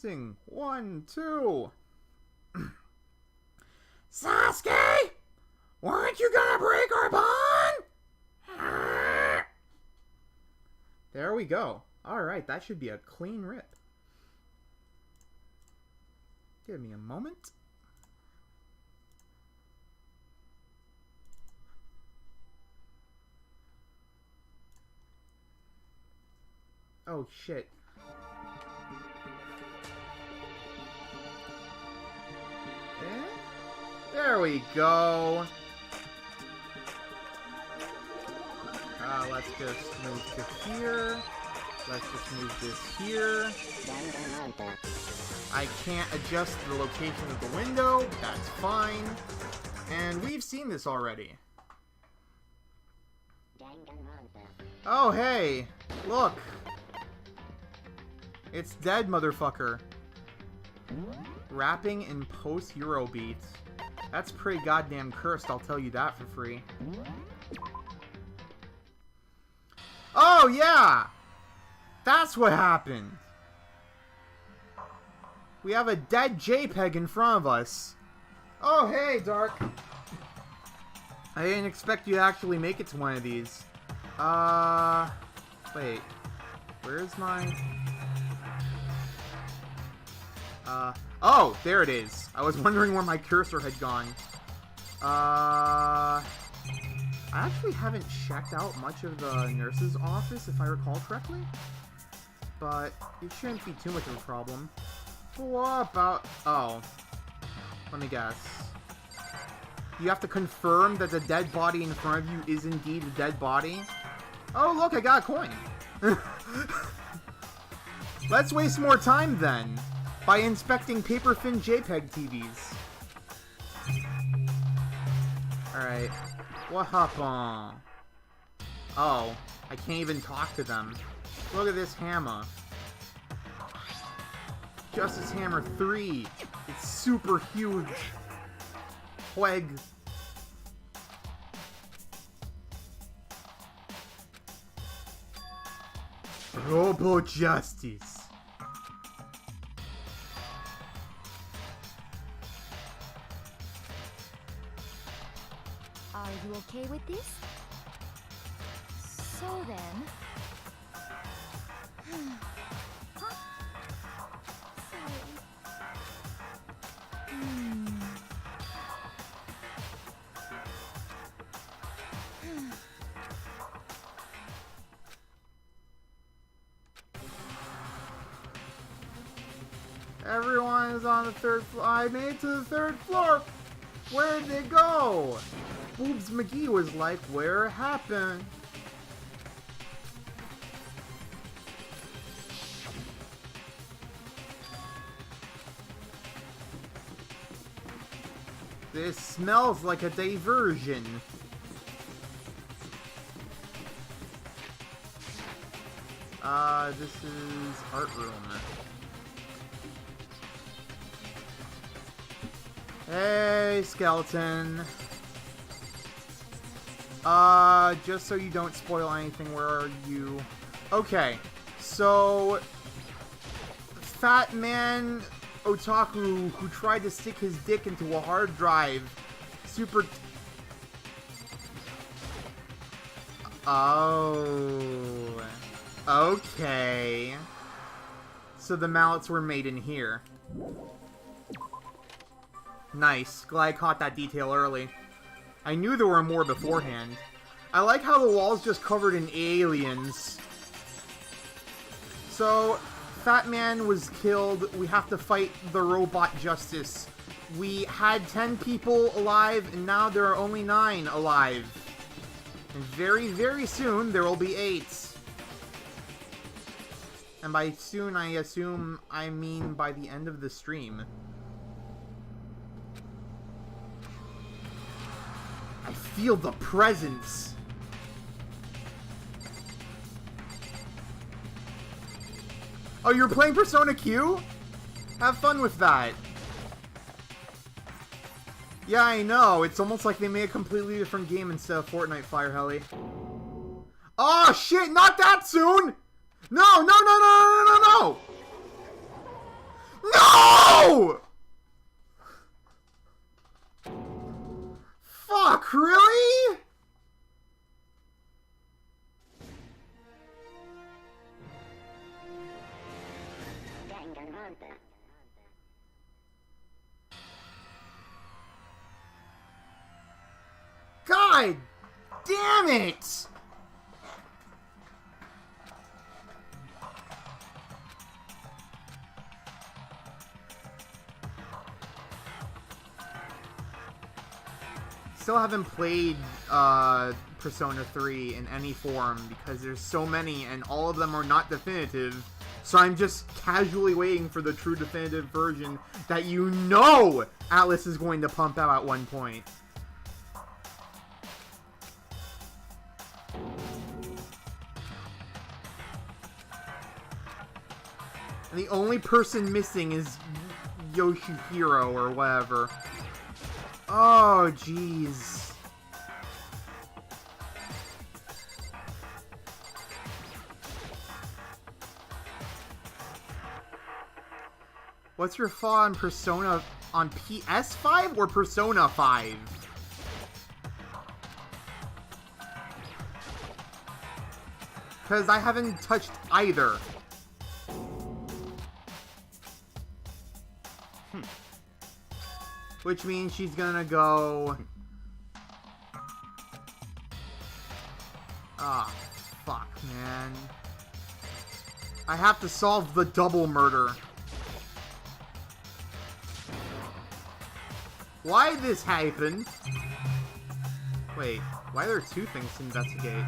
Testing. 1, 2. Sasuke! Weren't you gonna break our bond? There we go. Alright, that should be a clean rip. Give me a moment. Oh, shit. There we go. Let's just move to here. Let's just move this here. I can't adjust the location of the window. That's fine. And we've seen this already. Oh, hey. Look. It's dead, motherfucker. Rapping in post-Euro beats. That's pretty goddamn cursed, I'll tell you that for free. Oh, yeah! That's what happened! We have a dead JPEG in front of us. Oh, hey, Dark. I didn't expect you to actually make it to one of these. Wait. Where's my... oh, there it is. I was wondering where my cursor had gone. I actually haven't checked out much of the nurse's office, if I recall correctly. But it shouldn't be too much of a problem. What about... oh. Let me guess. You have to confirm that the dead body in front of you is indeed a dead body? Oh, look, I got a coin. Let's waste more time, then, by inspecting paper-thin JPEG TVs. Alright. What happened? Oh, I can't even talk to them. Look at this hammer. Justice Hammer 3. It's super huge. Hweg. Robo Justice. Are you okay with this? So then... huh? Sorry. Everyone is on the third floor. I made it to the third floor. Where'd they go? Boobs McGee was like, where it happened? This smells like a diversion. This is art room. Hey, skeleton. Just so you don't spoil anything, where are you? Okay, so... Fat man otaku who tried to stick his dick into a hard drive. Super... Oh... Okay... So the mallets were made in here. Nice. Glad I caught that detail early. I knew there were more beforehand. I like how the wall's just covered in aliens. So, Fat Man was killed. We have to fight the robot justice. We had 10 people alive, and now there are only 9 alive. And very, very soon, there will be 8. And by soon, I assume I mean by the end of the stream. I feel the presence. Oh, you're playing Persona Q? Have fun with that. Yeah, I know. It's almost like they made a completely different game instead of Fortnite, Fire Heli. Oh, shit! Not that soon! No, no, no, no, no, no, no, no! God damn it! Still haven't played Persona 3 in any form because there's so many and all of them are not definitive. So I'm just casually waiting for the true definitive version that you know Atlas is going to pump out at one point. And the only person missing is Yoshihiro or whatever. Oh, jeez. What's your thought on Persona on PS5 or Persona 5? Because I haven't touched either. Which means she's gonna go... Ah, fuck, man. I have to solve the double murder. Why this happened? Wait, why are there two things to investigate?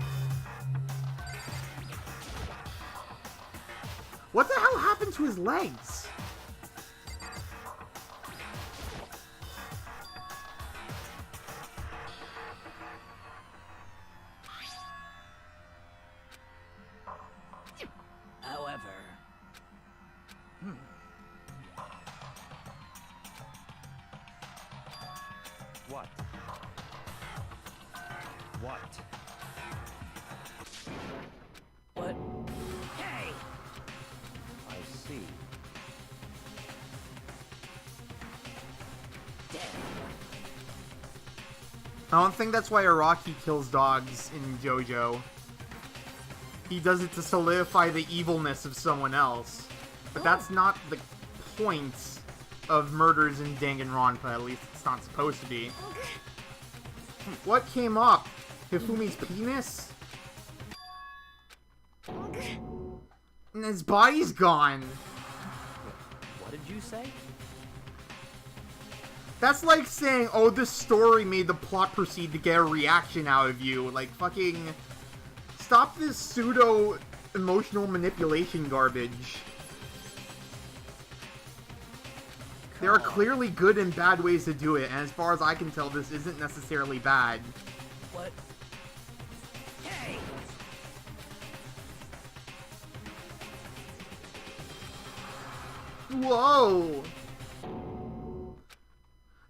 What the hell happened to his legs? What? What? What? Hey! I see. Dead. I don't think that's why Araki kills dogs in JoJo. He does it to solidify the evilness of someone else. But that's not the point of murders in Danganronpa, at least it's not supposed to be. What came up? Hifumi's penis? And his body's gone. What did you say? That's like saying, oh, this story made the plot proceed to get a reaction out of you. Like, fucking... Stop this pseudo-emotional manipulation garbage. There are clearly good and bad ways to do it, and as far as I can tell, this isn't necessarily bad. What? Hey! Whoa!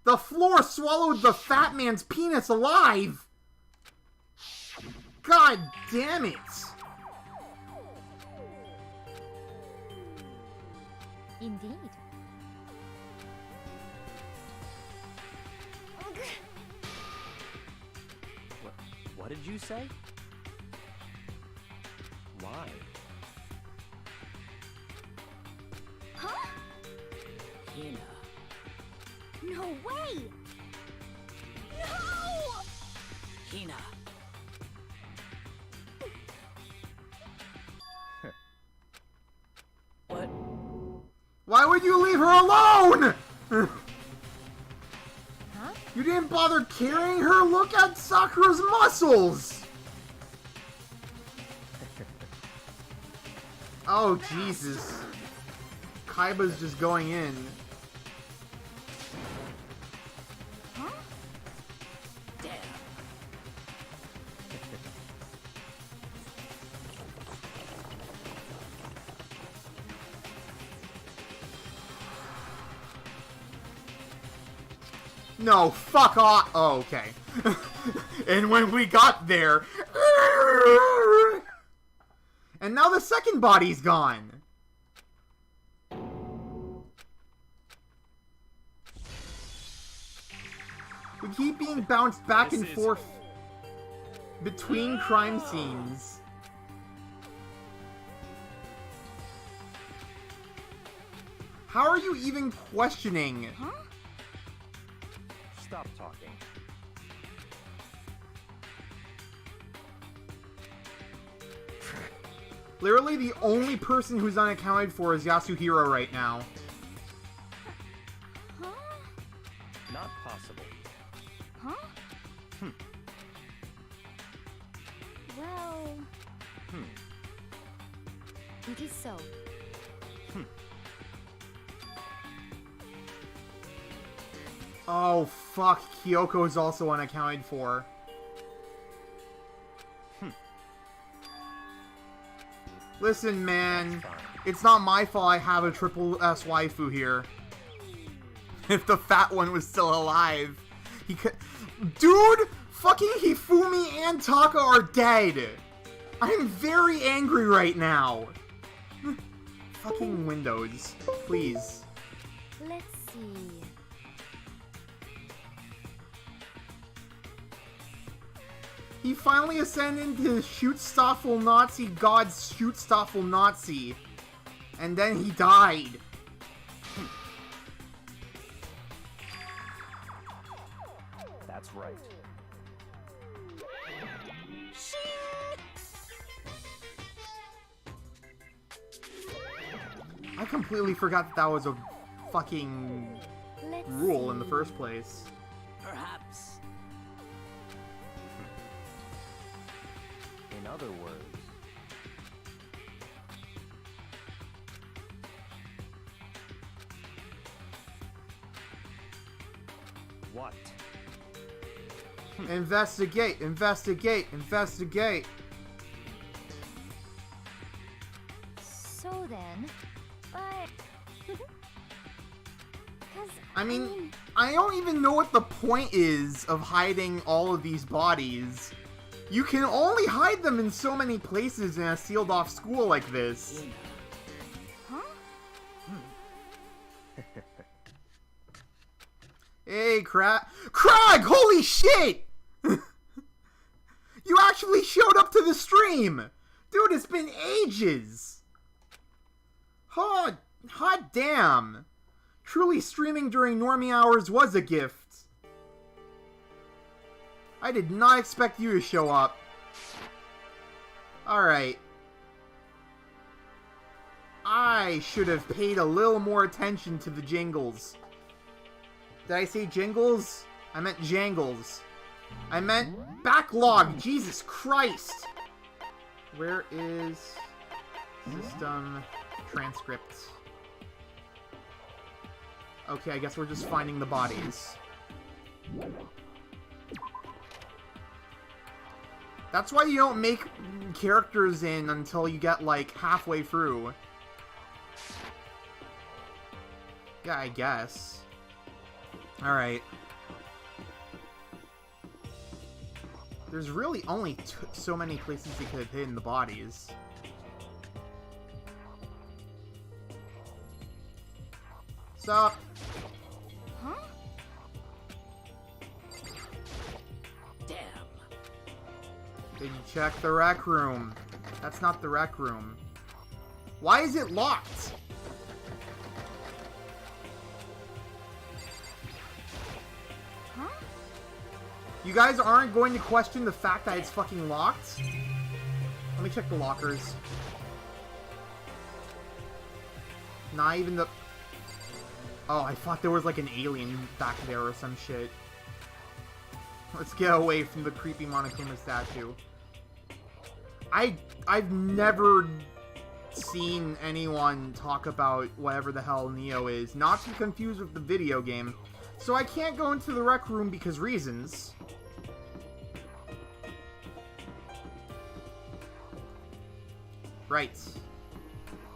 The floor swallowed the fat man's penis alive! God damn it! Indeed. What did you say? Why? Huh? Hina. No way! No! Hina. What? Why would you leave her alone? Huh? You didn't bother carrying her? Look at Sakura's muscles! Oh, Jesus. Kaiba's just going in. Huh? Damn. No, fuck off. Oh, okay. And when we got there... And now the second body's gone. We keep being bounced back and forth between crime scenes. How are you even questioning? Huh? Stop talking. Literally the only person who's unaccounted for is Yasuhiro right now. Huh? Not possible. Huh? Hmm. Well, it is so. Oh fuck, Kyoko's also unaccounted for. Listen, man, it's not my fault I have a triple S waifu here. If the fat one was still alive, he could. Dude, fucking Hifumi and Taka are dead. I'm very angry right now. Fucking Windows, please. Let's see. He finally ascended into Shootstoffel Nazi God Shootstoffel Nazi. And then he died. That's right. I completely forgot that that was a fucking Let's rule in the see. first place. Perhaps. In other words, what? Investigate, investigate, investigate. So then, but... Cause, I mean, I don't even know what the point is of hiding all of these bodies. You can only hide them in so many places in a sealed off school like this. Hina. huh? Hey, Crag! Holy shit! You actually showed up to the stream! Dude, it's been ages! Hot damn! Truly streaming during normie hours was a gift. I did not expect you to show up. Alright. I should have paid a little more attention to the jingles. Did I say jingles? I meant jangles. I meant backlog! Jesus Christ! Where is system transcript? Okay, I guess we're just finding the bodies. That's why you don't make characters in until you get, like, halfway through. Yeah, I guess. Alright. There's really only so many places you could have hidden the bodies. Sup? Huh? Damn. Did you check the rec room? That's not the rec room. Why is it locked? Huh? You guys aren't going to question the fact that it's fucking locked? Let me check the lockers. Not even the... Oh, I thought there was like an alien back there or some shit. Let's get away from the creepy Monokuma statue. I've never seen anyone talk about whatever the hell Neo is, not to be confused with the video game. So I can't go into the rec room because reasons. Right.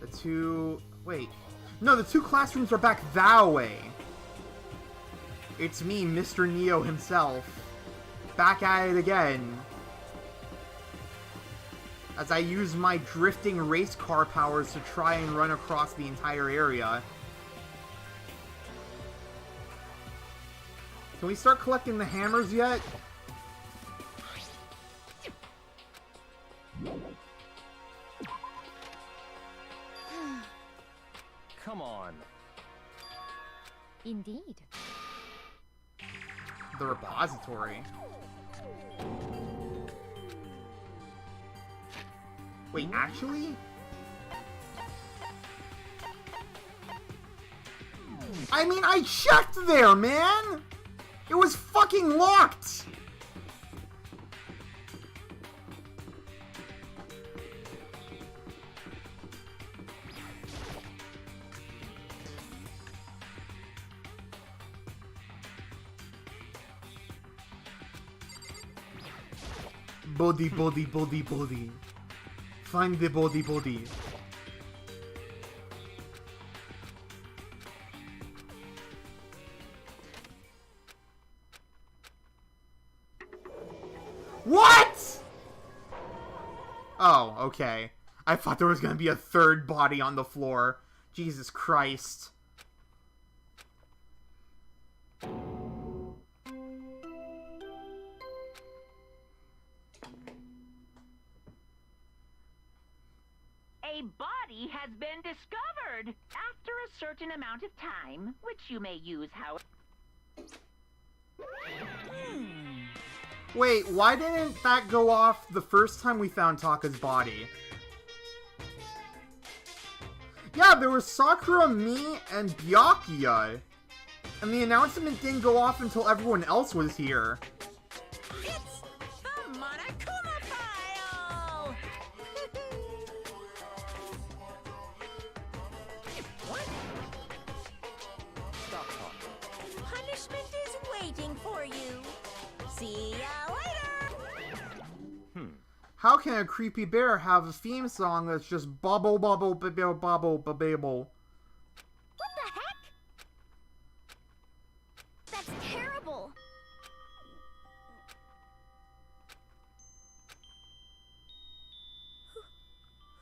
The two... Wait. No, the two classrooms are back that way. It's me, Mr. Neo himself. Back at it again. As I use my drifting race car powers to try and run across the entire area. Can we start collecting the hammers yet? Come on. Indeed. The repository. Wait, actually? I mean, I checked there, man! It was fucking locked! Body, body, body, body. Find the body, body. What? Oh, okay. I thought there was gonna be a third body on the floor. Jesus Christ. A body has been discovered after a certain amount of time, which you may use how. Wait, why didn't that go off the first time we found Taka's body? Yeah, there was Sakura, me, and Byakuya. And the announcement didn't go off until everyone else was here. It's the Monokuma file! What? Stop talking. Punishment is waiting for you. See ya later! How can a creepy bear have a theme song that's just bubble bubble babble bubble babble? What the heck? That's terrible.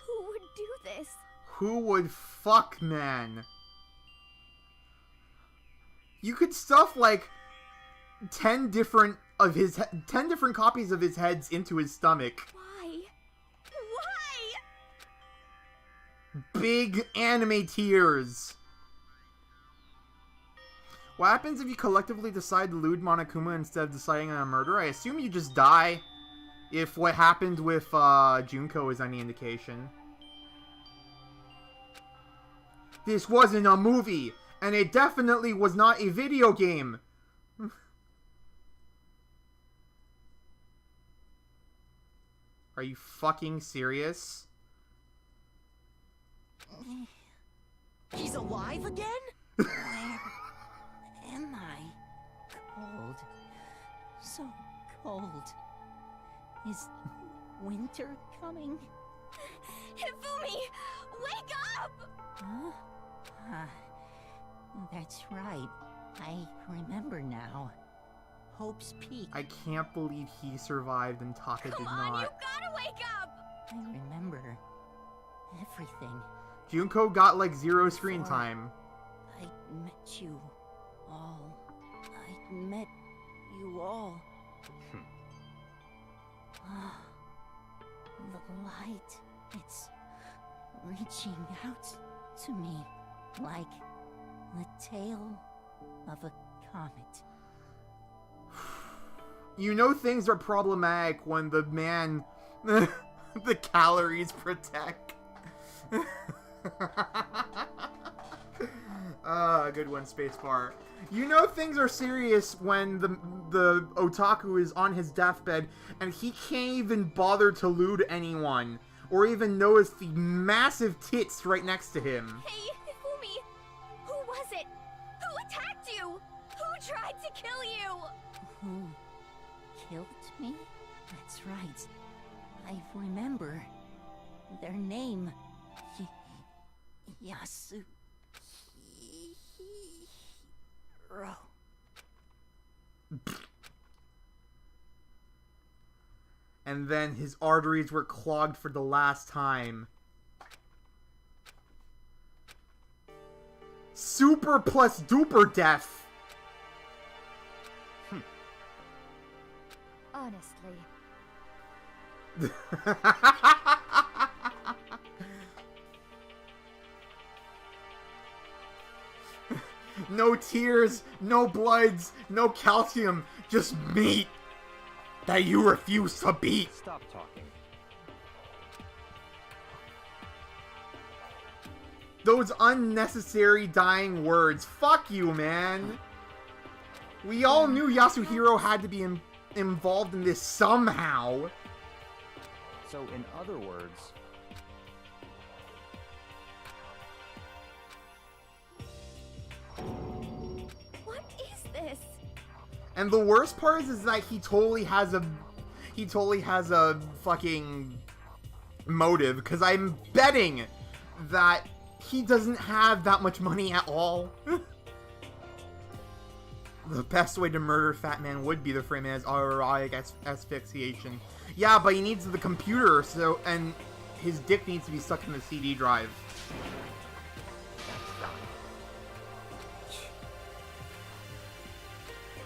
Who would do this? Who would fuck, man? You could stuff like 10 different copies of his heads into his stomach. Why? Why? Big anime tears. What happens if you collectively decide to loot Monokuma instead of deciding on a murder? I assume you just die. If what happened with Junko is any indication. This wasn't a movie, and it definitely was not a video game. Are you fucking serious? He's alive again? Where am I? Cold. So cold. Is winter coming? Hifumi, wake up! Huh? That's right. I remember now. Hope's Peak. I can't believe he survived and Taka did Come on, not. you gotta wake up! I remember everything. Junko got like 0 screen time. I met you all. I met you all. Ah, the light. It's reaching out to me like the tail of a comet. You know things are problematic when the man... the calories protect. Good one, spacebar. You know things are serious when the otaku is on his deathbed and he can't even bother to loot anyone or even notice the massive tits right next to him. Hey, Hifumi! Who was it? Who attacked you? Who tried to kill you? Who killed me? That's right. I remember their name. Yasuhiro. And then his arteries were clogged for the last time. Super plus duper death! Honestly. No tears, no bloods, no calcium, just meat that you refuse to beat. Stop talking. Those unnecessary dying words. Fuck you, man. We all knew Yasuhiro had to be involved in this somehow. So, in other words, What is this? And the worst part is that he totally has a fucking motive, because I'm betting that he doesn't have that much money at all. The best way to murder Fat Man would be to frame it as autoerotic asphyxiation. Yeah, but he needs the computer, so, and his dick needs to be stuck in the CD drive.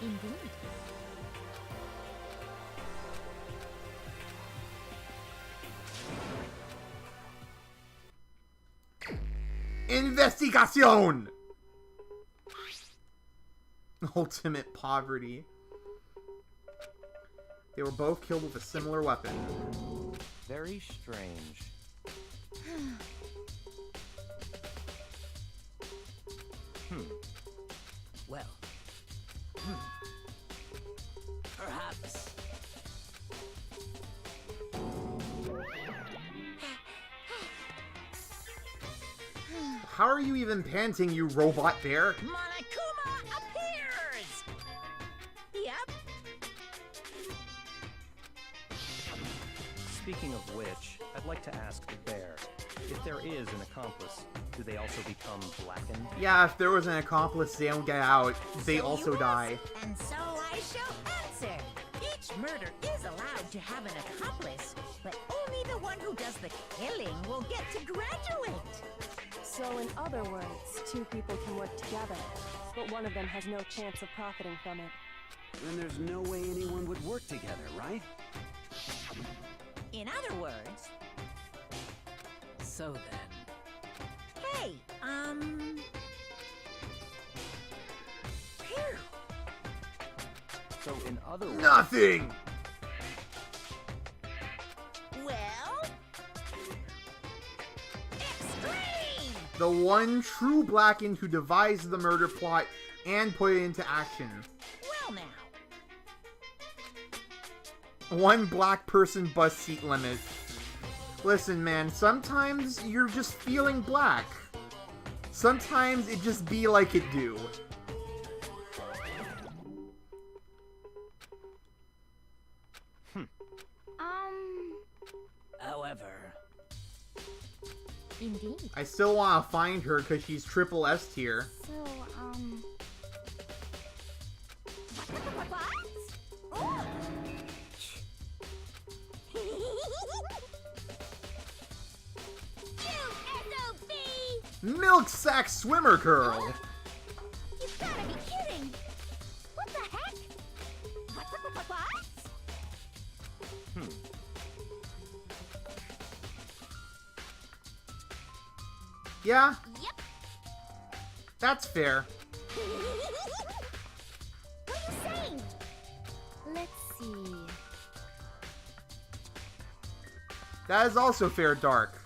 Indeed. Investigación! Ultimate poverty. They were both killed with a similar weapon. very strange. Well, perhaps. How are you even panting, you robot bear? Monokuma appears! Yep. Speaking of which, I'd like to ask the bear, if there is an accomplice, do they also become blackened? Yeah, if there was an accomplice, they don't get out. They So also you die. ask, and so I shall answer. Each murder is allowed to have an accomplice, but only the one who does the killing will get to graduate. So in other words, two people can work together, but one of them has no chance of profiting from it. Then there's no way anyone would work together, right? In other words, So then... hey, phew. So in other words... Nothing! Well, extreme! The one true Blackened who devised the murder plot and put it into action. Well now, One black person bus seat limit. Listen, man, sometimes you're just feeling black. Sometimes it just be like it do. However... Indeed. I still want to find her because she's triple S tier. So, Milk sack swimmer girl. You gotta be kidding! What the heck? What? Yeah, Yep. that's fair. What are you saying? Let's see. That is also fair, Dark.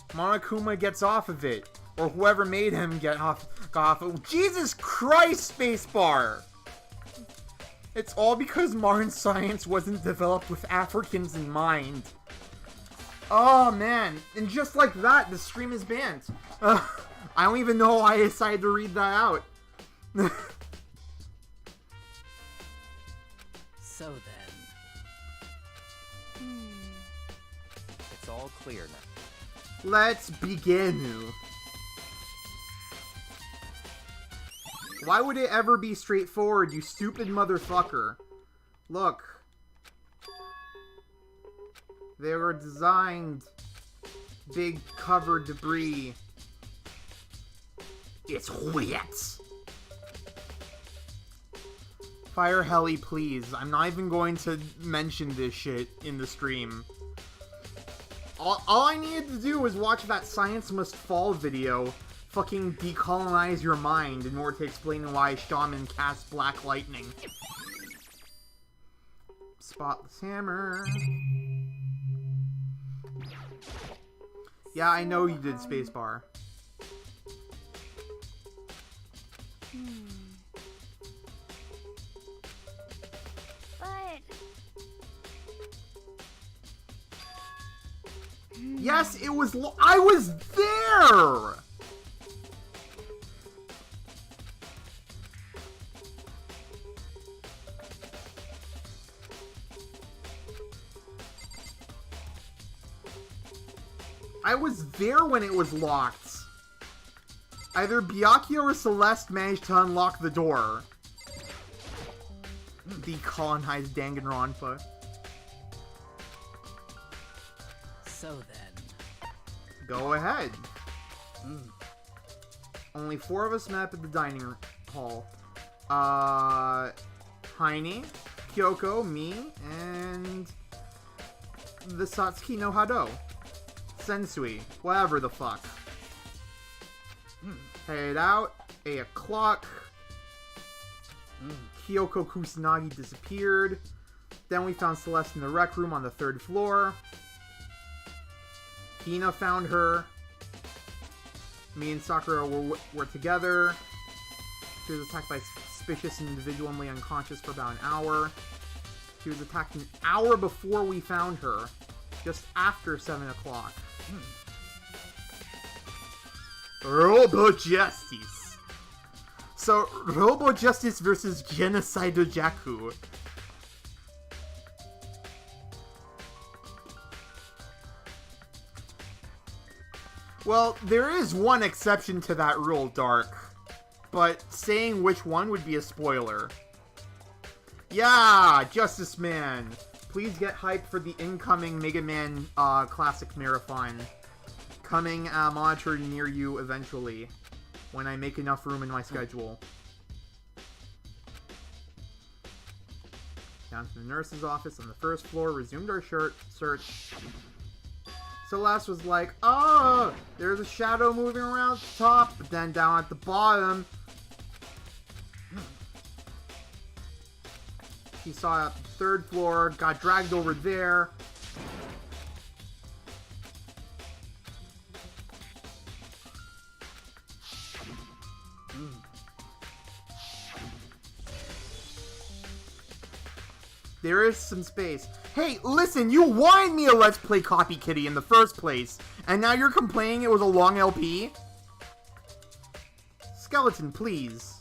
Monokuma gets off of it. Or whoever made him got off of Jesus Christ, spacebar! It's all because modern science wasn't developed with Africans in mind. Oh man, and just like that, the stream is banned. I don't even know why I decided to read that out. So then... It's all clear now. Let's begin. Why would it ever be straightforward, you stupid motherfucker? Look. They were designed big covered debris. It's wet. Fire Heli, please. I'm not even going to mention this shit in the stream. All I needed to do was watch that Science Must Fall video fucking decolonize your mind in order to explain why Shaman casts Black Lightning. Spotless Hammer. Yeah, I know you did spacebar. But... Yes, it was. I was there! I was there when it was locked. Either Byakuya or Celeste managed to unlock the door. Decolonized Danganronpa. So then... Go ahead. Only 4 of us met up at the dining hall. Heine, Kyoko, me, and... the Satsuki no Hado. Sensui. Whatever the fuck. Headed out. 8 o'clock. Kyoko Kusanagi disappeared. Then we found Celeste in the rec room on the 3rd floor. Hina found her. Me and Sakura were together. She was attacked by a suspicious individual and lay unconscious for about an hour. She was attacked an hour before we found her. Just after 7 o'clock. Robo Justice. So, Robo Justice versus Genocide Jaku. Well, there is one exception to that rule, Dark. But saying which one would be a spoiler. Yeah, Justice Man. Please get hyped for the incoming Mega Man Classic Marathon. Coming monitored near you eventually. When I make enough room in my schedule. Down to the nurse's office on the 1st floor. Resumed our search. Celeste was like, oh, there's a shadow moving around the top. But then down at the bottom... She saw it at the 3rd floor, got dragged over there. There is some space. Hey, listen, you wanted me a Let's Play Copy Kitty in the first place, and now you're complaining it was a long LP? Skeleton, please.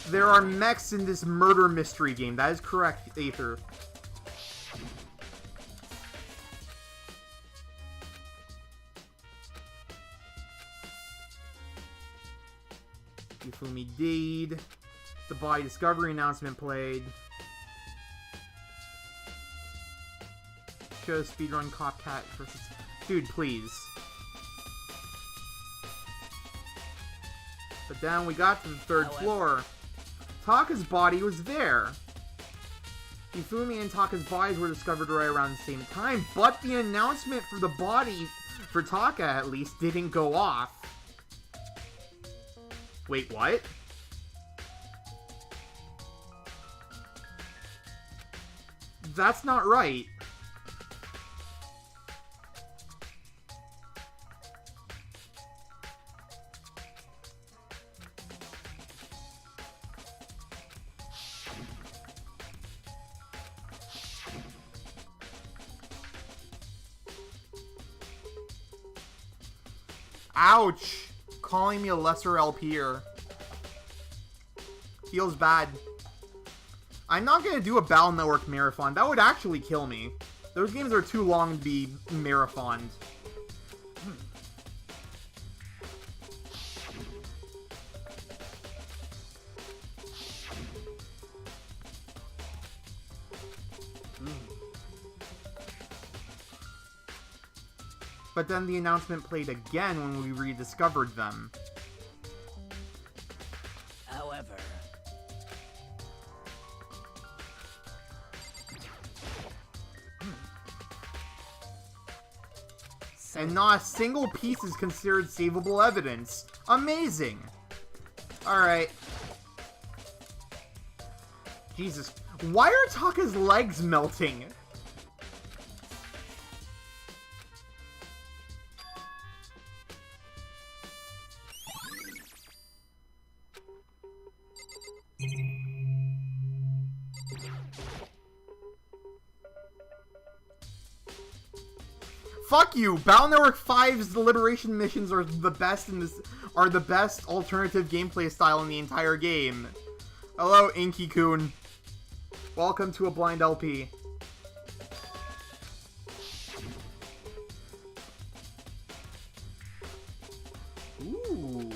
There are mechs in this murder mystery game. That is correct, Aether. Yufumi Deed. The body discovery announcement played. Show speedrun Copcat versus... Dude, please. But then we got to the 3rd floor. Taka's body was there. Ifumi and Taka's bodies were discovered right around the same time, but the announcement for the body, for Taka at least, didn't go off. Wait, what? That's not right. Ouch! Calling me a lesser LPer. Feels bad. I'm not gonna do a Battle Network marathon. That would actually kill me. Those games are too long to be marathoned. But then the announcement played again when we rediscovered them. However... and not a single piece is considered savable evidence. Amazing! Alright. Jesus. Why are Taka's legs melting? Fuck you! Battle Network 5's Liberation missions are the best alternative gameplay style in the entire game. Hello, Inky-kun. Welcome to a blind LP. Ooh.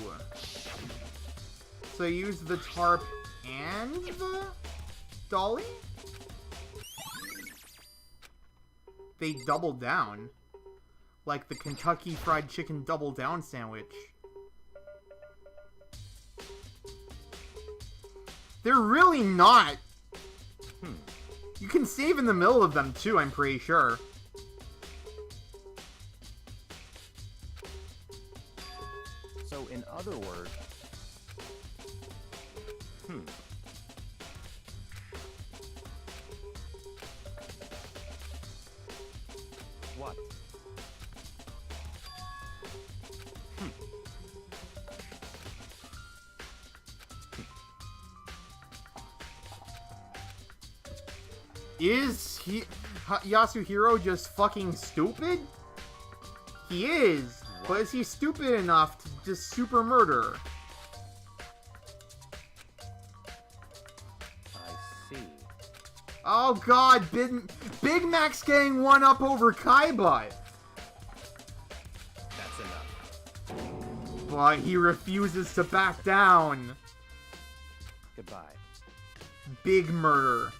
So use the tarp and the dolly? They double down. Like the Kentucky Fried Chicken Double Down sandwich. They're really not. You can save in the middle of them too, I'm pretty sure. So, in other words... What? Is Yasuhiro just fucking stupid? He is, but is he stupid enough to just super murder? I see. Oh god, Big Mac's getting one up over Kaiba. That's enough. But he refuses to back down. Goodbye. Big murder.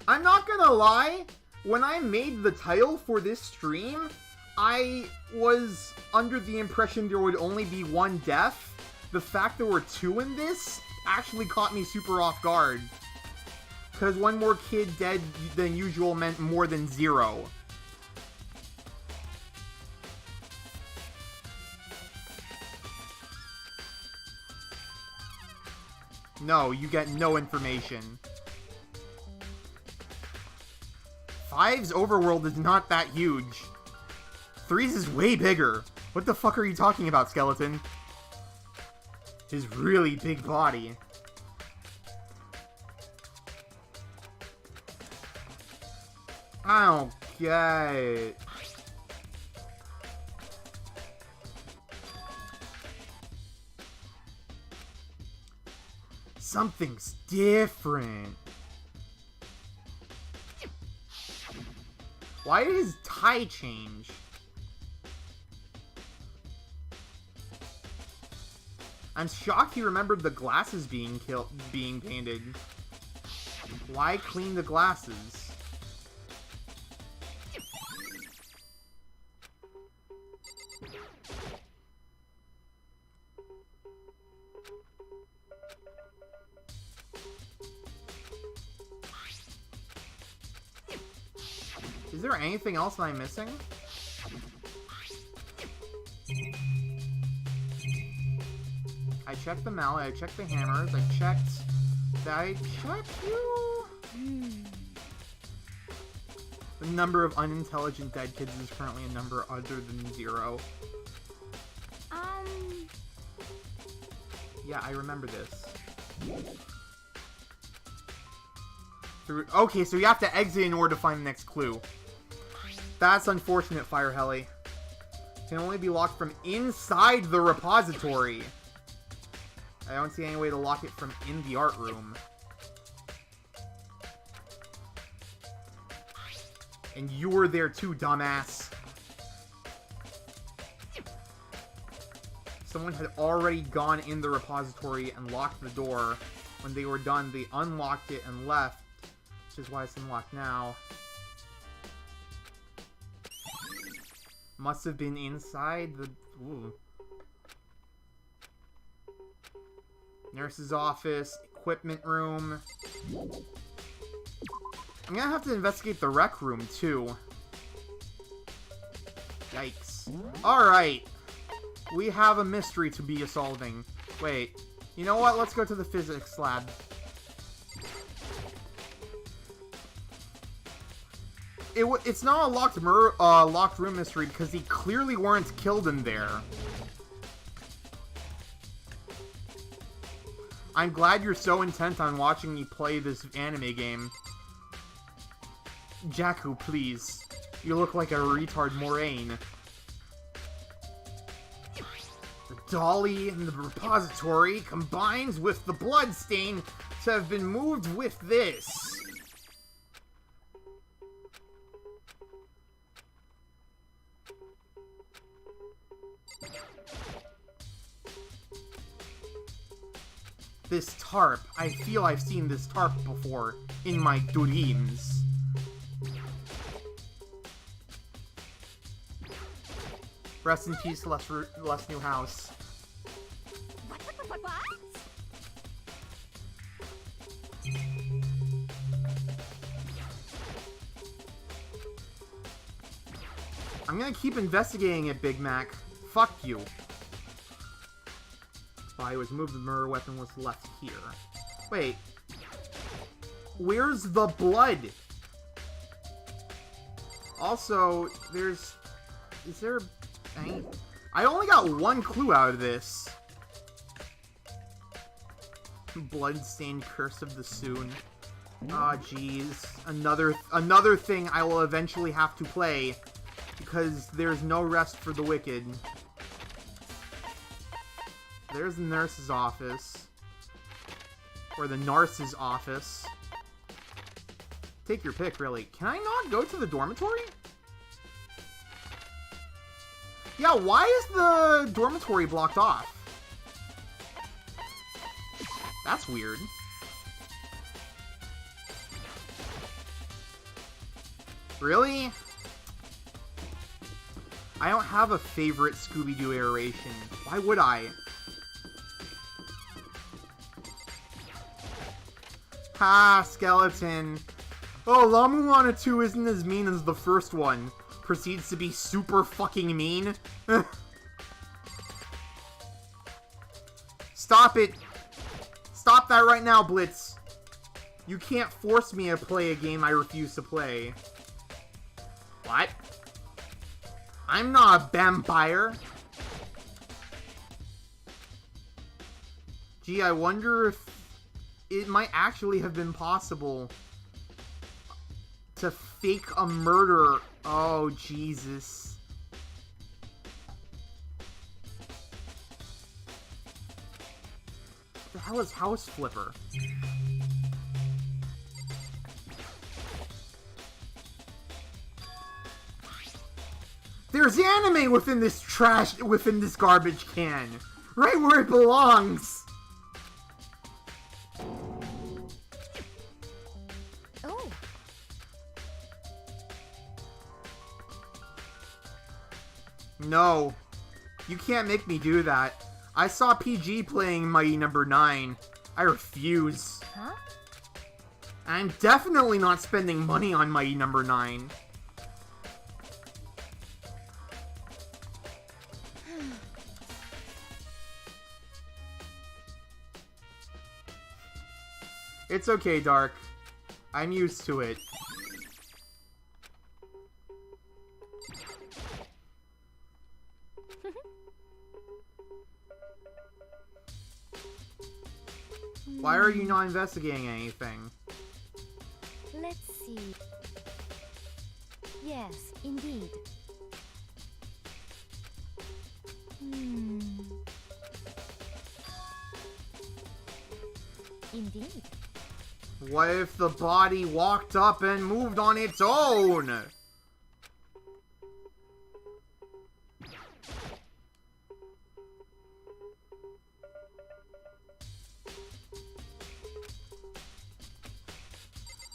I'm not gonna lie, when I made the title for this stream, I was under the impression there would only be one death. The fact there were two in this actually caught me super off guard. Because one more kid dead than usual meant more than 0. No, you get no information. 5's overworld is not that huge. 3's is way bigger. What the fuck are you talking about, Skeleton? His really big body. I don't get it. Something's different. Why did his tie change? I'm shocked he remembered the glasses being painted. Why clean the glasses? Is there anything else that I'm missing? I checked the mallet, I checked the hammers, I checked you? The number of unintelligent dead kids is currently a number other than 0. Yeah, I remember this. Okay, so you have to exit in order to find the next clue. That's unfortunate, Fire Heli. Can only be locked from inside the repository. I don't see any way to lock it from in the art room. And you were there too, dumbass. Someone had already gone in the repository and locked the door. When they were done, they unlocked it and left, which is why it's unlocked now. Must have been inside the... Ooh. Nurse's office, equipment room. I'm gonna have to investigate the rec room, too. Yikes. Alright. We have a mystery to be solving. Wait. You know what? Let's go to the physics lab. It's not a locked room mystery because he clearly weren't killed in there. I'm glad you're so intent on watching me play this anime game. Jakku, please. You look like a retard Moraine. The dolly in the repository combines with the blood stain to have been moved with this. This tarp. I feel I've seen this tarp before in my dreams. Rest in peace, Les Newhouse. What? I'm gonna keep investigating it, Big Mac. Fuck you. I was moved, the murder weapon was left here. Wait. Where's the blood? Also, there's... Is there... I only got one clue out of this. Bloodstained Curse of the Soon. Ah, jeez. Another thing I will eventually have to play. Because there's no rest for the wicked. There's the nurse's office. Or the narce's office. Take your pick, really. Can I not go to the dormitory? Yeah, why is the dormitory blocked off? That's weird. Really? I don't have a favorite Scooby-Doo iteration. Why would I? Ha, skeleton. Oh, La Mulana 2 isn't as mean as the first one. Proceeds to be super fucking mean. Stop it. Stop that right now, Blitz. You can't force me to play a game I refuse to play. What? I'm not a vampire. Gee, I wonder if it might actually have been possible to fake a murder. Oh, Jesus. What the hell is House Flipper? There's anime within this garbage can! Right where it belongs! Oh. No. You can't make me do that. I saw PG playing Mighty Number 9. I refuse. Huh? I'm definitely not spending money on Mighty Number 9. It's okay, Dark. I'm used to it. Why are you not investigating anything? Let's see. Yes, indeed. Indeed. What if the body walked up and moved on its own?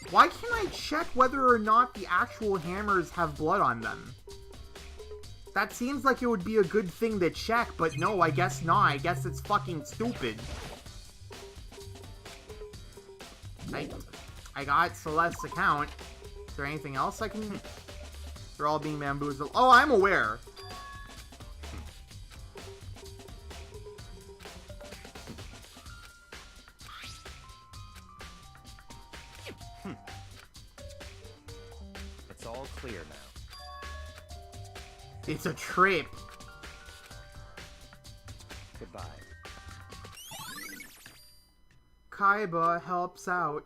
Why can't I check whether or not the actual hammers have blood on them? That seems like it would be a good thing to check, but no, I guess not. I guess it's fucking stupid. I got Celeste's account. Is there anything else I can... They're all being bamboozled. Oh, I'm aware. It's all clear now. It's a trip. Goodbye. Kaiba helps out.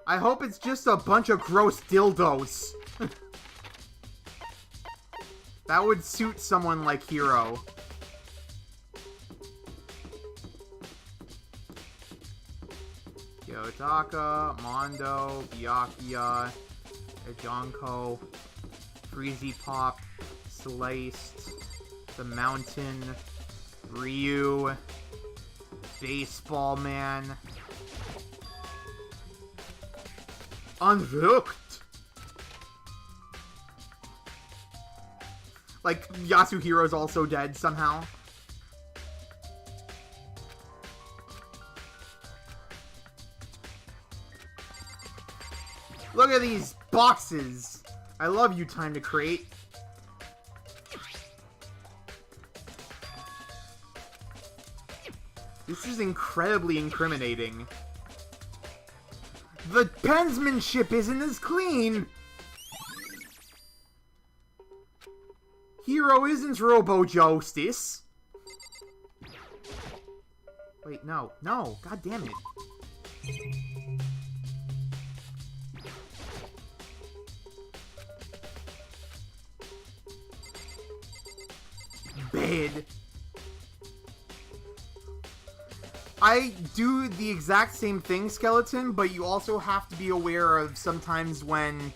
I hope it's just a bunch of gross dildos. That would suit someone like Hiro. Yotaka, Mondo, Byakuya, Ejonko, Freezy Pop, Sliced, The Mountain, Ryu, Baseball Man, Unhooked! Like, Yasuhiro's also dead somehow. Look at these boxes! I love you, Time to Create. This is incredibly incriminating. The pensmanship isn't as clean! Hiro isn't Robo-Justice. Wait, no. No. God damn it. Bad. I do the exact same thing, Skeleton, but you also have to be aware of sometimes when,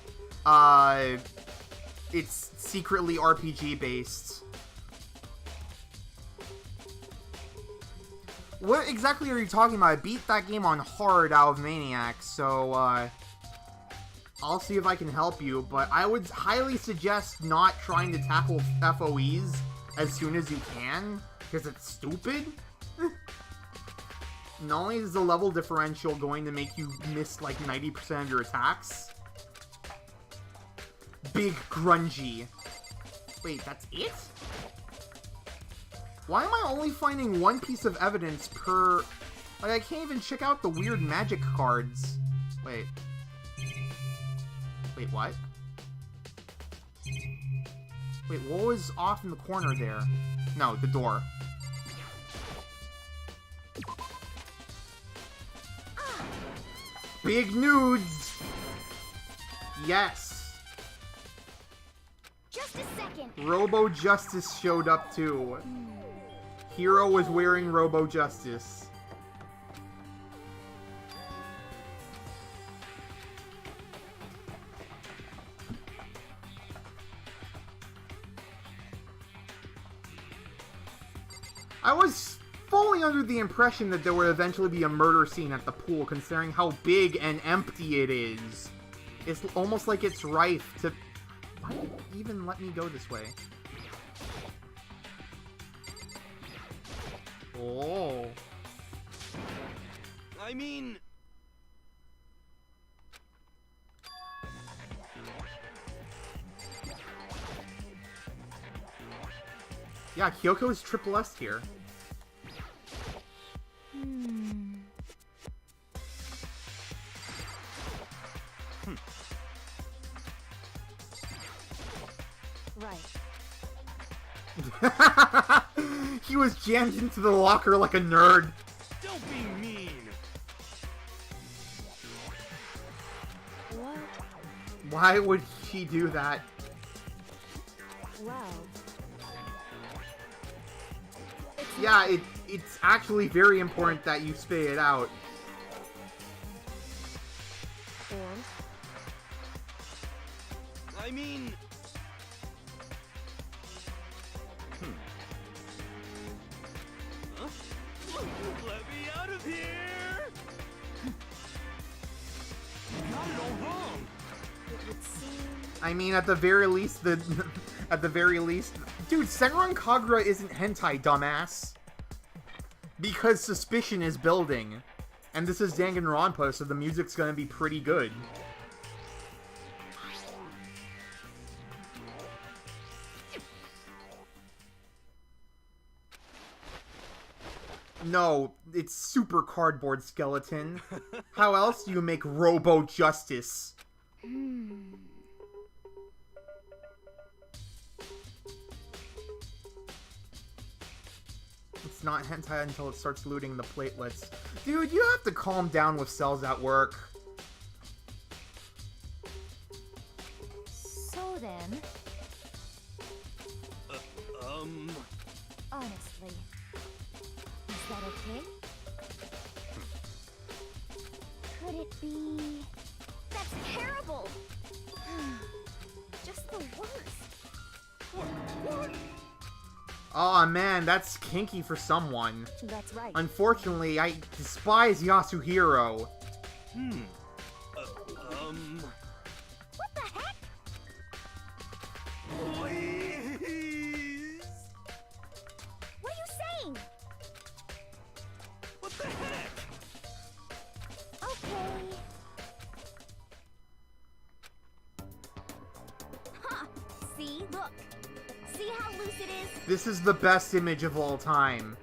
it's secretly RPG-based. What exactly are you talking about? I beat that game on hard out of Maniac, so, I'll see if I can help you, but I would highly suggest not trying to tackle FOEs as soon as you can, because it's stupid. Not only is the level differential going to make you miss like 90% of your attacks. Big grungy. Wait, that's it? Why am I only finding one piece of evidence per... Like, I can't even check out the weird magic cards. Wait. Wait, what? Wait, what was off in the corner there? No, the door. Big nudes! Yes! Just a second. Robo-Justice showed up too. Hiro was wearing Robo-Justice. I was fully under the impression that there would eventually be a murder scene at the pool, considering how big and empty it is. It's almost like it's rife to... Why did it even let me go this way? Oh. I mean... Yeah, Kyoko's triple S here. Right. He was jammed into the locker like a nerd. Don't be mean! What? Why would he do that? Well. Yeah, it's actually very important that you spit it out. And? I mean... Huh? Let me out of here! Got it all wrong! It would seem... I mean, at the very least, dude, Senran Kagura isn't hentai, dumbass. Because suspicion is building. And this is Danganronpa, so the music's gonna be pretty good. No, it's Super Cardboard Skeleton. How else do you make Robo Justice? It's not hentai until it starts looting the platelets. Dude, you have to calm down with cells at work. So then, honestly, is that okay? Could it be... That's terrible! Just the worst. What? Aw, man, that's kinky for someone. That's right. Unfortunately, I despise Yasuhiro. What the heck? Please. What are you saying? What the heck? Okay. Huh. See? Look. See how loose it is? This is the best image of all time.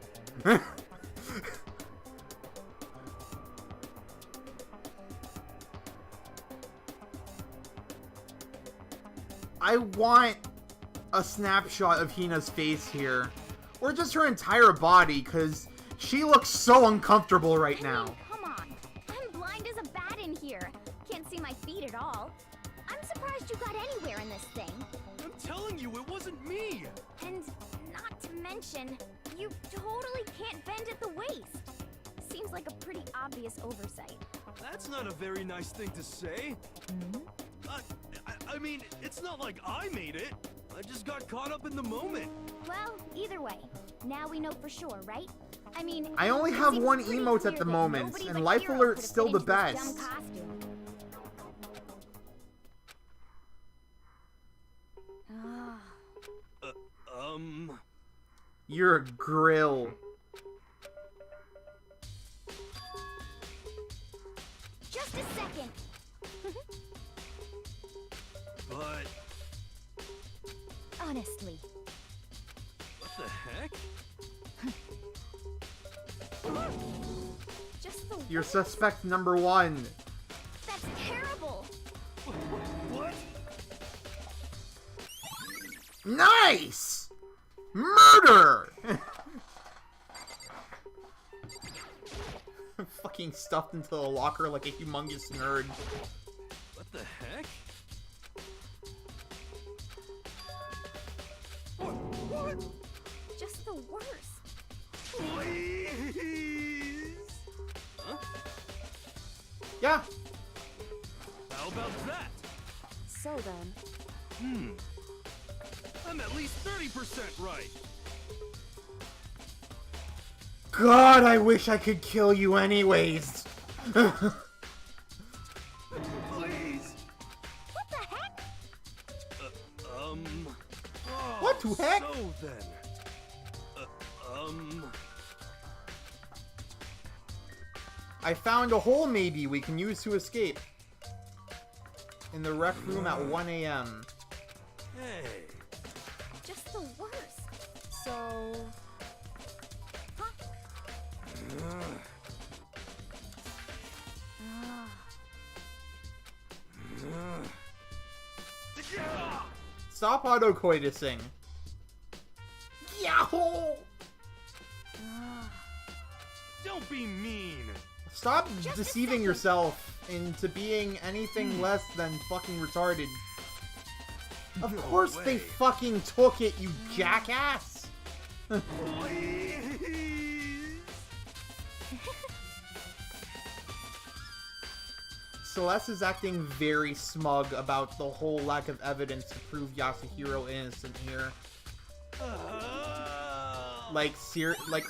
I want a snapshot of Hina's face here. Or just her entire body, because she looks so uncomfortable right now. Come on. I'm blind as a bat in here. Can't see my feet at all. I'm surprised you got anywhere in this thing. I'm telling you, it wasn't me. And not to mention, you totally can't bend at the waist. Seems like a pretty obvious oversight. That's not a very nice thing to say. I mean, it's not like I made it. I just got caught up in the moment. Well, either way, now we know for sure, right? I mean, I only have one emote at the moment, and Life Alert's still the best. You're a grill. Just a second. But Honestly. what the heck? Just the You're suspect number one. That's terrible. What? Nice! Murder! Fucking stuffed into the locker like a humongous nerd. What the heck? What? Just the worst. Please? Huh? Yeah. How about that? So then, I'm at least 30% right. God, I wish I could kill you anyways. Please. What the heck? Oh, What the heck? So then. I found a hole maybe we can use to escape. In the rec room at 1 a.m. Hey. Just the worst. so... Huh? Stop autocoitusing. Yahoo! Don't be mean. Stop Just a deceiving second. yourself into being anything less than fucking retarded. Of course they way. fucking took it, you jackass! Please. Celeste is acting very smug about the whole lack of evidence to prove Yasuhiro innocent here. Like,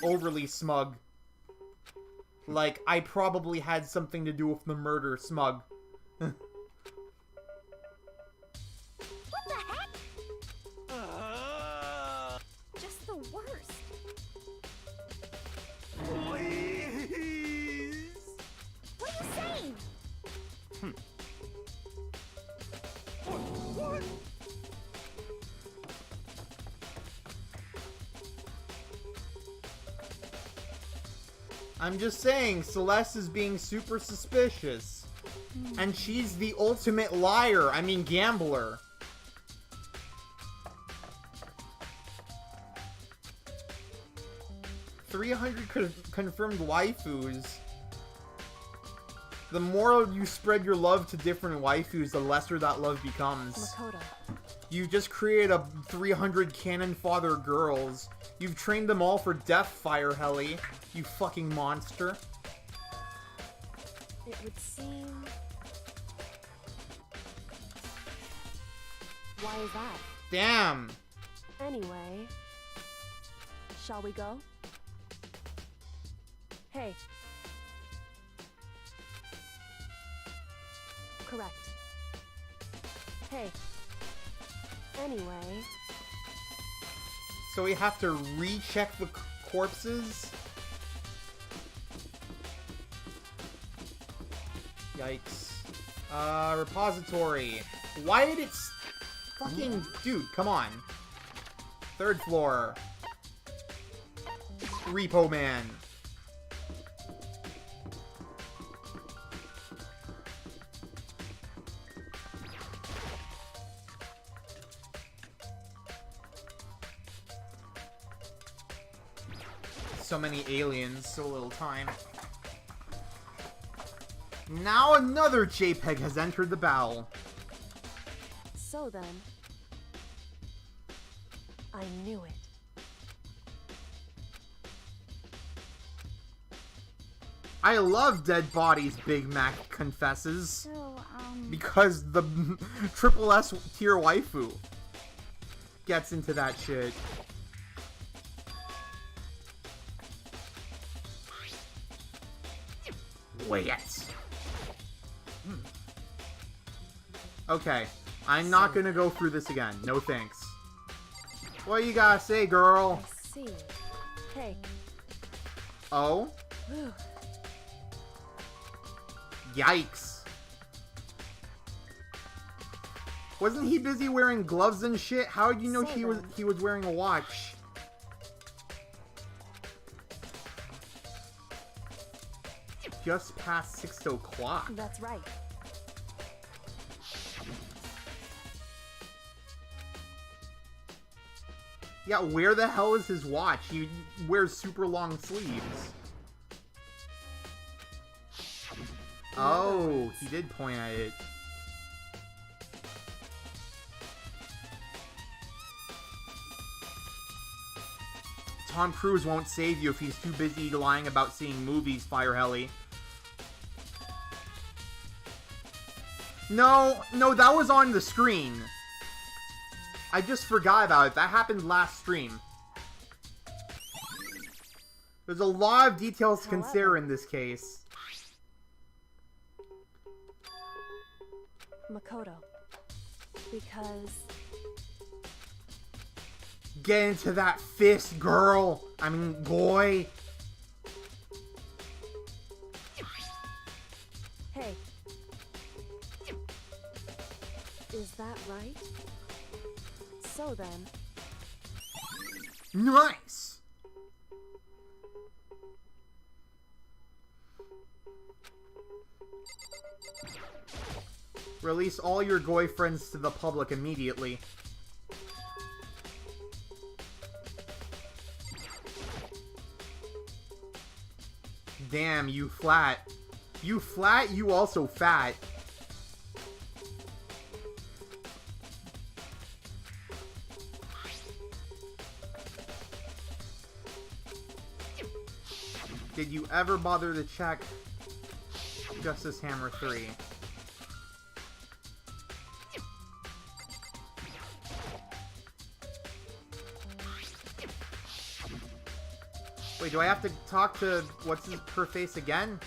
overly smug. Like, I probably had something to do with the murder, smug. What the heck? Just the worst. Please. I'm just saying, Celeste is being super suspicious. And she's the ultimate liar. I mean, gambler. $300 confirmed waifus. The more you spread your love to different waifus, the lesser that love becomes. Makoto. You just created a 300 cannon fodder girls. You've trained them all for death, Fire Helly. You fucking monster. It would seem... Why is that? Damn. Anyway... Shall we go? Hey. Correct. Hey. Anyway... So we have to recheck the corpses? Yikes. Repository. Why did it... Fucking... Dude, come on. 3rd floor. Repo Man. So many aliens, so little time. Now another JPEG has entered the bowel. So then... I knew it. I love dead bodies, Big Mac confesses. So, Because the triple S tier waifu gets into that shit. Wait. Okay, I'm not gonna go through this again. No thanks. What you gotta say, girl? I see. Hey. Oh? Whew. Yikes. Wasn't he busy wearing gloves and shit? How did you know So he was wearing a watch? Just past 6 o'clock. That's right. Yeah, where the hell is his watch? He wears super long sleeves. Oh, he did point at it. Tom Cruise won't save you if he's too busy lying about seeing movies, Fire Helly. No, that was on the screen. I just forgot about it. That happened last stream. There's a lot of details to consider in this case. Makoto. Because... Get into that fist, girl! I mean, boy! Hey. Is that right? So then... Nice! Release all your boyfriends to the public immediately. Damn, you flat. You flat, you also fat. Did you ever bother to check Justice Hammer 3? Wait, do I have to talk to what's her face again?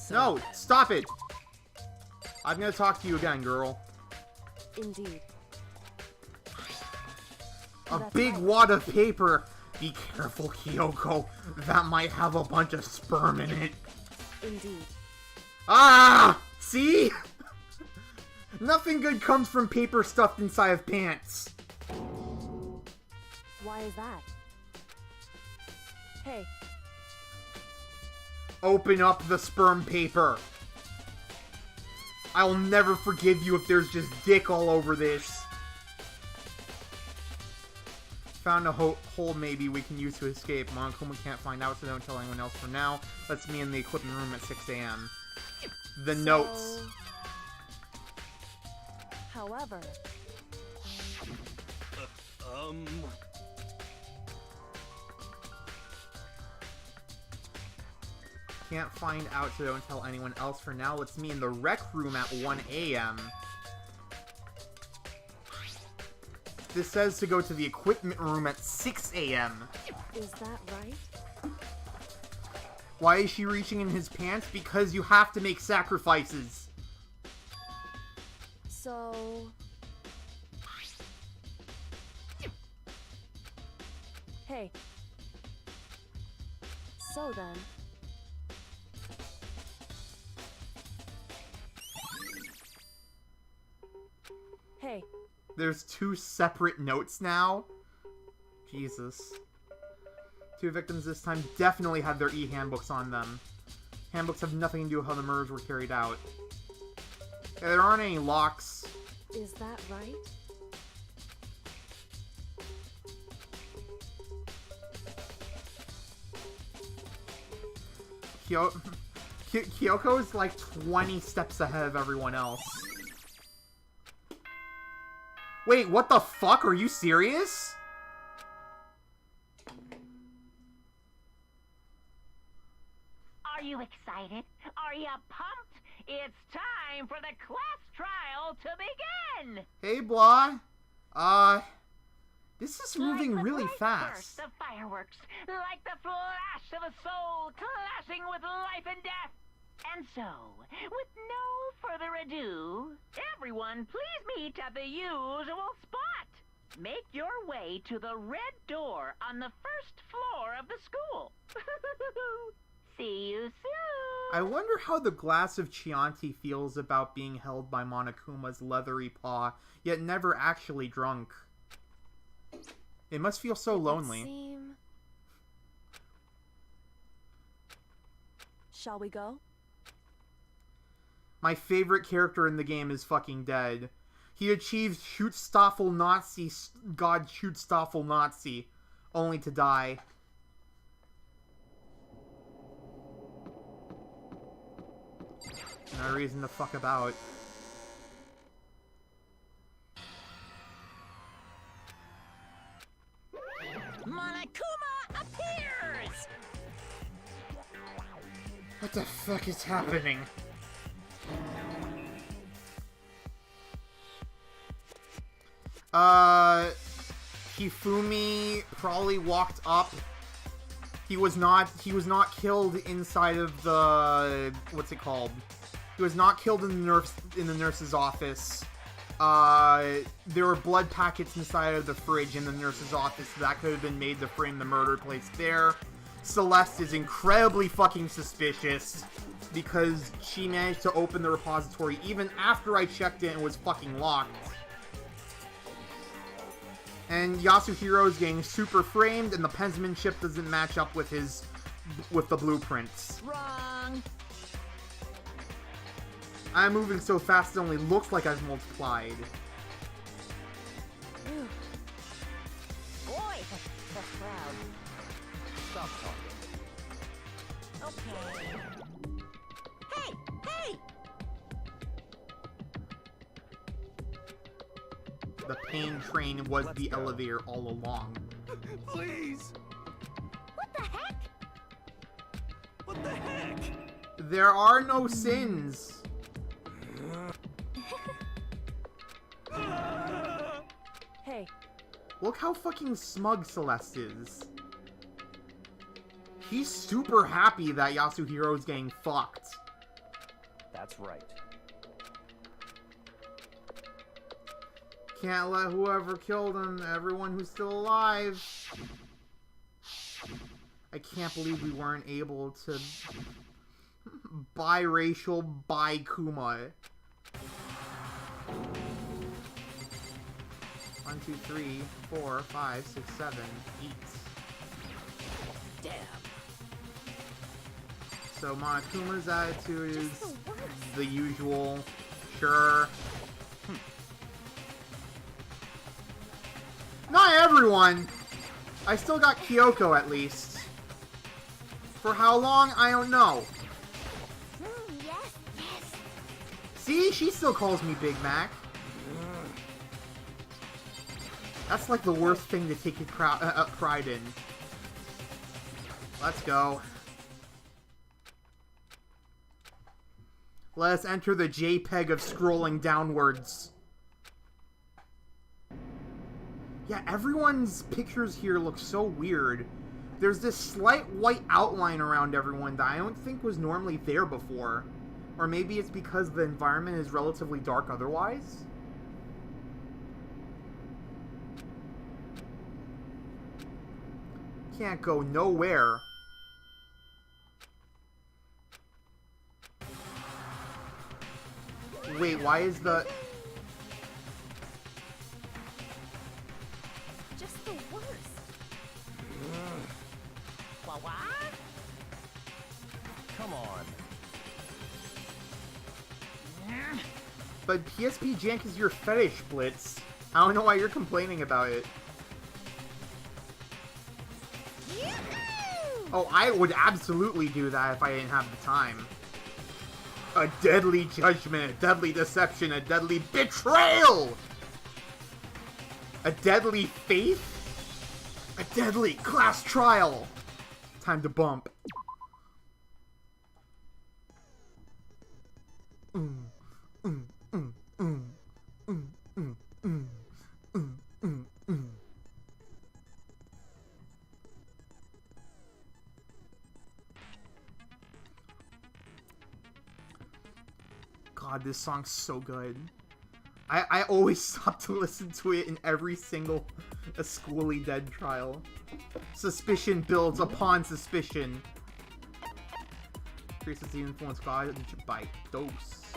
No, stop it! I'm gonna talk to you again, girl. Indeed. A That's big right. wad of paper. Be careful, Kyoko. That might have a bunch of sperm in it. Indeed. Ah! See? Nothing good comes from paper stuffed inside of pants. Why is that? Hey, Open up the sperm paper. I'll never forgive you if there's just dick all over this. Found a hole maybe we can use to escape. Monokuma can't find out, so don't tell anyone else for now. Let's meet in the equipment room at 6 a.m. The notes. However, Can't find out, so don't tell anyone else for now. Let's meet in the rec room at 1 a.m. This says to go to the equipment room at 6 a.m. is that right? Why is she reaching in his pants? Because you have to make sacrifices. So... Hey. So then... Hey. There's 2 separate notes now? Jesus. 2 victims this time definitely had their e-handbooks on them. Handbooks have nothing to do with how the murders were carried out. Yeah, there aren't any locks. Is that right? Kyoko's like 20 steps ahead of everyone else. Wait, what the fuck? Are you serious? Are you excited? Are you pumped? It's time for the class trial to begin! Hey, blah. This is moving Like the really bright fast. burst of fireworks, like the flash of a soul clashing with life and death. And so, with no further ado, everyone please meet at the usual spot. Make your way to the red door on the first floor of the school. See you soon. I wonder how the glass of Chianti feels about being held by Monokuma's leathery paw, yet never actually drunk. It must feel so lonely. Shall we go? My favorite character in the game is fucking dead. He achieved Schutzstaffel Nazi, God Schutzstaffel Nazi, only to die. No reason to fuck about. Monokuma appears! What the fuck is happening? Hifumi probably walked up. He was not killed inside of the, what's it called? He was not killed in the nurse's office. There were blood packets inside of the fridge in the nurse's office. That could have been made to frame the murder place there. Celeste is incredibly fucking suspicious because she managed to open the repository even after I checked it and it was fucking locked. And Yasuhiro's getting super framed, and the penmanship doesn't match up with the blueprints. Wrong! I'm moving so fast it only looks like I've multiplied. Boy, that's proud. Stop talking. Okay. Hey! Hey! The pain train was Let's the go. elevator all along. Please! What the heck? What the heck? There are no sins. Hey, Look how fucking smug Celeste is. He's super happy that Yasuhiro's getting fucked. That's right. Can't let whoever killed him, everyone who's still alive. I can't believe we weren't able to biracial buy Kuma. 2, 3, 4, 5, 6, 7, 8. Damn. So Monokuma's attitude is Just the worst. the usual. Sure. Not everyone! I still got Kyoko at least. For how long, I don't know. Yes, yes. See? She still calls me Big Mac. That's like the worst thing to take pride in. Let's go. Let us enter the JPEG of scrolling downwards. Yeah, everyone's pictures here look so weird. There's this slight white outline around everyone that I don't think was normally there before. Or maybe it's because the environment is relatively dark otherwise. Can't go nowhere. Wait, why is the... Just the worst. What? Come on. But PSP Jank is your fetish, Blitz. I don't know why you're complaining about it. Oh, I would absolutely do that if I didn't have the time. A deadly judgment, a deadly deception, a deadly betrayal! A deadly faith? A deadly class trial! Time to bump. God, this song's so good. I always stop to listen to it in every single A Schooly Dead trial. Suspicion builds upon suspicion. Increases the influence God by dose.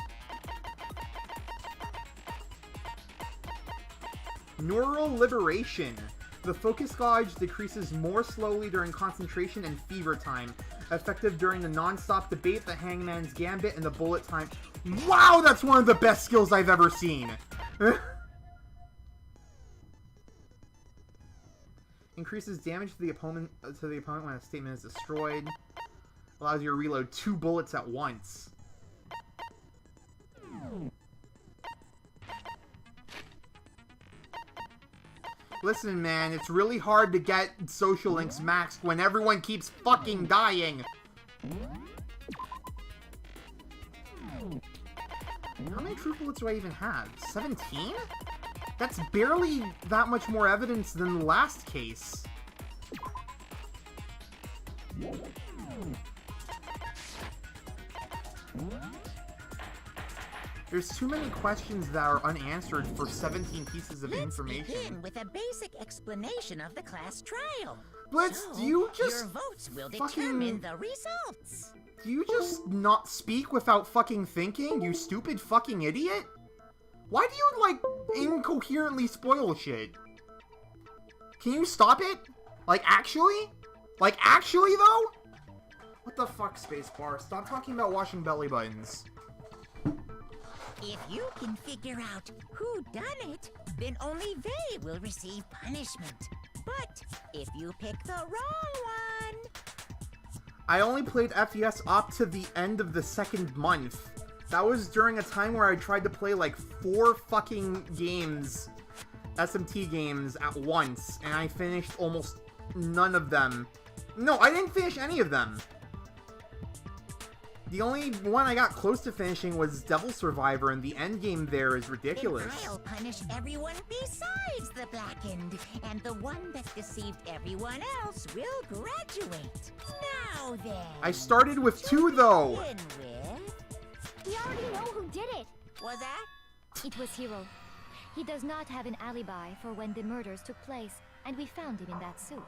Neural liberation. The focus gauge decreases more slowly during concentration and fever time. Effective during the non-stop debate, the Hangman's Gambit, and the bullet time. Wow, that's one of the best skills I've ever seen! Increases damage to the opponent when a statement is destroyed. Allows you to reload 2 bullets at once. Listen, man, it's really hard to get social links maxed when everyone keeps fucking dying. How many true bullets do I even have? 17? That's barely that much more evidence than the last case. There's too many questions that are unanswered for 17 pieces of Let's information. begin with a basic explanation of the class trial. Blitz, So, do you just your votes will fucking- determine the results. Do you just not speak without fucking thinking, you stupid fucking idiot? Why do you, like, incoherently spoil shit? Can you stop it? Like, actually? Like, actually, though? What the fuck, spacebar? Stop talking about washing belly buttons. If you can figure out who done it, then only they will receive punishment. But if you pick the wrong one... I only played FES up to the end of the 2nd month. That was during a time where I tried to play like 4 fucking games, SMT games at once, and I finished almost none of them. No, I didn't finish any of them. The only one I got close to finishing was Devil Survivor, and the end game there is ridiculous. Then I'll punish everyone besides the blackened, and the one that deceived everyone else will graduate. Now then... I started with 2, though! Begin with... We already know who did it. Was that? It was Hiro. He does not have an alibi for when the murders took place, and we found him in that suit.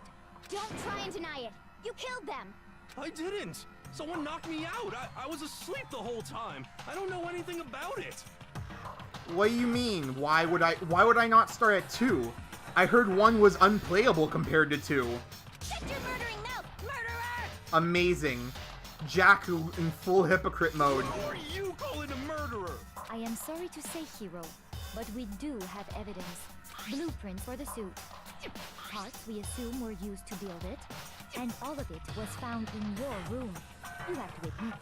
Don't try and deny it. You killed them. I didn't! Someone knocked me out! I was asleep the whole time! I don't know anything about it! What do you mean? Why would I not start at 2? I heard 1 was unplayable compared to 2. Shut your murdering mouth, murderer! Amazing. Jakku in full hypocrite mode. Who are you calling a murderer? I am sorry to say, hero, but we do have evidence. Blueprints for the suit. Parts we assume were used to build it, and all of it was found in your room. You have to admit,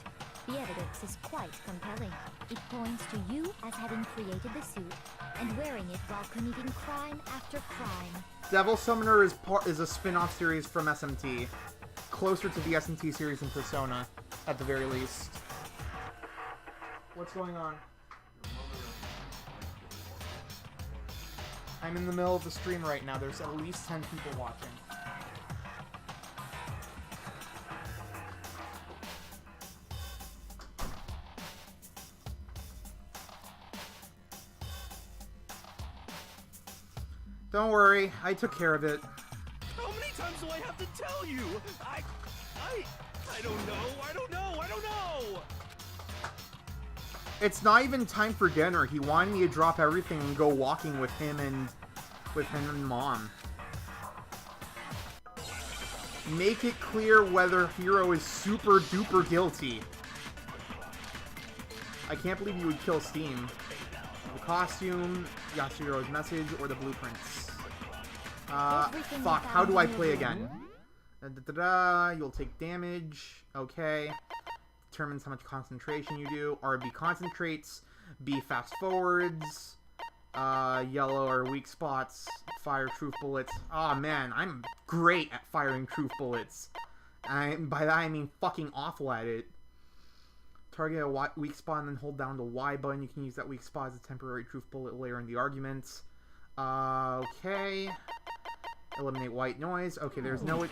the evidence is quite compelling. It points to you as having created the suit and wearing it while committing crime after crime. Devil Summoner is a spin-off series from SMT. Closer to the SMT series in Persona, at the very least. What's going on? I'm in the middle of the stream right now. There's at least 10 people watching. Don't worry, I took care of it. How many times do I have to tell you? I don't know. It's not even time for dinner. He wanted me to drop everything and go walking with him and Mom. Make it clear whether Hiro is super duper guilty. I can't believe you would kill Steam. The costume, Yasuhiro's message, or the blueprints. Fuck, how do I play again? You'll take damage. Okay. Determines how much concentration you do. RB concentrates. B fast forwards. Yellow are weak spots. Fire truth bullets. Aw, man, I'm great at firing truth bullets. By that I mean fucking awful at it. Target a weak spot and then hold down the Y button. You can use that weak spot as a temporary truth bullet later in the arguments. Okay. Eliminate white noise. Okay, there's no... The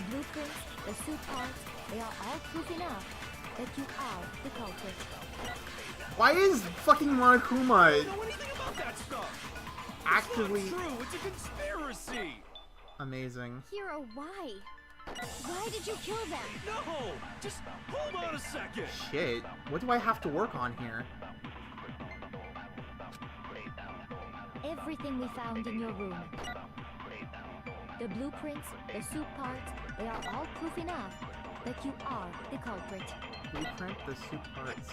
blueprints, the suit parts, they are all proof enough that you are the culprit. Why is fucking Monokuma I don't know anything about that stuff. actively... It's not true. It's a conspiracy. Amazing. Hiro, why? Why did you kill them? No, just hold on a second. Shit. What do I have to work on here? Everything we found in your room. The blueprints, the suit parts, they are all proof enough that you are the culprit. Blueprint, the suit parts.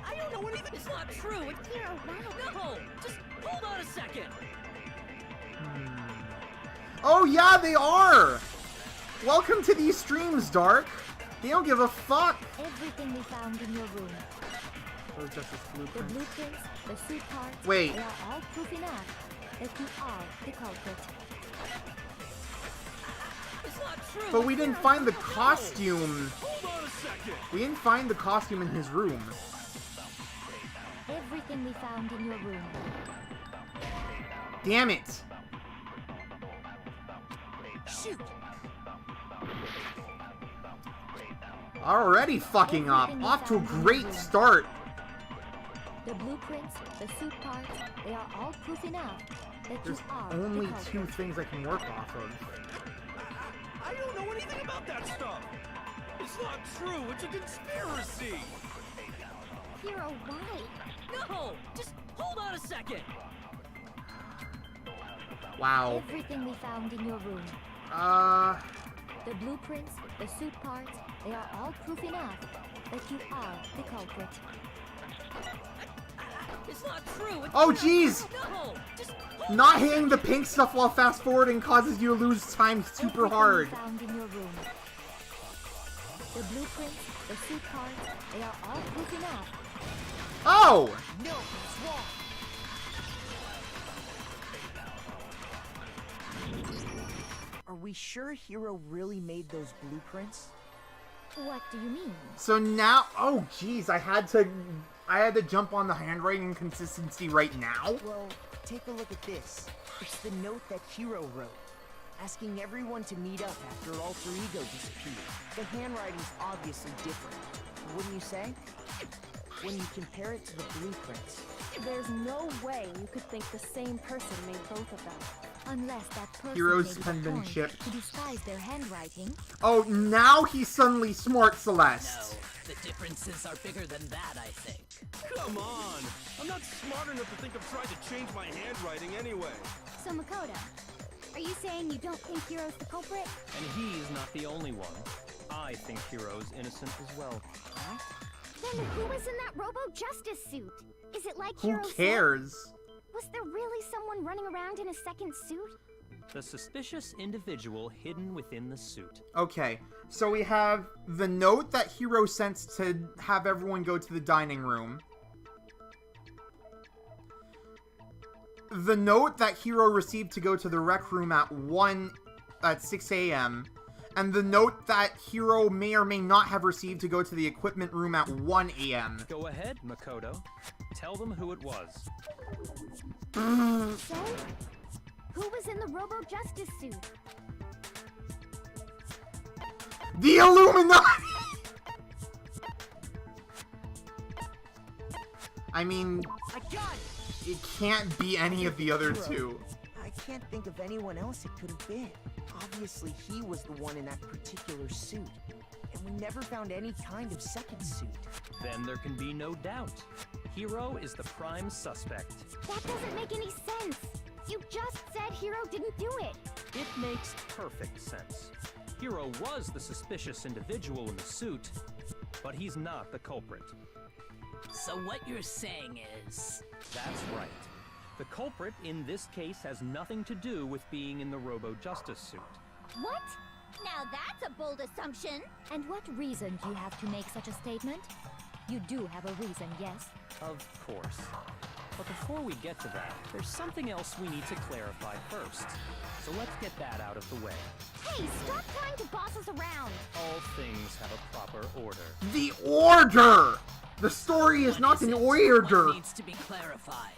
I don't know anything. It's not true. It's Hiro, wow. no. Just hold on a second. Oh yeah, they are! Welcome to these streams, Dark. They don't give a fuck. Everything we found in your room. Those Justice The blueprints. blueprints, the suit parts, Wait. they are all proof enough that you are the culprit. It's not true. But we didn't find the costume. Hold on a second. We didn't find the costume in his room. Everything we found in your room. Damn it. Shoot. Already fucking up. Off to a great start. The blueprints, the suit parts, they are all proof enough that There's you are only the 2 culprit. things I can work off of. I don't know anything about that stuff. It's not true. It's a conspiracy. Hiro, why? No. Just hold on a second. Wow. Everything we found in your room. The blueprints, the suit parts, they are all proof enough that you are the culprit. It's not true. It's Oh jeez! no. Just hold Not hitting the pink stuff while fast forwarding causes you to lose time super Everything hard. we found in your room. The blueprints, the suit parts, they are all proof enough. Oh! No, it's wrong. Are we sure Hiro really made those blueprints? What do you mean? So now, oh jeez, I had to jump on the handwriting consistency right now. Well, take a look at this. It's the note that Hiro wrote, asking everyone to meet up after Alter Ego disappeared. The handwriting's obviously different, wouldn't you say? When you compare it to the blueprints. There's no way you could think the same person made both of them. Unless that person Heroes made it a penmanship. point to disguise their handwriting. Oh, now he's suddenly smart, No, Celeste. the differences are bigger than that, I think. Come on. I'm not smart enough to think of trying to change my handwriting anyway. So Makoto, are you saying you don't think Hiro's the culprit? And he's not the only one. I think Hiro's innocent as well. Then who was in that Robo-Justice suit? Is it like Who Hiro said? cares? Was there really someone running around in a second suit? The suspicious individual hidden within the suit. Okay, so we have the note that Hiro sent to have everyone go to the dining room. The note that Hiro received to go to the rec room at 6 a.m. And the note that Hiro may or may not have received to go to the equipment room at 1 a.m. Go ahead, Makoto. Tell them who it was. So? Who was in the Robo-Justice suit? The Illuminati! I mean, it can't be any of the other two. I can't think of anyone else it could have been. Obviously, he was the one in that particular suit. And we never found any kind of second suit. Then there can be no doubt. Hiro is the prime suspect. That doesn't make any sense. You just said Hiro didn't do it. It makes perfect sense. Hiro was the suspicious individual in the suit, but he's not the culprit. So what you're saying is... That's right. The culprit in this case has nothing to do with being in the Robo-Justice suit. What? Now that's a bold assumption. And what reason do you have to make such a statement? You do have a reason, yes? Of course. But before we get to that, there's something else we need to clarify first. So let's get that out of the way. Hey, stop trying to boss us around. All things have a proper order. The order! The story is not an order! What needs to be clarified?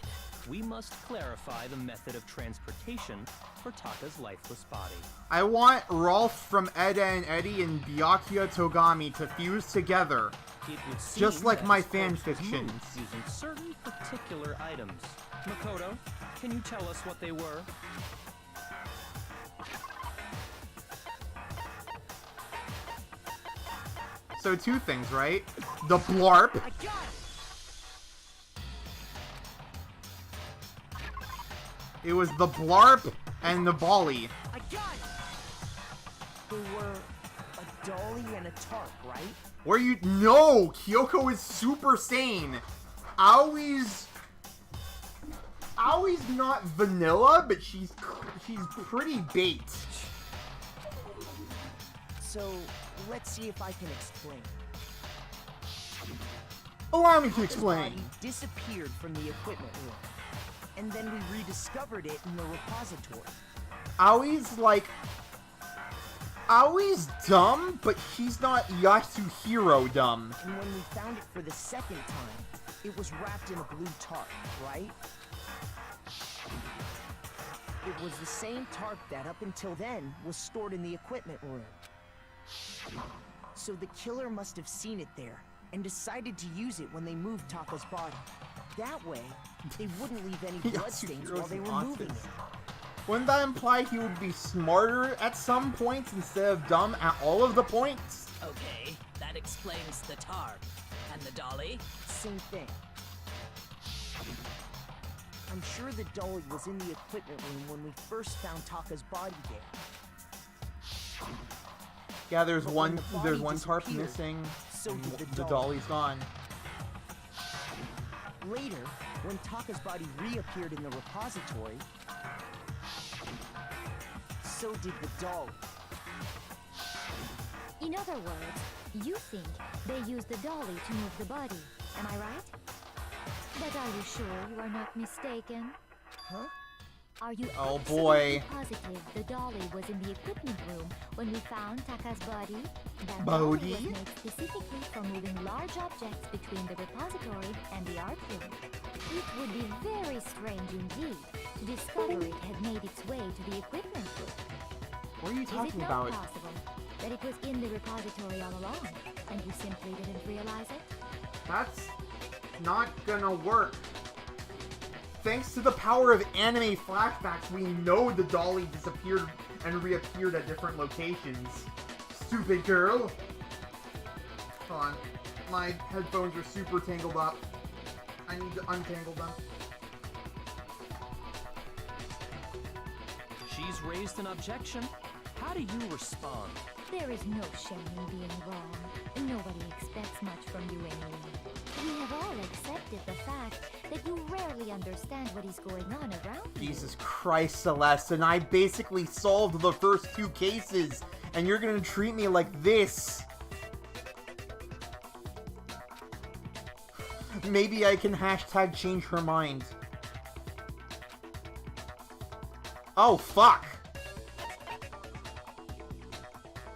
We must clarify the method of transportation for Taka's lifeless body. I want Rolf from Eda and Eddie and Byakuya Togami to fuse together. It would seem Just like that my his corpse fanfictions. moved using certain particular items. Makoto, can you tell us what they were? So two things, right? The blarp. It was the blarp and the volley. They were a dolly and a tarp, right? Where you no, Kyoko is super sane. Aoi's not vanilla, but she's pretty bait. So, let's see if I can explain. Allow me to His explain. body disappeared from the equipment room, and then we rediscovered it in the repository. Aoi's dumb, but she's not Yasuhiro dumb. And when we found it for the second time, it was wrapped in a blue tarp, right? It was the same tarp that, up until then, was stored in the equipment room. So the killer must have seen it there, and decided to use it when they moved Taka's body. That way, they wouldn't leave any bloodstains while they were moving it. Wouldn't that imply he would be smarter at some points instead of dumb at all of the points? Okay, that explains the tarp. And the dolly? Same thing. I'm sure the dolly was in the equipment room when we first found Taka's body there. Yeah, there's But one when the body tarp disappeared, missing. so and did the the dolly. dolly's gone. Later, when Taka's body reappeared in the repository, so did the dolly. In other words, you think they used the dolly to move the body. Am I right? But are you sure you are not mistaken? Huh? Are you Oh, absolutely boy. positive the dolly was in the equipment room when we found Taka's body? That Body? dolly was made specifically for moving large objects between the repository and the art room. It would be very strange indeed to discover it had made its way to the equipment room. What are you Is it talking not about? possible that it was in the repository all along, and you simply didn't realize it? That's not gonna work. Thanks to the power of anime flashbacks, we know the dolly disappeared and reappeared at different locations. Stupid girl. Hold on. My headphones are super tangled up. I need to untangle them. he's raised an objection. How do you respond? There is no shame in being wrong. Nobody expects much from you anyway. We have all accepted the fact that you rarely understand what is going on around you. Jesus Christ, Celeste, and I basically solved the first 2 cases, and you're gonna treat me like this. Maybe I can hashtag change her mind. Oh, fuck.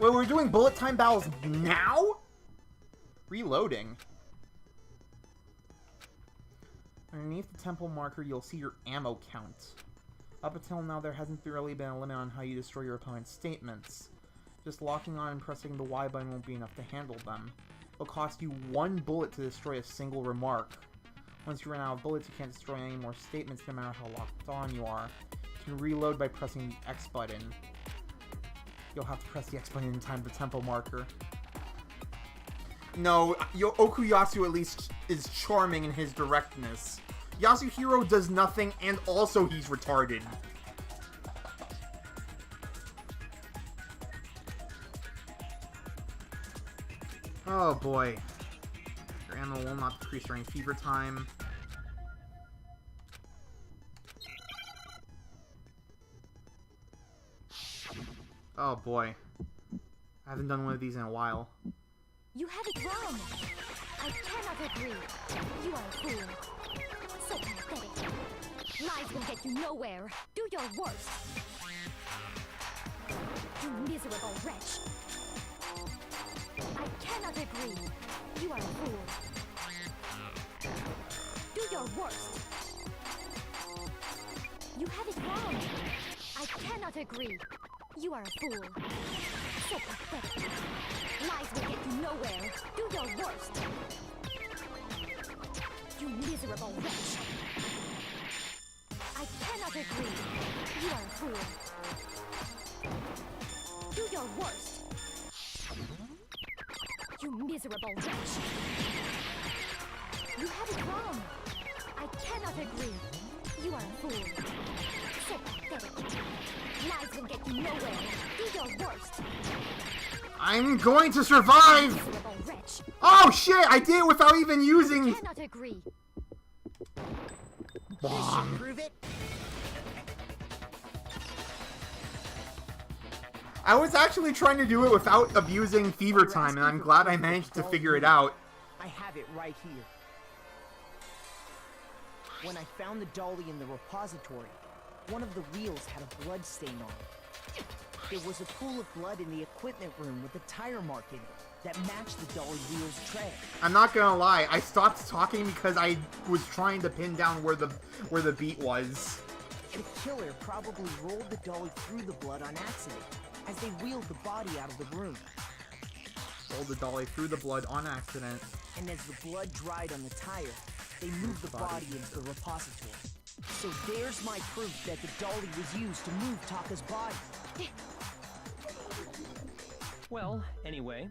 Wait, we're doing bullet time battles now? Reloading. Underneath the temple marker, you'll see your ammo count. Up until now, there hasn't really been a limit on how you destroy your opponent's statements. Just locking on and pressing the Y button won't be enough to handle them. It'll cost you 1 bullet to destroy a single remark. Once you run out of bullets, you can't destroy any more statements no matter how locked on you are. You can reload by pressing the X button. You'll have to press the X button in time for the tempo marker. No, Okuyasu at least is charming in his directness. Yasuhiro does nothing, and also he's retarded. Oh boy. Your ammo will not decrease during fever time. Oh boy. I haven't done one of these in a while. You have it wrong. I cannot agree. You are a fool. So pathetic. Lies will get you nowhere. Do your worst. You miserable wretch. I cannot agree. You are a fool. Do your worst. You have it wrong. I cannot agree. You are a fool. So pathetic. Lies will get you nowhere. Do your worst. You miserable wretch. I cannot agree. You are a fool. Do your worst. You miserable wretch. You have it wrong. I cannot agree. You are a fool. So pathetic. Lies will get you nowhere. Do your worst. I'm going to survive! Miserable wretch. Oh shit! I did it without even using... I cannot agree. Bong. Prove it. I was actually trying to do it without abusing fever time, and I'm glad I managed to figure it out. I have it right here. When I found the dolly in the repository, one of the wheels had a blood stain on it. There was a pool of blood in the equipment room with a tire mark in it that matched the dolly wheel's tread. I'm not gonna lie, I stopped talking because I was trying to pin down where the beat was. The killer probably rolled the dolly through the blood on accident as they wheeled the body out of the room. Rolled the dolly through the blood on accident. And as the blood dried on the tire, they moved the body into the repository. So there's my proof that the dolly was used to move Taka's body. Well, anyway,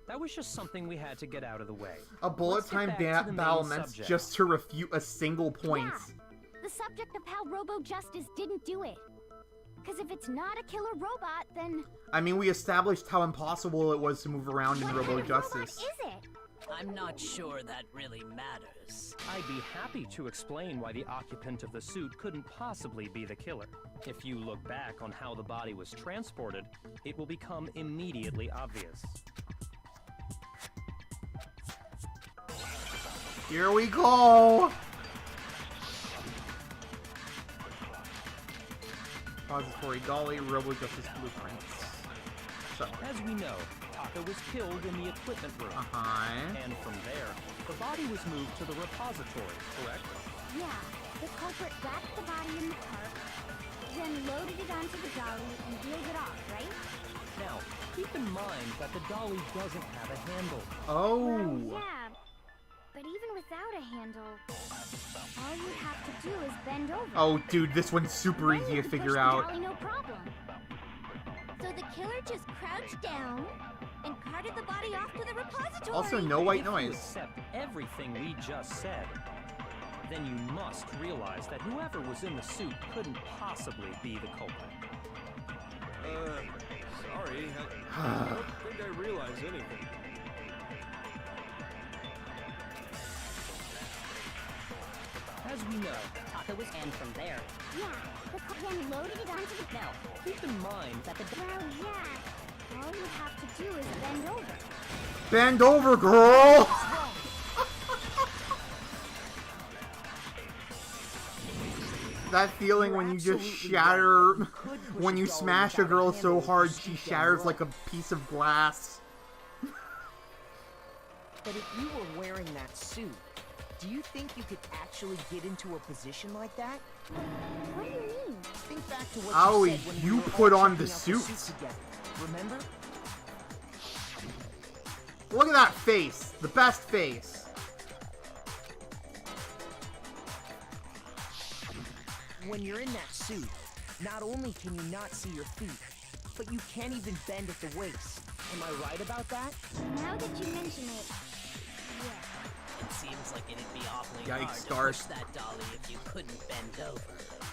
that was just something we had to get out of the way. A bullet Let's get time back to the main battle meant subject. just to refute a single point. Yeah. The subject of how Robo Justice didn't do it. Because if it's not a killer robot, then... I mean, we established how impossible it was to move around in what Robo kind of robot Justice. is it? I'm not sure that really matters. I'd be happy to explain why the occupant of the suit couldn't possibly be the killer. If you look back on how the body was transported, it will become immediately obvious. Here we go! Repository dolly, Robo Justice blueprints. So, As we know, Taka was killed in the equipment room. And from there, the body was moved to the repository, correct? Yeah. The culprit wrapped the body in the tarp, then loaded it onto the dolly and wheeled it off, right? Now, keep in mind that the dolly doesn't have a handle. Oh! Well, yeah. But even without a handle, all you have to do is bend over. Oh, dude, this one's super Then easy you to can figure push out. The dolly, no problem. So the killer just crouched down and carted the body off to the repository. Also, no white If you noise. accept everything we just said, then you must realize that whoever was in the suit couldn't possibly be the culprit. Sorry. I don't think I realize anything. As we know, Taka was and from there. Yeah, the then loaded it onto the... Now, keep in mind that the... Well, yeah. All you have to do is bend over. Bend over, girl! That feeling when you just shatter, when you smash a girl so hard she shatters like a piece of glass. But if you were wearing that suit, do you think you could actually get into a position like that? What do you mean? Think back to what Oh, you said when you we were put all on the checking out suit. together. Remember? Look at that face. The best face. When you're in that suit, not only can you not see your feet, but you can't even bend at the waist. Am I right about that? Now that you mention it, yeah. It seems like it'd be awfully Yikes, hard to Dark. push that dolly if you couldn't bend over.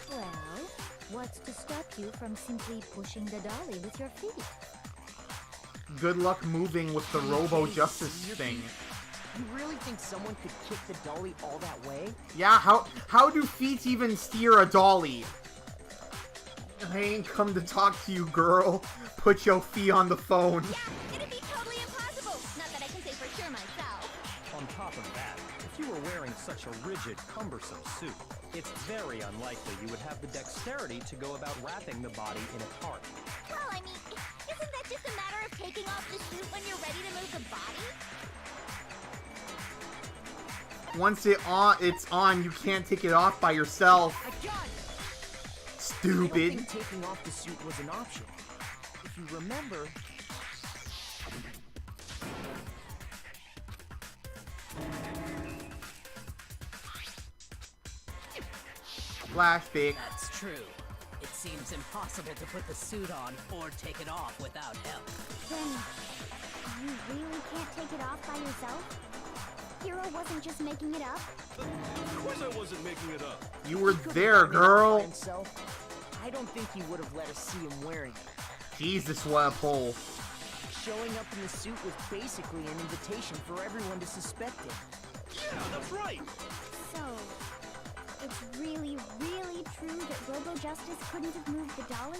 Well, what's to stop you from simply pushing the dolly with your feet? Good luck moving with the Robo Justice thing. You really think someone could kick the dolly all that way? Yeah, how do feet even steer a dolly? I ain't come to talk to you, girl. Put your feet on the phone. Yeah, it'd be totally impossible. Not that I can say for sure myself. On top of that, if you were wearing such a rigid, cumbersome suit, it's very unlikely you would have the dexterity to go about wrapping the body in a tarp. Well, I mean, isn't that just a matter of taking off the suit when you're ready to move the body? Once it's on, you can't take it off by yourself. I don't Stupid. think taking off the suit was an option. If you remember... Flashback. That's true. It seems impossible to put the suit on or take it off without help. Then, you really can't take it off by yourself? Hero wasn't just making it up? Of course I wasn't making it up. You were He couldn't there, find it out by girl. himself. I don't think he would have let us see him wearing it. Jesus, what a pull. Showing up in the suit was basically an invitation for everyone to suspect it. Yeah, that's right. So, it's really, really true that Robo Justice couldn't have moved the dolly?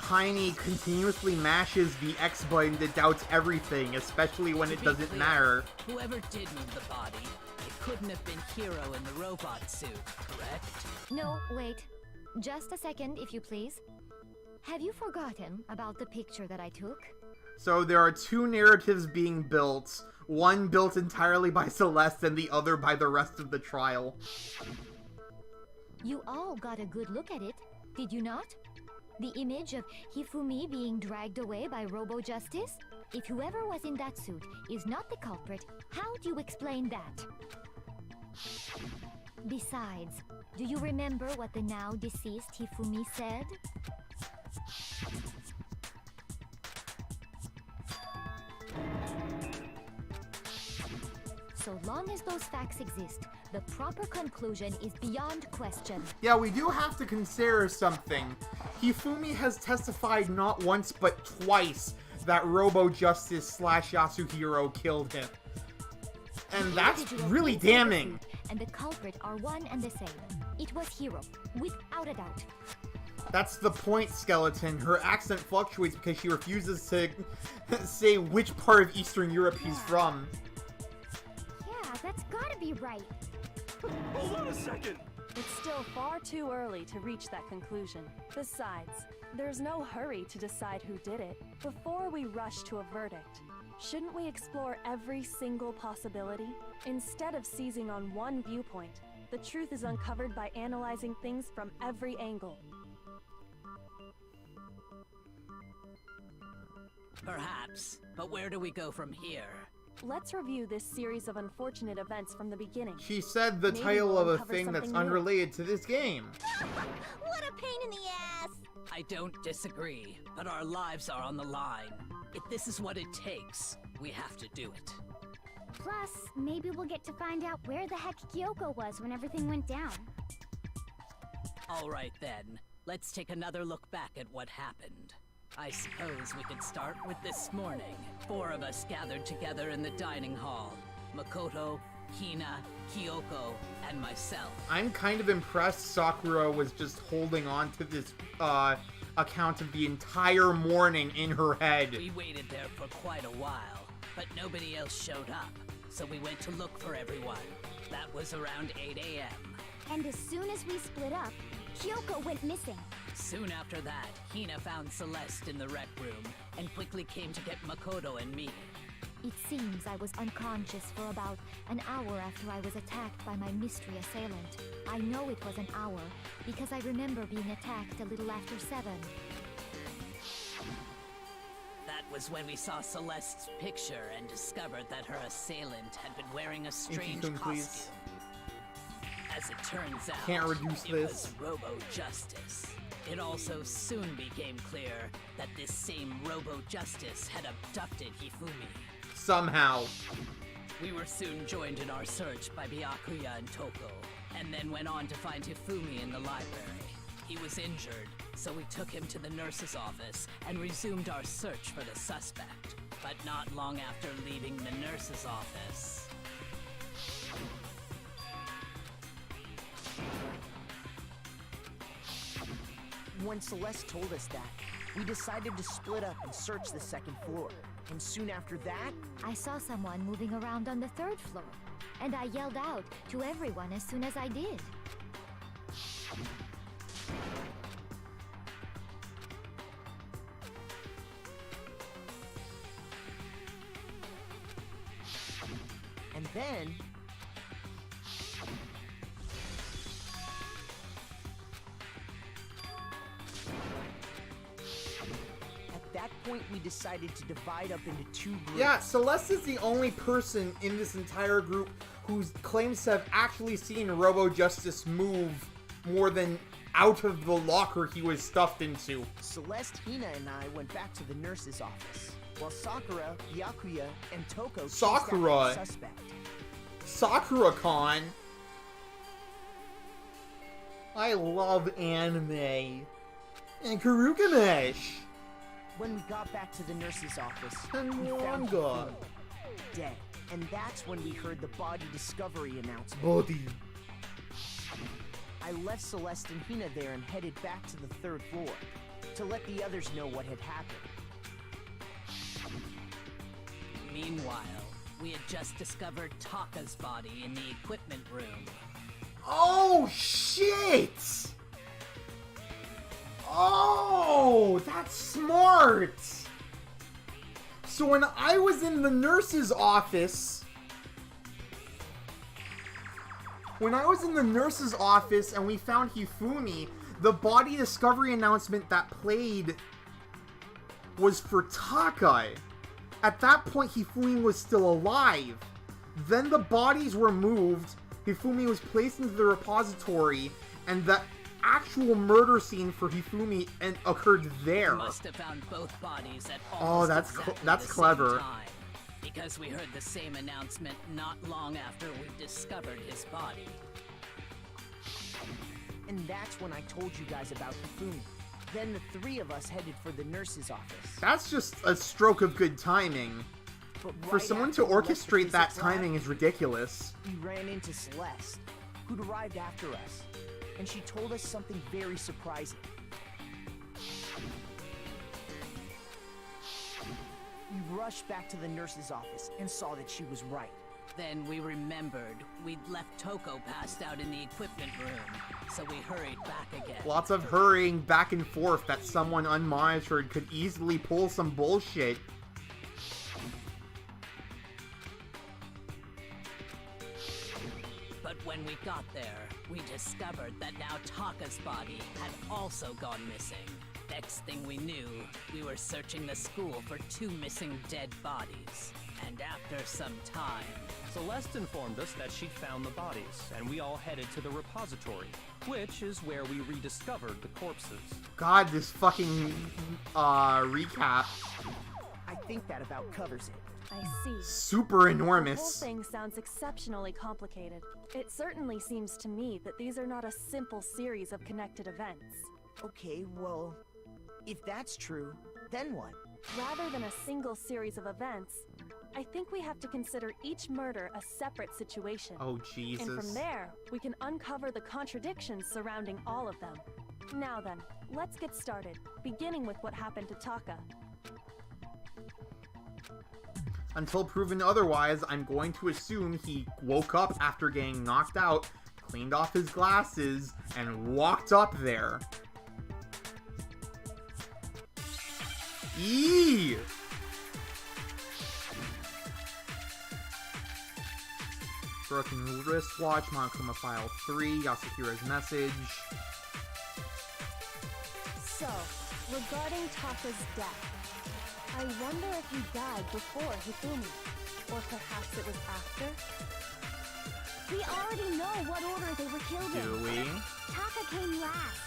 Tiny continuously mashes the X button that doubts everything, especially when To it be doesn't clear, matter. Whoever did move the body, it couldn't have been Hero in the robot suit, correct? No, wait. Just a second, if you please. Have you forgotten about the picture that I took? So there are two narratives being built, one built entirely by Celeste and the other by the rest of the trial. You all got a good look at it, did you not? The image of Hifumi being dragged away by Robo Justice? If whoever was in that suit is not the culprit, how do you explain that? Besides, do you remember what the now deceased Hifumi said? So long as those facts exist, the proper conclusion is beyond question. Yeah, we do have to consider something. Hifumi has testified not once but twice that Robo Justice / Yasuhiro killed him. And that's really damning. And the culprit are one and the same. It was Hiro, without a doubt. That's the point, Skeleton. Her accent fluctuates because she refuses to say which part of Eastern Europe he's from. Yeah, that's gotta be right. Hold on a second. It's still far too early to reach that conclusion. Besides, there's no hurry to decide who did it. Before we rush to a verdict, shouldn't we explore every single possibility? Instead of seizing on one viewpoint, the truth is uncovered by analyzing things from every angle. Perhaps, but where do we go from here? Let's review this series of unfortunate events from the beginning. She said the Maybe title we'll of a uncover thing that's something new. unrelated to this game. What a pain in the ass! I don't disagree, but our lives are on the line. If this is what it takes, we have to do it. Plus, maybe we'll get to find out where the heck Kyoko was when everything went down. All right then, let's take another look back at what happened. I suppose we could start with this morning. 4 of us gathered together in the dining hall. Makoto, Hina, Kyoko, and myself. I'm kind of impressed Sakura was just holding on to this account of the entire morning in her head. We waited there for quite a while, but nobody else showed up, so we went to look for everyone. That was around 8 a.m. And as soon as we split up, Kyoko went missing. Soon after that, Hina found Celeste in the rec room and quickly came to get Makoto and me. It seems I was unconscious for about an hour after I was attacked by my mystery assailant. I know it was an hour because I remember being attacked a little after 7. That was when we saw Celeste's picture and discovered that her assailant had been wearing a strange costume, costume. please. As it turns out, Can't reduce it this. was Robo-Justice. It also soon became clear that this same Robo-Justice had abducted Hifumi. Somehow. We were soon joined in our search by Byakuya and Toko, and then went on to find Hifumi in the library. He was injured, so we took him to the nurse's office and resumed our search for the suspect. But not long after leaving the nurse's office... When Celeste told us that, we decided to split up and search the second floor. And soon after that, I saw someone moving around on the 3rd floor, and I yelled out to everyone as soon as I did. and then... At that point, we decided to divide up into 2 groups. Yeah, Celeste is the only person in this entire group who claims to have actually seen Robo-Justice move more than out of the locker he was stuffed into. Celeste, Hina, and I went back to the nurse's office, while Sakura, Byakuya, and Toko chased Sakura. after the suspect. Sakura-con. I love anime. And Karukamesh. When we got back to the nurse's office, And we found manga. Hifumi dead. And that's when we heard the body discovery announcement. Body. I left Celeste and Hina there and headed back to the 3rd floor to let the others know what had happened. Meanwhile, we had just discovered Taka's body in the equipment room. Oh, shit! Oh, that's smart! So when I was in the nurse's office... and we found Hifumi, the body discovery announcement that played was for Taka. At that point, Hifumi was still alive. Then the bodies were moved, Hifumi was placed into the repository, and the actual murder scene for Hifumi occurred there. We must have found both bodies at Oh, almost that's exactly that's the clever. same time, because we heard the same announcement not long after we discovered his body. And that's when I told you guys about Hifumi. Then the 3 of us headed for the nurse's office. That's just a stroke of good timing. But For right someone after to we left the orchestrate that physics lab, timing is ridiculous. we ran into Celeste, who'd arrived after us. And she told us something very surprising. We rushed back to the nurse's office and saw that she was right. Then we remembered we'd left Toko passed out in the equipment room, so we hurried back again. Lots of hurrying back and forth that someone unmonitored could easily pull some bullshit. But when we got there, we discovered that now Taka's body had also gone missing. Next thing we knew, we were searching the school for 2 missing dead bodies. And after some time... Celeste informed us that she'd found the bodies, and we all headed to the repository, which is where we rediscovered the corpses. God, this fucking, recap. I think that about covers it. I see. Super The whole enormous. thing sounds exceptionally complicated. It certainly seems to me that these are not a simple series of connected events. Okay, well, if that's true, then what? Rather than a single series of events, I think we have to consider each murder a separate situation. Oh, Jesus. And from there, we can uncover the contradictions surrounding all of them. Now then, let's get started, beginning with what happened to Taka. Until proven otherwise, I'm going to assume he woke up after getting knocked out, cleaned off his glasses, and walked up there. Eee! Broken wristwatch, Monokuma File 3, Yasuhira's message. So, regarding Taka's death, I wonder if he died before Hifumi, or perhaps it was after? We already know what order they were killed in. Do we? Taka came last.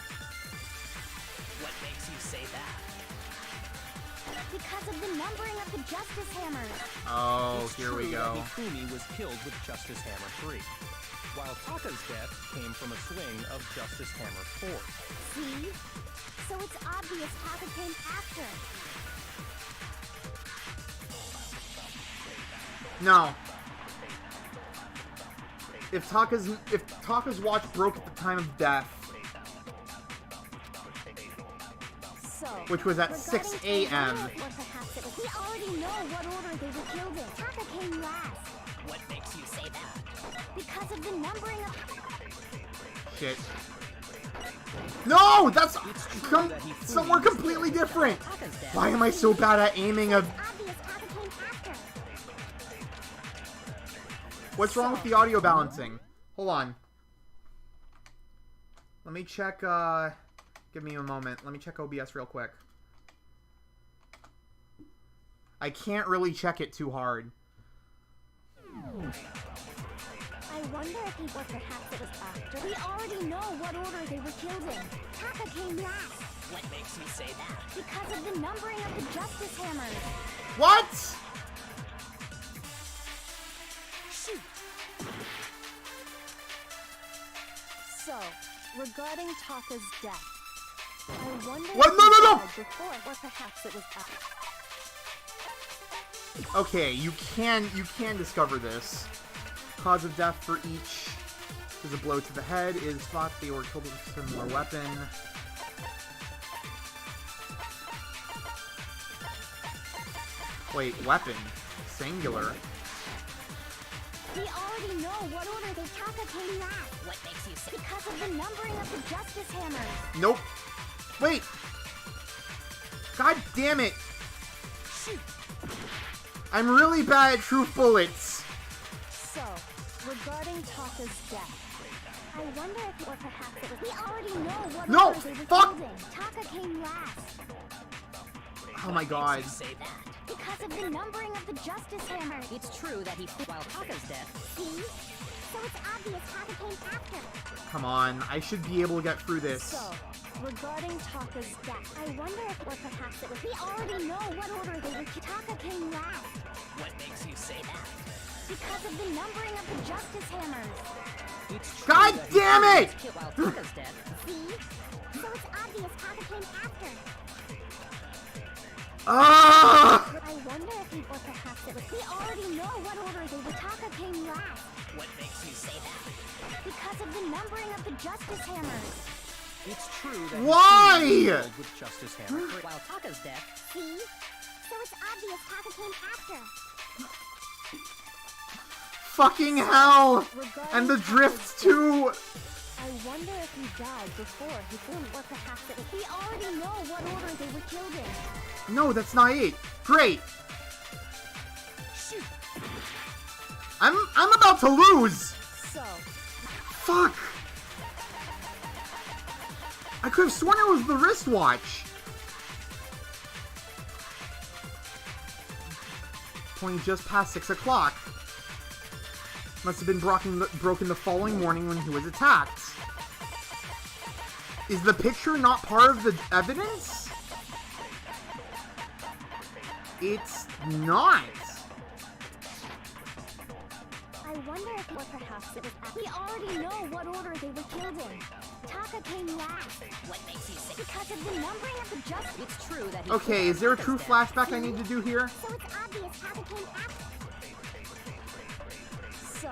What makes you say that? Because of the numbering of the Justice Hammers. Oh, It's here we true go. that Hifumi was killed with Justice Hammer 3, while Taka's death came from a swing of Justice Hammer 4. See? So it's obvious Taka came after. No. If Taka's watch broke at the time of death, So, which was at regarding 6 a.m. Or perhaps it was. We already know what order they were killed in. Taka came last. What makes you say that? Because of the numbering of... Shit. No! That's true that Hifumi somewhere was completely different! Taka's death. Why am I so bad at aiming a... Obvious Taka came after. What's wrong with the audio balancing? Hold on. Let me check, give me a moment. Let me check OBS real quick. I can't really check it too hard. I wonder if he... Or perhaps it was after. We already know what order they were killed in. Taka came last. What makes you say that? Because of the numbering of the Justice Hammers. What?! Shoot. So, regarding Taka's death, I wonder What? if No, he no, no! died before, or perhaps it was after. Okay, you can discover this. Cause of death for each is a blow to the head, is thought they were killed with a similar weapon. Wait, weapon. Singular. We already know what order they... Taka came last. What makes you say Because of the numbering of the Justice Hammers. Nope. Wait! God damn it! I'm really bad at true bullets. So, regarding Taka's death, I wonder if... Or perhaps it was... We already know what No, order they were fuck! killed in. Taka came last. Oh my god. you say that? Because of the numbering of the Justice Hammers. It's true that he while Taka's death. See? So it's obvious Taka came after. Come on, I should be able to get through this. so, regarding Taka's death, I wonder if... Or perhaps it was... We already know what order they were... Taka came last. What makes you say that? Because of the numbering of the Justice Hammers. It's true God that damn Hifumi it! was killed while Taka's death. See? So it's obvious Taka came after. Ah! I wonder if he... Or perhaps it was... We already know what order they were... Taka came last. What makes you say that? Because of the numbering of the Justice Hammers. It's true that Why? Hifumi was killed with Justice Hammer 3. While Taka's death. See? So it's obvious Taka came after. Fucking hell! regarding And the Taka's drift death, too! I wonder if he died before Hifumi. Or perhaps it was... We already know what order they were killed in. No, that's not it. Great. Shoot. I'm about to lose. So, Fuck. I could have sworn it was the wristwatch. Pointing just past 6 o'clock. Must have been broken the following morning when he was attacked. Is the picture not part of the evidence? It's not. I wonder if... Or perhaps it was... We already know what order they were killed in. Taka Taka came last. What makes you say? Because of the numbering of the just. It's true that he Okay, is there a true flashback I need to do here? So it's obvious Taka came after. So,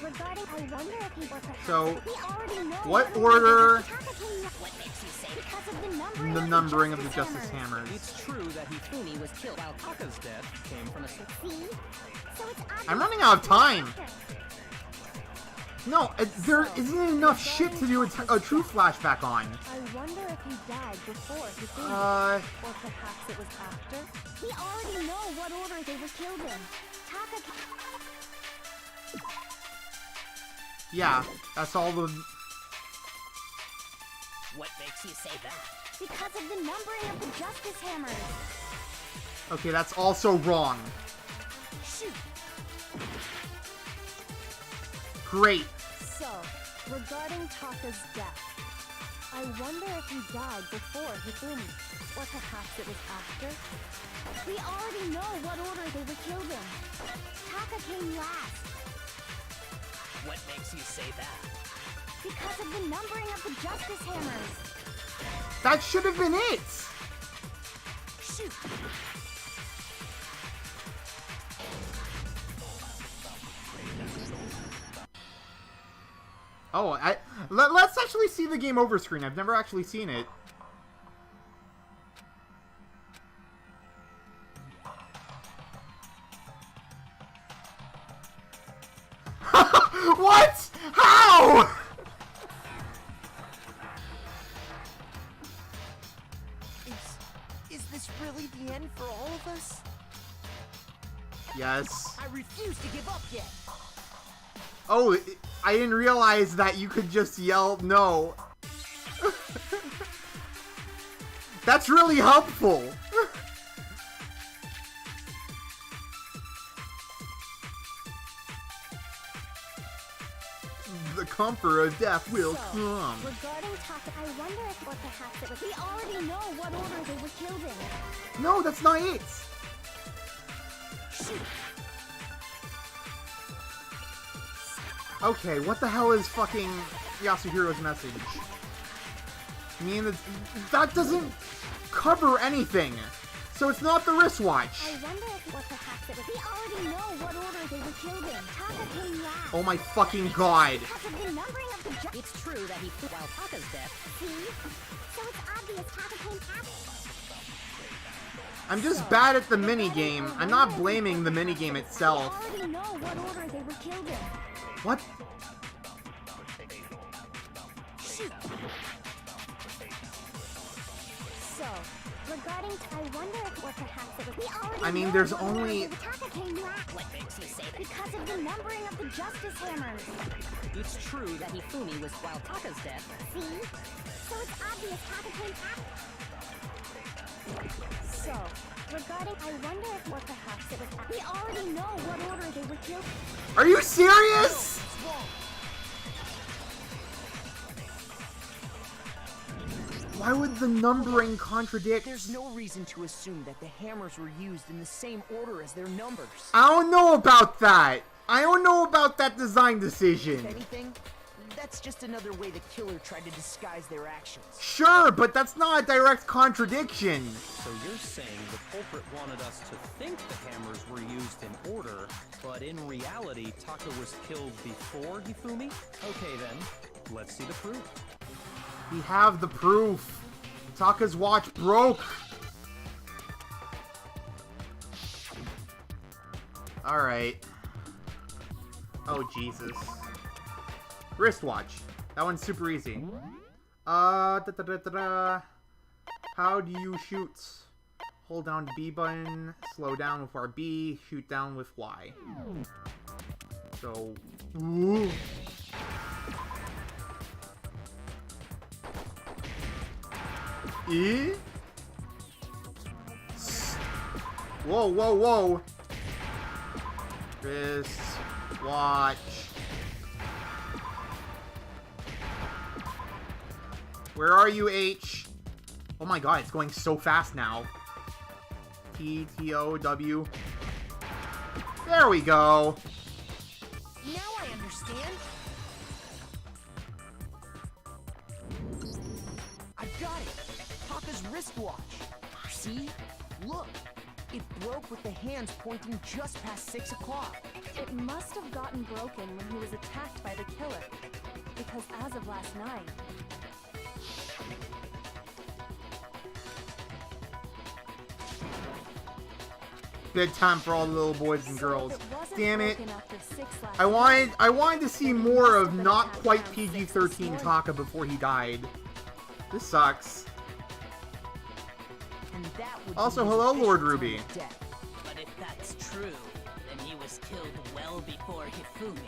regarding, I wonder if he was perhaps. So, we already know what order? Taka came last. What makes you say? Because of the numbering, The numbering of the Justice Hammers. It's true that Hifumi was killed while Taka's death came from a... See? So it's obvious I'm running out of time. after. No, there isn't enough shit to do a true flashback on. I wonder if he died before he did. Or perhaps it was after. We already know what order they were killed in. Taka. Yeah, that's all the... What makes you say that? Because of the numbering of the Justice Hammers. Okay, that's also wrong. Shoot! Great. So, regarding Taka's death, I wonder if he died before Hifumi, or perhaps it was after? We already know what order they were killed in. Taka came last. What makes you say that? Because of the numbering of the Justice Hammers. That should have been it. Shoot! Oh, let's actually see the game over screen. I've never actually seen it. What? How? Is this really the end for all of us? Yes. I refuse to give up yet. Oh, I didn't realize that you could just yell no. That's really helpful. The comfort of death will come. Regarding Taka, I wonder if or perhaps it was. We already know what order they were killed in. No, that's not it. Shoot. Okay, what the hell is fucking Yasuhiro's message? I mean, that doesn't cover anything. So it's not the wristwatch. I wonder if or perhaps it was. We already know what order they were killed in. Taka came last. Oh my fucking god. Because of the numbering of the It's true that he while Taka's death. See? So it's obvious Taka came after. I'm just bad at the minigame. I'm not blaming the minigame itself. We already know what order they were killed in. What? Shoot. So, regarding, I wonder if or perhaps it was. We already I mean, know there's what only... order Taka came last. What makes you say that? Because of the numbering of the Justice Hammers. It's true that Hifumi was while Taka's death. See? So it's obvious Taka came after. So, regarding, I wonder if or perhaps it was. We already know what order they were killed. Are you serious? Why would the numbering contradict? There's no reason to assume that the hammers were used in the same order as their numbers. I don't know about that. I don't know about that design decision. If anything, that's just another way the killer tried to disguise their actions. Sure, but that's not a direct contradiction. So you're saying the culprit wanted us to think the hammers were used in order, but in reality, Taka was killed before Hifumi? Okay then, let's see the proof. We have the proof. Taka's watch broke. Alright. Oh, Jesus. Wristwatch. That one's super easy. How do you shoot? Hold down the B button, slow down with RB, shoot down with Y. So, ooh. E? Whoa, whoa, whoa. Wrist watch. Where are you, H? Oh my god, it's going so fast now. T, T, O, W. There we go. Now I understand. got it! Taka's wristwatch! See? Look! It broke with the hands pointing just past 6 o'clock. It must have gotten broken when he was attacked by the killer. Because as of last night... Bedtime for all the little boys and girls. So if it wasn't Damn it. broken after 6 last I wanted to see then he more must of have been not attacked quite around 6 PG-13 this morning. Taka before he died. This sucks. And that would Also, be his hello, official Lord time Ruby. of death. But if that's true, then he was killed well before Hifumi.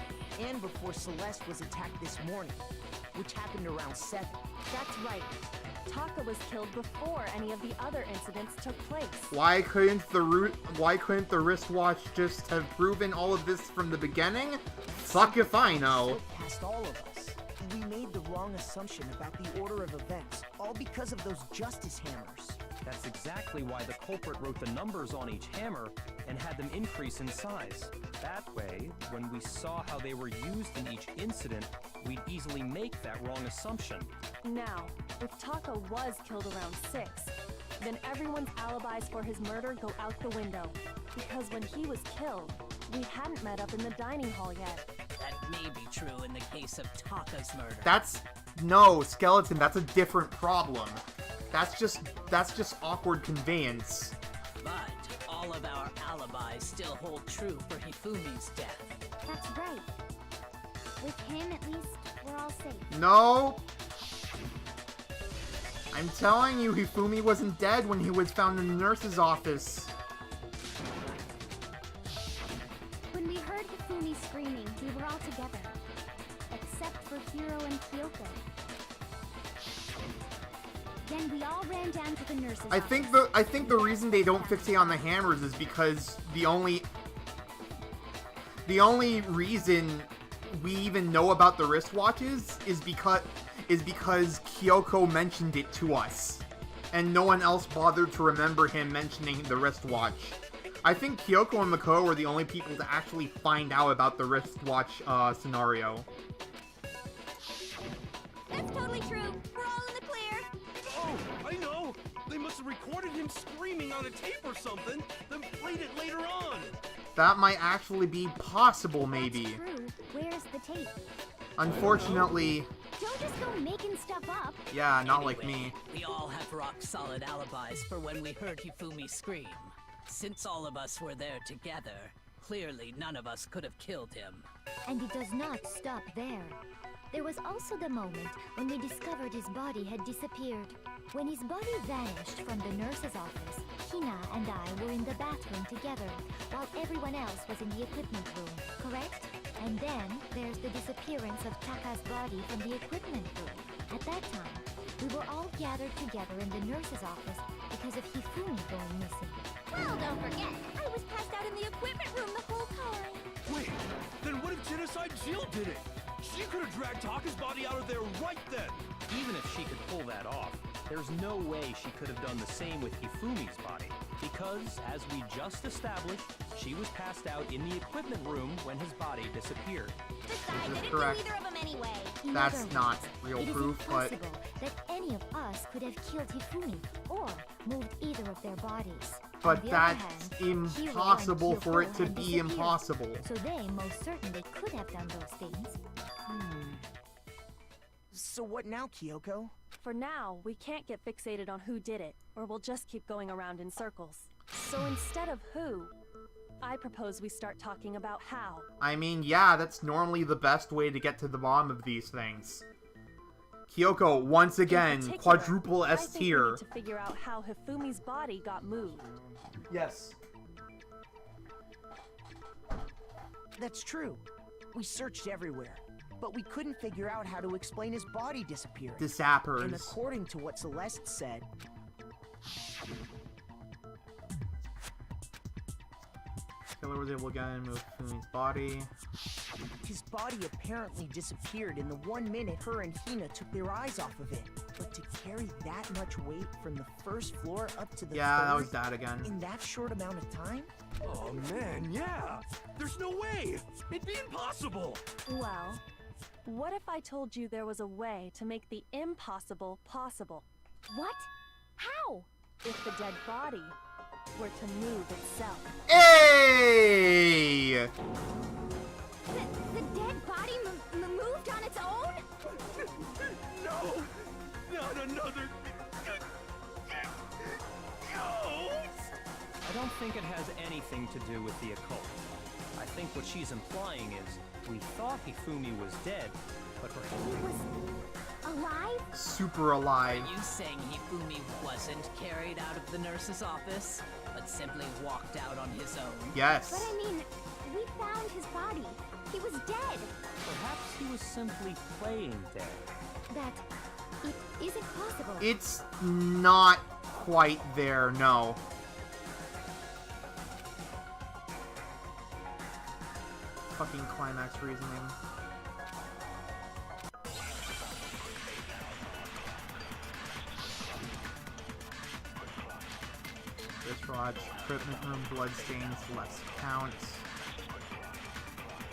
And before Celeste was attacked this morning, which happened around 7. That's right. Taka was killed before any of the other incidents took place. Why couldn't the wristwatch just have proven all of this from the beginning? Fuck if I know. Slipped past all of us. We made the wrong assumption about the order of events, all because of those justice hammers. That's exactly why the culprit wrote the numbers on each hammer and had them increase in size. That way, when we saw how they were used in each incident, we'd easily make that wrong assumption. Now, if Taka was killed around 6, then everyone's alibis for his murder go out the window. Because when he was killed, we hadn't met up in the dining hall yet. That may be true in the case of Taka's murder. No, Skeleton, that's a different problem. That's just awkward conveyance. But all of our alibis still hold true for Hifumi's death. That's right. With him, at least, we're all safe. No! I'm telling you, Hifumi wasn't dead when he was found in the nurse's office. When we heard Hifumi screaming, we were all together. Except for Hiro and Kyoko. Then we all ran down to the nurse's I office. think the reason they don't fixate on the hammers is because the only reason we even know about the wristwatches is because Kyoko mentioned it to us, and no one else bothered to remember him mentioning the wristwatch. I think Kyoko and Makoto were the only people to actually find out about the wristwatch scenario. That's totally true. We're all in the clear. Oh, I know! They must have recorded him screaming on a tape or something, then played it later on! That might actually be possible, maybe. That's true. Where's the tape? Unfortunately, Don't just go making stuff up. yeah, not like Anyway, me. We all have rock-solid alibis for when we heard Hifumi scream. Since all of us were there together, clearly none of us could have killed him. And it does not stop there. There was also the moment when we discovered his body had disappeared. When his body vanished from the nurse's office, Hina and I were in the bathroom together, while everyone else was in the equipment room, correct? And then there's the disappearance of Taka's body from the equipment room. At that time, we were all gathered together in the nurse's office because of Hifumi going missing. Well, don't forget, I was passed out in the equipment room the whole time. Wait, then what if Genocide Jill did it? She could have dragged Taka's body out of there right then! Even if she could pull that off, there's no way she could have done the same with Hifumi's body. Because, as we just established, she was passed out in the equipment room when his body disappeared. Besides, This is I didn't correct. do either of them anyway. That's In not other real words, proof, it is but impossible that any of us could have killed Hifumi or moved either of their bodies. but On the other that's hand, Hiro and impossible for it Kyoko to had be disappeared, impossible. So they most certainly could have done those things. So what now, Kyoko? For now, we can't get fixated on who did it, or we'll just keep going around in circles. So instead of who, I propose we start talking about how. I mean, yeah, that's normally the best way to get to the bottom of these things. Kyoko, once In again, particular, quadruple I S think we tier. need to figure out how Hifumi's body got moved. Yes. That's true. We searched everywhere, but we couldn't figure out how to explain his body disappearing. And Disappers. according to what Celeste said, Killer was able to get and move Fumi's body. his body apparently disappeared in the 1 minute her and Hina took their eyes off of it. But to carry that much weight from the first floor up to the Yeah, that third was that again. in that short amount of time? Oh man, yeah! There's no way! It'd be impossible! Well, what if I told you there was a way to make the impossible possible? What? How? If the dead body were to move itself. Hey! The dead body moved on its own? No! Not another... ghost! I don't think it has anything to do with the occult. I think what she's implying is, we thought Hifumi was dead, but He perhaps... was alive? Super alive. Are you saying Hifumi wasn't carried out of the nurse's office, but simply walked out on his own? Yes. But I mean, we found his body. He was dead. Perhaps he was simply playing dead. That it isn't possible. It's not quite there, no. Fucking climax reasoning. Wristwatch, equipment room, bloodstains, less counts.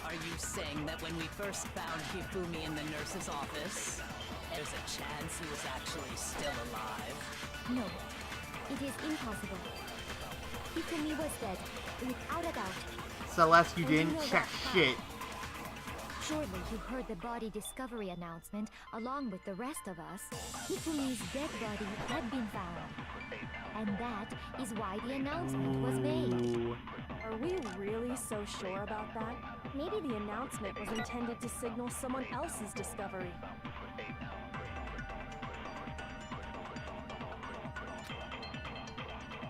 Are you saying that when we first found Hifumi in the nurse's office, there's a chance he was actually still alive? No, it is impossible. Hifumi was dead, without a doubt. Celeste, you And you didn't know check that shit. Surely you heard the body discovery announcement along with the rest of us. Hifumi's dead body had been found. And that is why the announcement was made. Ooh. Are we really so sure about that? Maybe the announcement was intended to signal someone else's discovery.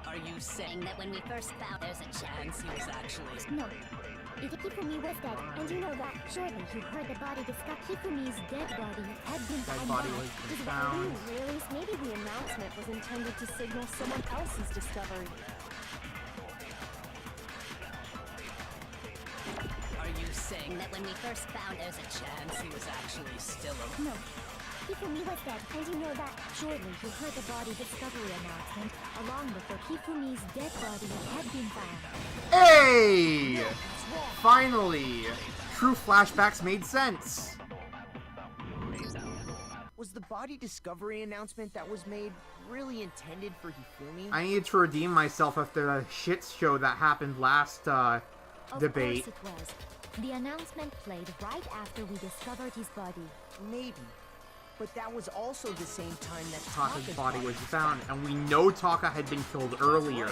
Are you saying that when we first found there's a chance he was actually... No. Hifumi was dead, and you know that. Surely you heard the body discovered. Hifumi's dead body had been Dead found. body That was is why found. Really? Maybe the announcement was intended to signal someone else's discovery. Are you saying that when we first found there's a chance he was actually still alive? No. Hifumi was dead, and you know that. Surely you heard the body discovery announcement along with the Hifumi's dead body had been found. Hey! Finally! True flashbacks made sense. Was the body discovery announcement that was made really intended for Hifumi? I needed to redeem myself after the shit show that happened last debate. Of course it was. The announcement played right after we discovered his body. Maybe. But that was also the same time that Taka's body was found, and we know Taka had been killed earlier.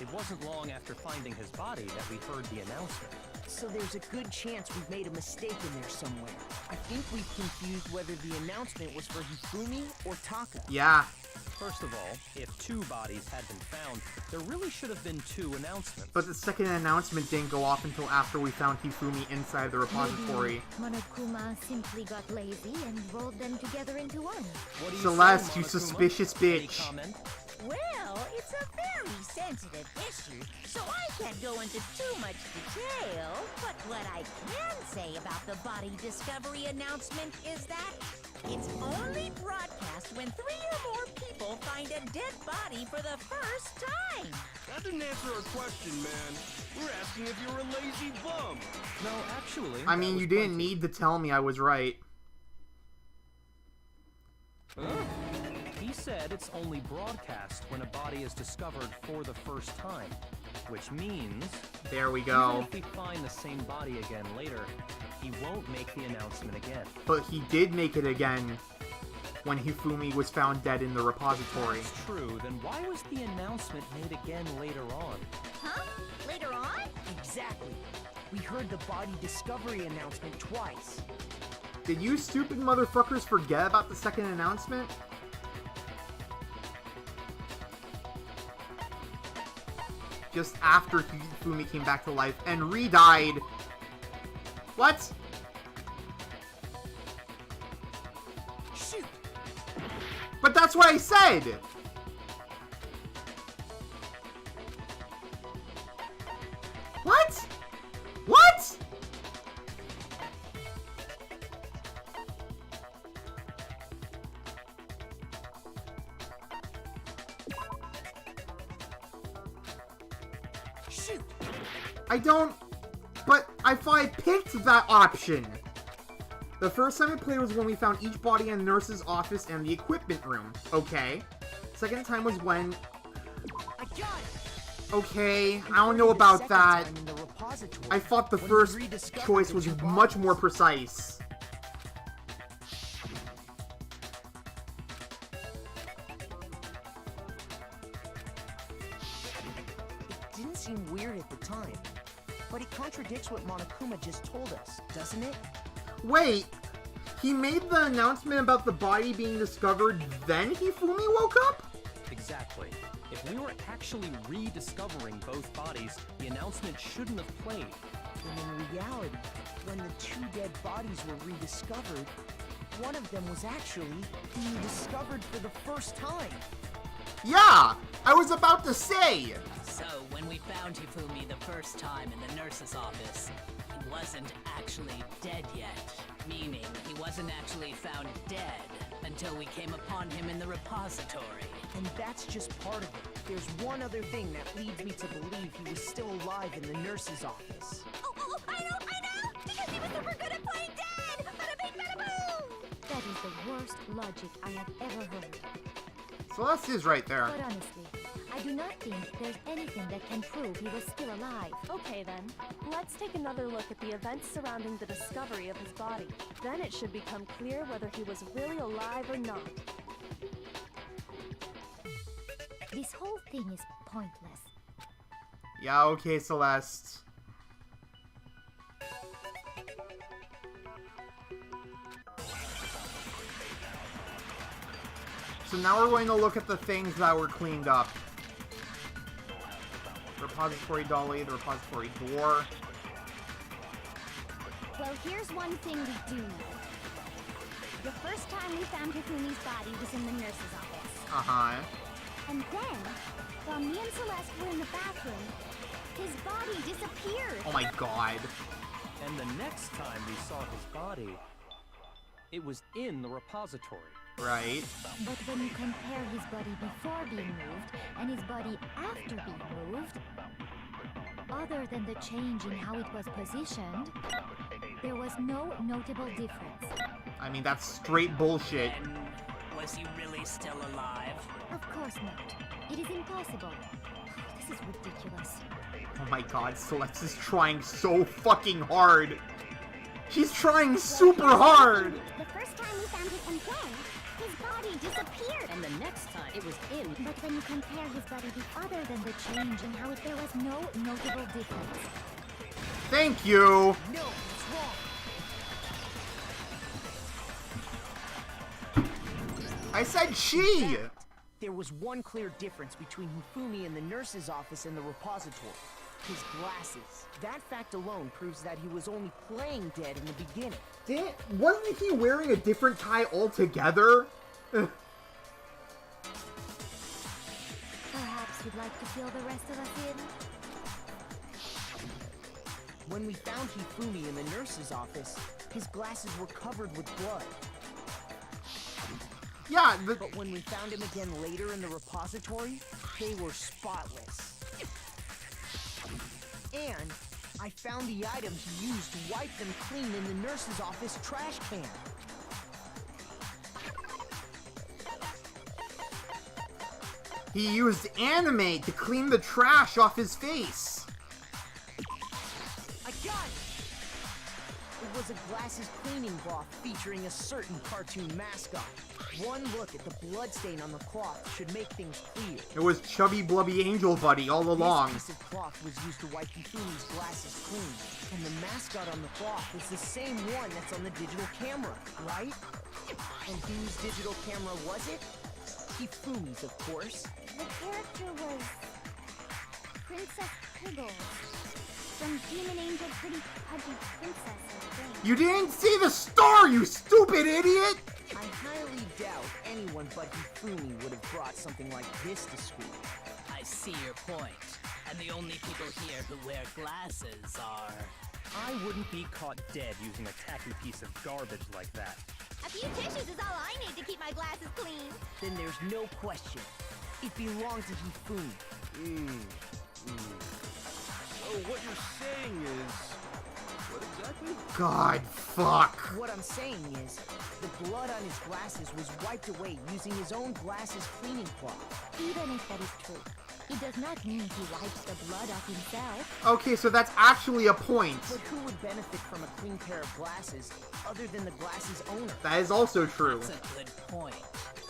It wasn't long after finding his body that we heard the announcement. So there's a good chance we've made a mistake in there somewhere. I think we've confused whether the announcement was for Hifumi or Taka. Yeah. First of all, if 2 bodies had been found, there really should have been 2 announcements. But the second announcement didn't go off until after we found Hifumi inside the repository. Maybe Monokuma simply got lazy and rolled them together into one. What do you Celeste, say, you Monokuma? suspicious Any bitch. comment? Well, it's a very sensitive issue, so I can't go into too much detail. But what I can say about the body discovery announcement is that it's only broadcast when 3 or more people find a dead body for the first time. That didn't answer our question, man. We're asking if you're a lazy bum. No, actually... I that mean, was you didn't plenty. need to tell me I was right. He said it's only broadcast when a body is discovered for the first time, which means There we even go. if we find the same body again later, he won't make the announcement again. But he did make it again when Hifumi was found dead in the repository. If that's true, then why was the announcement made again later on? Huh? Later on? Exactly. We heard the body discovery announcement twice. Did you stupid motherfuckers forget about the second announcement? Just after Hifumi came back to life and re-died. What? Shoot! But that's what I said! What? What? Shoot! I don't... But I thought I picked that option. The first time I played was when we found each body in the nurse's office and the equipment room. Okay. Second time was when... I got it! Okay, I don't know about that. Time in the repository, I thought the when first we rediscovered choice the was two much bodies. more precise. It didn't seem weird at the time, but it contradicts what Monokuma just told us, doesn't it? Wait, he made the announcement about the body being discovered, then Hifumi woke up? Exactly. If we were actually rediscovering both bodies, the announcement shouldn't have played. And in reality, when the two dead bodies were rediscovered, one of them was actually being discovered for the first time. Yeah, I was about to say. So, when we found Hifumi the first time in the nurse's office, he wasn't actually dead yet. Meaning, he wasn't actually found dead until we came upon him in the repository. And that's just part of it. There's one other thing that leads me to believe he was still alive in the nurse's office. Oh, I know! Because he was super good at playing dead! Bada bing, bada boom! That is the worst logic I have ever heard. Celeste is right there. But honestly, I do not think there's anything that can prove he was still alive. Okay then, let's take another look at the events surrounding the discovery of his body. Then it should become clear whether he was really alive or not. This whole thing is pointless. Yeah, okay, Celeste. So now we're going to look at the things that were cleaned up. Repository dolly, the repository door. Well, here's one thing we do know. The first time we found Hifumi's body was in the nurse's office. Uh-huh. And then, while me and Celeste were in the bathroom, his body disappeared. Oh my god. And the next time we saw his body, it was in the repository. Right. But when you compare his body before being moved and his body after being moved, other than the change in how it was positioned, there was no notable difference. I mean, that's straight bullshit. And was he really still alive? Of course not. It is impossible. This is ridiculous. Oh my god, Celeste is trying so fucking hard. She's trying super hard. The first time we found him and then, his body disappeared. And the next time, it was in. But when you compare his body other than the change in how there was no notable difference. Thank you. No, it's wrong. I said she. There was one clear difference between Hifumi in the nurse's office and the repository. His glasses. That fact alone proves that he was only playing dead in the beginning. Wasn't he wearing a different tie altogether? Perhaps you'd like to fill the rest of us in? When we found Hifumi in the nurse's office, his glasses were covered with blood. Yeah, But when we found him again later in the repository, they were spotless. And I found the item he used to wipe them clean in the nurse's office trash can. he used anime to clean the trash off his face. I got it! It was a glasses cleaning cloth featuring a certain cartoon mascot. One look at the bloodstain on the cloth should make things clear. It was Chubby Blubby Angel Buddy all along. This piece of cloth was used to wipe Hifumi's glasses clean. And the mascot on the cloth is the same one that's on the digital camera, right? And whose digital camera was it? Hifumi's, of course. The character was Princess Pibbles from Demon Angel Pretty Pudgy Princess, I think. You didn't see the star, you stupid idiot! I highly doubt anyone but Hifumi would have brought something like this to school. I see your point. And the only people here who wear glasses are... I wouldn't be caught dead using a tacky piece of garbage like that. A few tissues is all I need to keep my glasses clean. Then there's no question. It belonged to Hifumi. So what you're saying is, What exactly? God, fuck. What I'm saying is, the blood on his glasses was wiped away using his own glasses cleaning cloth. Even if that is true, it does not mean he wipes the blood off himself. Okay, so that's actually a point. But who would benefit from a clean pair of glasses other than the glasses owner? That is also true. That's a good point.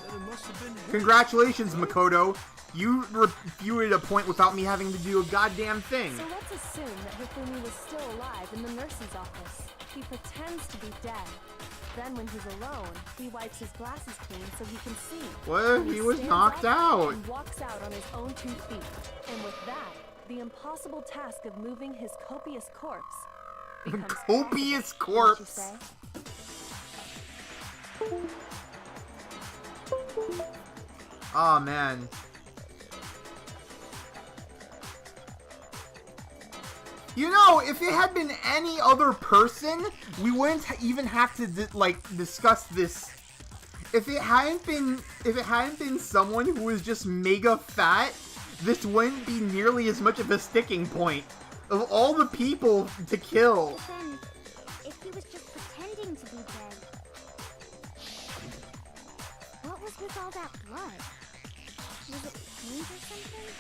Then it must have been him. Congratulations, Makoto. You refuted a point without me having to do a goddamn thing. So let's assume that Hifumi was still alive in the nurse's office. He pretends to be dead. Then when he's alone, he wipes his glasses clean so he can see. What? He was stands knocked up out. and walks out on his own 2 feet. And with that, the impossible task of moving his copious corpse becomes Copious possible, wouldn't you corpse. say? Oh man. You know, if it had been any other person, we wouldn't even have to discuss this. If it hadn't been someone who was just mega fat, this wouldn't be nearly as much of a sticking point. Of all the people to kill. But then, if he was just pretending to be dead, what was with all that blood? Was it paint or something?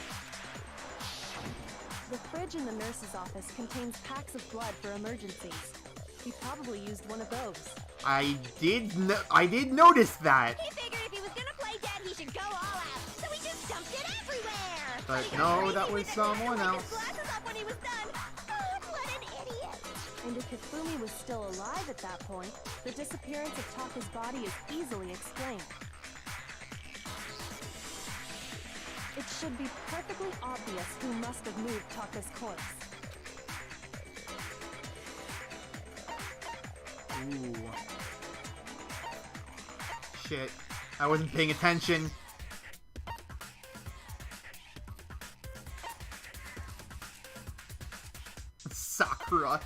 The fridge in the nurse's office contains packs of blood for emergencies. He probably used one of those. I did notice that. He figured if he was gonna play dead, he should go all out. So he just dumped it everywhere. But He got no, crazy that was with it, someone took else. his glasses off when he was done. Oh, what an idiot. And if Hifumi was still alive at that point, the disappearance of Taka's body is easily explained. It should be perfectly obvious who must have moved Taka's corpse. Ooh. Shit. I wasn't paying attention. Sakura.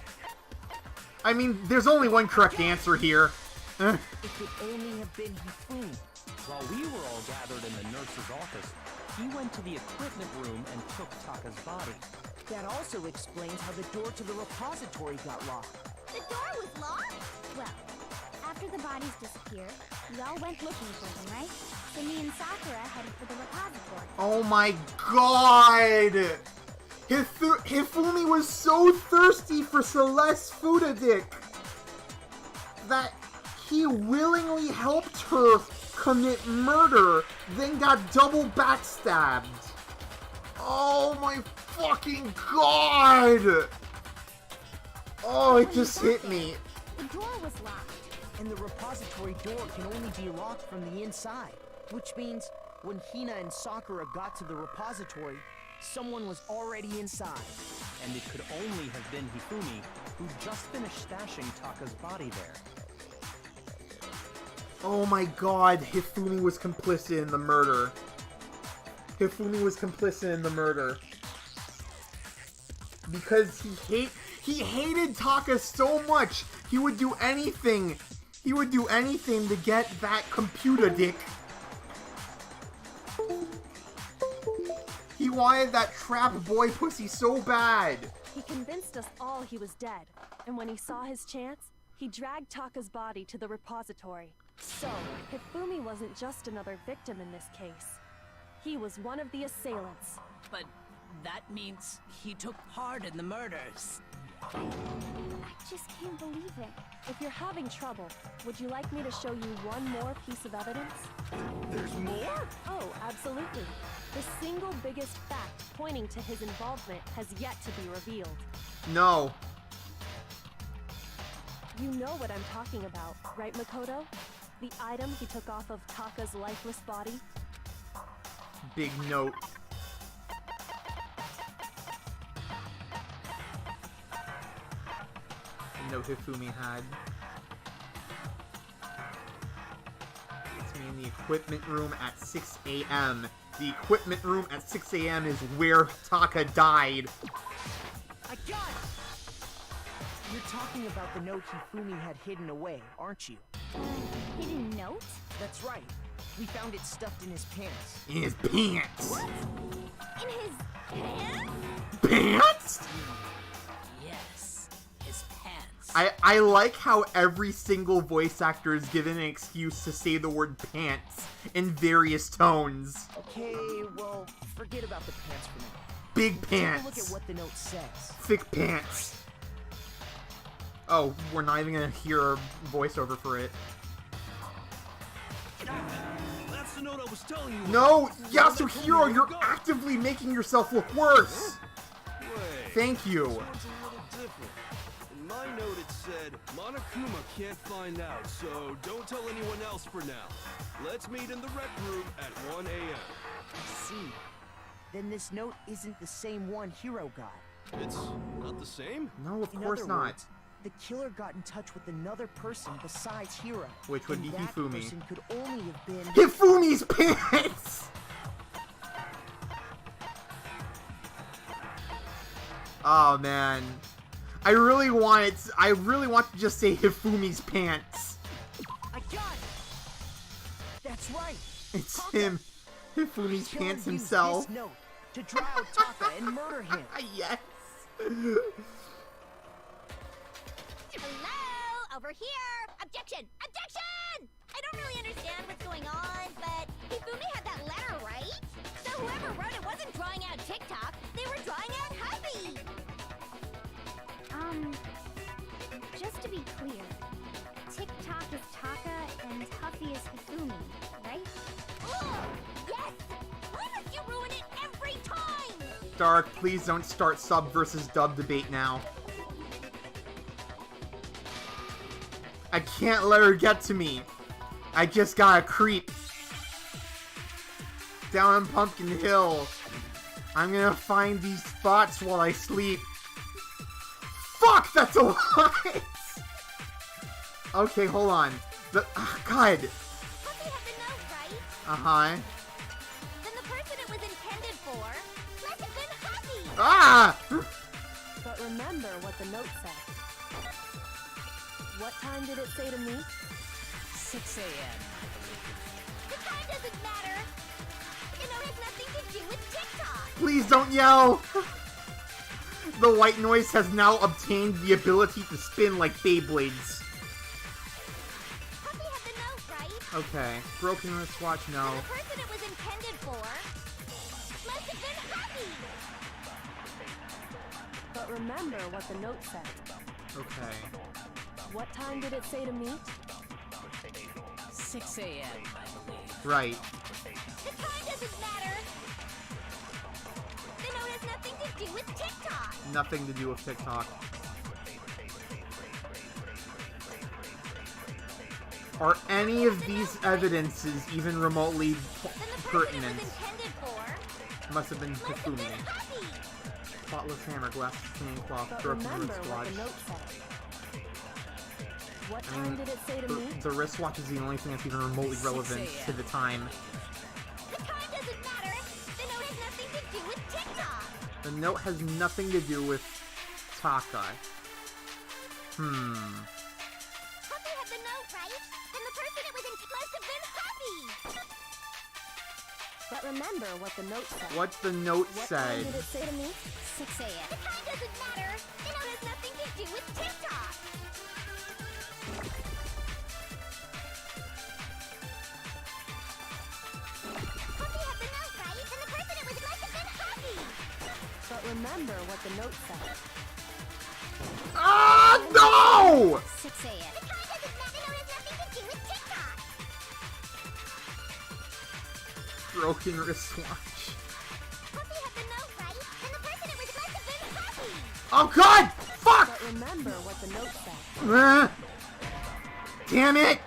I mean, there's only one correct answer here. It could only have been Hifumi. While we were all gathered in the nurse's office, he went to the equipment room and took Taka's body. That also explains how the door to the repository got locked. The door was locked? Well, after the bodies disappeared, we all went looking for them, right? So me and Sakura headed for the repository. Oh my god! Hifumi was so thirsty for Celeste Fudadick that he willingly helped her commit murder, then got double backstabbed. Oh my fucking god! Oh, it just hit me. The door was locked. And the repository door can only be locked from the inside. Which means, when Hina and Sakura got to the repository, someone was already inside. And it could only have been Hifumi, who just finished stashing Taka's body there. Oh my god, Hifumi was complicit in the murder. Hifumi was complicit in the murder. Because he hated Taka so much, he would do anything. He would do anything to get that computer dick. He wanted that trap boy pussy so bad. He convinced us all he was dead, and when he saw his chance, he dragged Taka's body to the repository. So, Hifumi wasn't just another victim in this case. He was one of the assailants. But that means he took part in the murders. I just can't believe it. If you're having trouble, would you like me to show you one more piece of evidence? There's more? Oh, absolutely. The single biggest fact pointing to his involvement has yet to be revealed. No. You know what I'm talking about, right, Makoto? The item he took off of Taka's lifeless body? Big note. The note Hifumi had. It's me in the equipment room at 6 a.m. The equipment room at 6 a.m. is where Taka died. I got it! You're talking about the note Hifumi had hidden away, aren't you? Hidden note? That's right. We found it stuffed in his pants. In his pants. In his pants? Pants? Yes, his pants. I like how every single voice actor is given an excuse to say the word pants in various tones. Okay, well, forget about the pants for now. Big Take a pants. look at what the note says. Thick pants. Oh, we're not even gonna hear a voiceover for it. That's the note I was telling you about. No, Well, Yasuhiro, then you're go. actively making yourself look worse. Wait. Thank you. This one's a little different. In my note it said, Monokuma can't find out, so don't tell anyone else for now. Let's meet in the rec room at 1 a.m. I see. Then this note isn't the same one Hiro got. It's not the same? No, of In course other not. words, the killer got in touch with another person besides Hiro. Which would and be that Hifumi. person could only have been... Hifumi's pants! Oh man. I really want to just say Hifumi's pants. I got it! That's right! It's Taka. him. Hifumi's Killer pants used himself. this note to draw out Taka and murder him. Yes. Hello? Over here! Objection! Objection! I don't really understand what's going on, but Hifumi had that letter, right? So whoever wrote it wasn't drawing out TikTok, they were drawing out Huffy! Just to be clear, TikTok is Taka and Huffy is Hifumi, right? Oh, yes! Why must you ruin it every time? Dark, please don't start sub versus dub debate now. I can't let her get to me. I just gotta creep down on Pumpkin Hill. I'm gonna find these spots while I sleep. Fuck, that's a lie! Okay, hold on. God. Huffy had the note, right? Uh-huh. Then the person it was intended for must have been Huffy! Ah! But remember what the note said. What time did it say to me? 6 a.m. The time doesn't matter! You know, it has nothing to do with TikTok! Please don't yell! The white noise has now obtained the ability to spin like Beyblades. Huffy had the note, right? Okay. Broken wristwatch, no. Then the person it was intended for must have been Huffy! But remember what the note said. Okay. What time did it say to meet? 6 a.m., I believe. Right. The time doesn't matter! The note has nothing to do with TikTok! Nothing to do with TikTok. Are any of these evidences even remotely Then the person it pertinent? was intended for Must have been must have Hifumi. been Huffy! Spotless hammer, glass cleaning cloth, But broken remember what wristwatch. the note said. What I mean, time did it say to meet? The wristwatch is the only thing that's even remotely 6 relevant a.m. to the time. The time doesn't matter! The note has nothing to do with TikTok! The note has nothing to do with Taka. Huffy had the note, right? Then the person it was in must have been Huffy! But remember what the note said. What the note What said. time did it say to meet? 6 a.m. The time doesn't matter! The note has nothing to do with TikTok! Huffy had the note, right? Then the person it was must have been Huffy! But remember what the note said. Ah, no! 6 a.m. The time doesn't matter! The note has nothing to do with TikTok! Broken wristwatch. Huffy had the note, right? Then the person it was must have been Huffy! Oh god! Fuck! But remember what the note said. Damn it!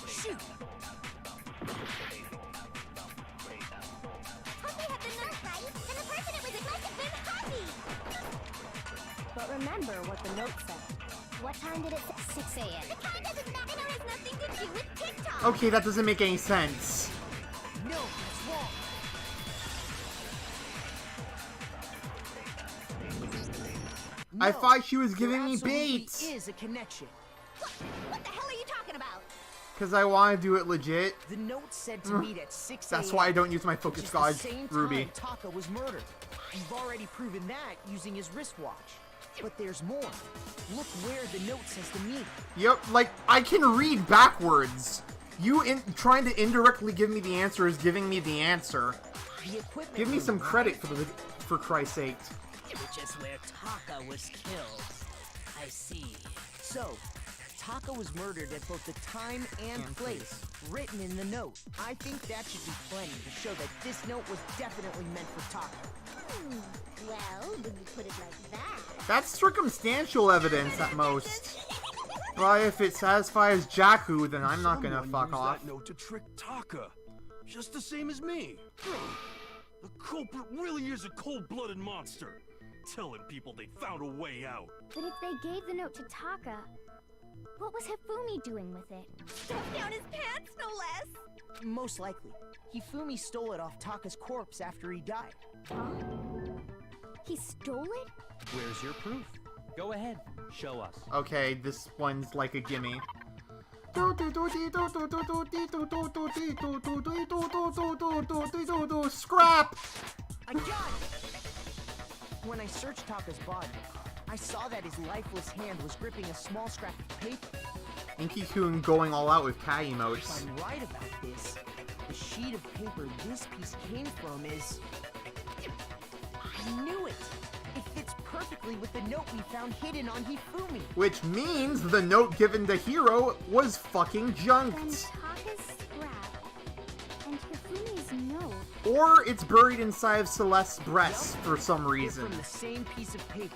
Shoot! Huffy had the note, right? Then the person it was must have been Huffy! But remember what the note said. What time did it say? 6 a.m. The time doesn't matter! The note has nothing to do with TikTok! Okay, that doesn't make any sense. No, that's wrong. I No, thought she was there giving me absolutely bait. is a connection. What the hell are you talking about? Because I want to do it legit. The note said to meet at 6 a.m. That's why I don't use my which focus is gauge, the same Ruby. time Taka was murdered. You've already proven that using his wristwatch. But there's more. Look where the note says to meet. Yep, like, I can read backwards. You trying to indirectly give me the answer is giving me the answer. The equipment Give me room, some credit right? for Christ's sake. Which is where Taka was killed. I see. So, Taka was murdered at both the time and place written in the note. I think that should be plenty to show that this note was definitely meant for Taka. Well, when you put it like that. That's circumstantial evidence at most. But if it satisfies Jakku, then I'm not gonna Someone fuck used off. that note to trick Taka, just the same as me. The culprit really is a cold-blooded monster, telling people they found a way out. But if they gave the note to Taka, what was Hifumi doing with it? Stuffed down his pants, no less! Most likely. Hifumi stole it off Taka's corpse after he died. Huh? He stole it? Where's your proof? Go ahead, show us. Okay, this one's like a gimme. Scrap! I got it! When I searched Taka's body, I saw that his lifeless hand was gripping a small scrap of paper. Inky-kun going all out with Cat If emotes. I'm right about this, the sheet of paper this piece came from is... I knew it! It fits perfectly with the note we found hidden on Hifumi. Which means the note given to Hiro was fucking Then junked. Taka's scrap and Hifumi's note. Or it's buried inside of Celeste's breasts for some They're reason. from the same piece of paper.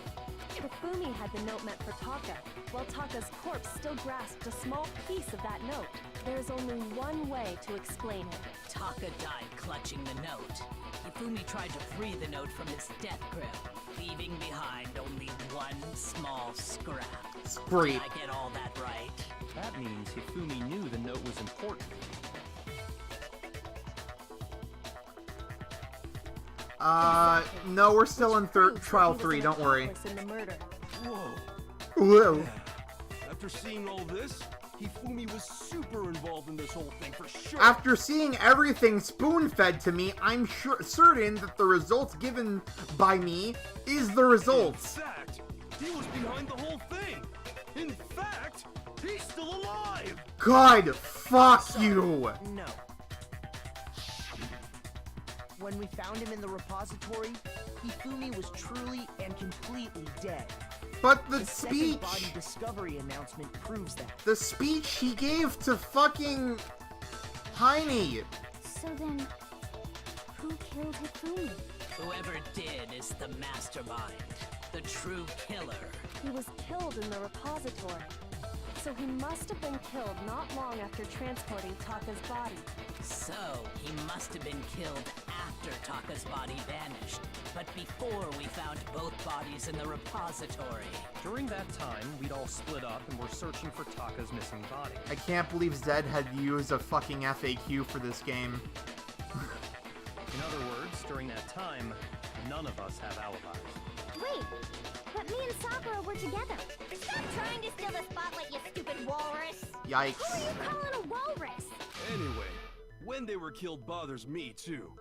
Hifumi had the note meant for Taka, while Taka's corpse still grasped a small piece of that note. There's only one way to explain it. Taka died clutching the note. Hifumi tried to free the note from its death grip, leaving behind only one small scrap. Scrape. Did I get all that right? That means Hifumi knew the note was important. No, we're still in Proves that trial he was 3, an don't worry. accomplice in the murder. Whoa. Whoa. After seeing all this, Hifumi was super involved in this whole thing for sure. After seeing everything spoon-fed to me, I'm certain that the results given by me is the results. In fact, he was behind the whole thing. In fact, he's still alive. God, fuck you. No. When we found him in the repository, Hifumi was truly and completely dead. But the second speech, body discovery announcement proves that. the speech he gave to fucking Heine. So then, who killed Hifumi? Whoever did is the mastermind, the true killer. He was killed in the repository. So he must have been killed not long after transporting Taka's body. So, he must have been killed after Taka's body vanished, but before we found both bodies in the repository. During that time, we'd all split up and were searching for Taka's missing body. I can't believe Zed had used a fucking FAQ for this game. In other words, during that time, none of us have alibis. Wait, but me and Sakura were together. Stop trying to steal the spotlight, you stupid walrus! Yikes. Who are you calling a walrus? Anyway, when they were killed bothers me too.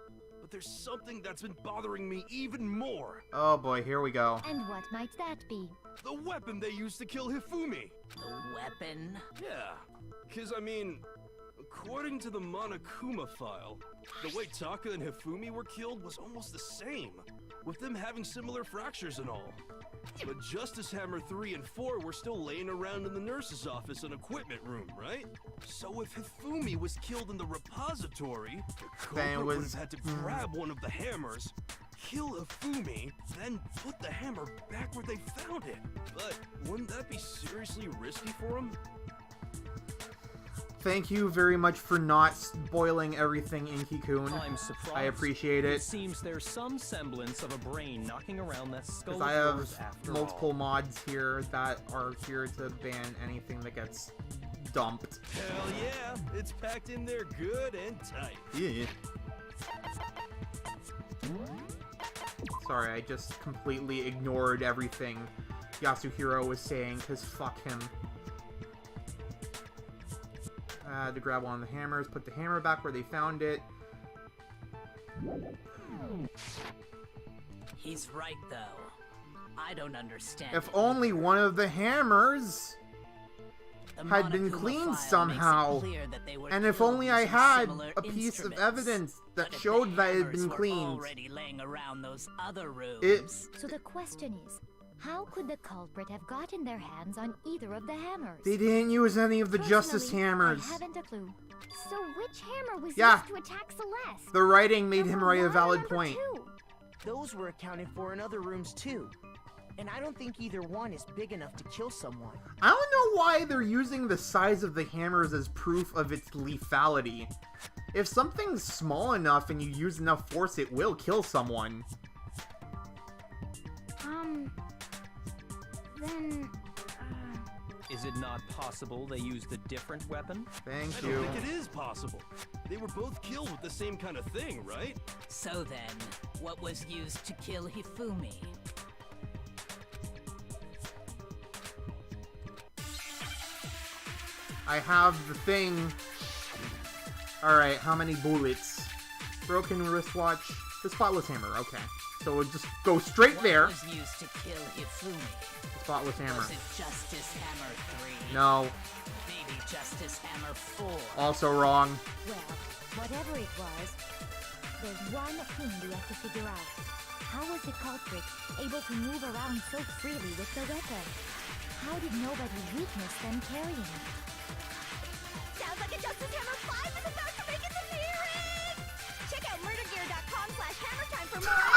But there's something that's been bothering me even more. Oh boy, here we go. And what might that be? The weapon they used to kill Hifumi. The weapon? Yeah, because I mean, according to the Monokuma file, the way Taka and Hifumi were killed was almost the same, with them having similar fractures and all. But Justice Hammer 3 and 4 were still laying around in the nurse's office and equipment room, right? So if Hifumi was killed in the repository, the Then it culprit would was- have had to grab one of the hammers, kill Hifumi, then put the hammer back where they found it. But wouldn't that be seriously risky for him? Thank you very much for not spoiling everything, Inky-kun. I'm surprised. I appreciate it. It seems there's some semblance of a brain knocking around that skull Because of I yours have after multiple all. mods here that are here to ban anything that gets dumped. Hell yeah, it's packed in there good and tight. Yeah. Sorry, I just completely ignored everything Yasuhiro was saying, because fuck him. To grab one of the hammers, put the hammer back where they found it. He's right, though. I don't understand. If only one of the hammers had been cleaned somehow. And if only I had a piece of evidence that showed that it had been cleaned. Already laying around those other rooms. So the question is, how could the culprit have gotten their hands on either of the hammers? They didn't use any of the Justice Personally, hammers. I haven't a clue. So which hammer was Yeah. used to attack Celeste? The writing made him Number write a 1 or valid number point. 2? Those were accounted for in other rooms too. And I don't think either one is big enough to kill someone. I don't know why they're using the size of the hammers as proof of its lethality. If something's small enough and you use enough force, it will kill someone. Then... Is it not possible they used a different weapon? Thank I you. don't think it is possible. They were both killed with the same kind of thing, right? So then, what was used to kill Hifumi? I have the thing. Alright, how many bullets? Broken wristwatch. The spotless hammer, okay. So we'll just go straight there. What was used to kill Hifumi? Spotless hammer. Was it Justice Hammer 3? No. Maybe Justice Hammer 4? Also wrong. Well, whatever it was, there's one thing we have to figure out. How was the culprit able to move around so freely with the weapon? How did nobody witness them carrying it? Sounds like a Justice Hammer 5 is about to make its appearance! Check out murdergear.com/hammertime for more.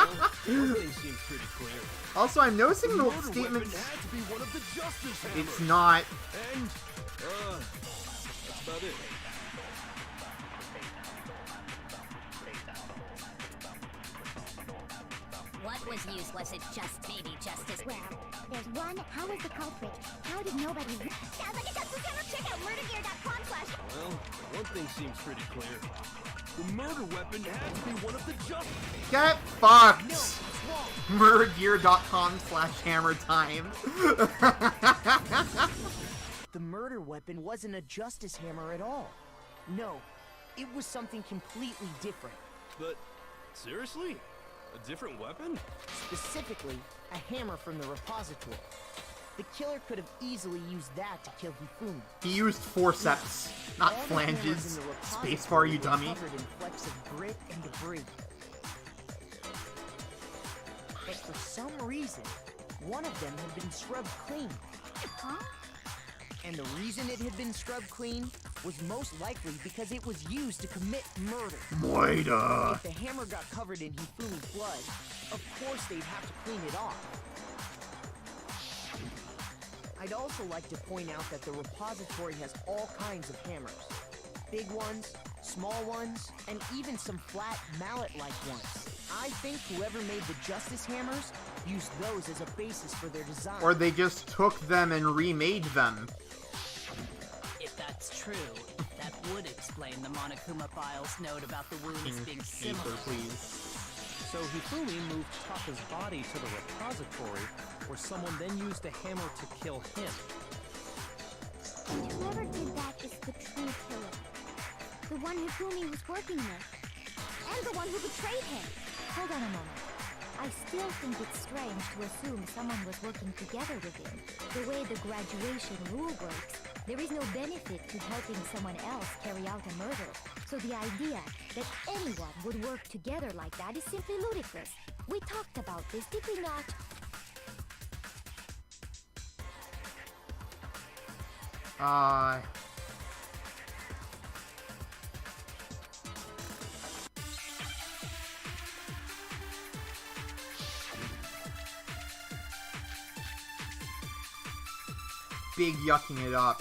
Well, everything seems pretty clear. Also, I'm noticing The the murder statements. weapon had to be one of the Justice Hammers. It's not. And, that's about it. What was used? Was it just maybe Justice? Well, there's one. How was the culprit? How did nobody... Sounds like a Justice Hammer. Check out murdergear.com/. Well, one thing seems pretty clear. The murder weapon had to be one of the Justice. Get fucked! Murdergear.com/hammertime. The murder weapon wasn't a Justice Hammer at all. No, it was something completely different. But, seriously? A different weapon? Specifically, a hammer from the repository. The killer could have easily used that to kill Hifumi. He used forceps, not All the hammers flanges. in the repository Spacebar, you were dummy. covered in flecks of grit and debris. But for some reason, one of them had been scrubbed clean. Huh? And the reason it had been scrubbed clean was most likely because it was used to commit murder. Moida. If the hammer got covered in Hifumi's blood, of course they'd have to clean it off. I'd also like to point out that the repository has all kinds of hammers. Big ones, small ones, and even some flat mallet-like ones. I think whoever made the Justice Hammers used those as a basis for their design. Or they just took them and remade them. If that's true, that would explain the Monokuma file's note about the wounds being similar. Paper, please. So Hifumi moved Taka's body to the repository, where someone then used a hammer to kill him. Whoever did that is the true killer. The one Hifumi was working with. And the one who betrayed him. Hold on a moment. I still think it's strange to assume someone was working together with him. The way the graduation rule works, there is no benefit to helping someone else carry out a murder. So the idea that anyone would work together like that is simply ludicrous. We talked about this, did we not? Big yucking it up.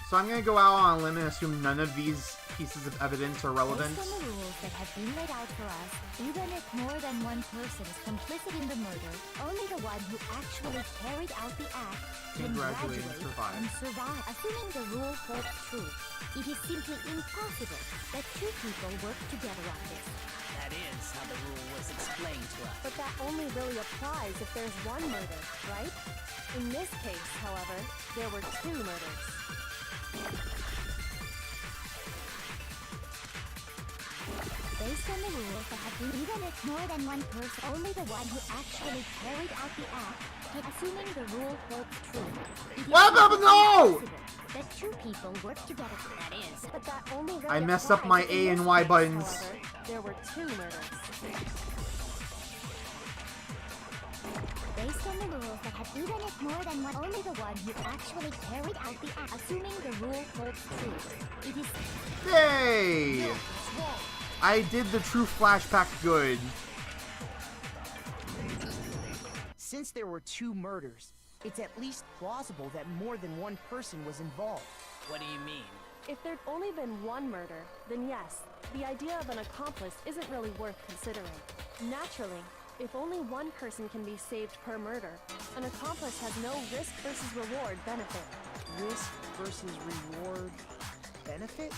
So I'm gonna go out on a limb and assume none of these pieces of evidence are relevant. Based on the rules that have been laid out for us, even if more than one person is complicit in the murder, only the one who actually carried out the act Can can graduate graduate and survive. and survive. Assuming the rule holds true, it is simply impossible that two people work together on this. That is how the rule was explained to us. But that only really applies if there's one murder, right? In this case, however, there were two murders. Based on the rules that have been, even if more than one person, only the one who actually carried out the act, assuming the rule holds true. It is What? No! possible that two people work together. That is, But that only really I messed up applies my in A and this Y case, buttons. However, there were 2 murders. Based on the rules that have, even if more than one, only the one who actually carried out the act, assuming the rule holds true. It is. Yay! I did the true flashback good. Since there were 2 murders, it's at least plausible that more than one person was involved. What do you mean? If there'd only been 1 murder, then yes, the idea of an accomplice isn't really worth considering. Naturally, if only 1 person can be saved per murder, an accomplice has no risk versus reward benefit. Risk versus reward benefit?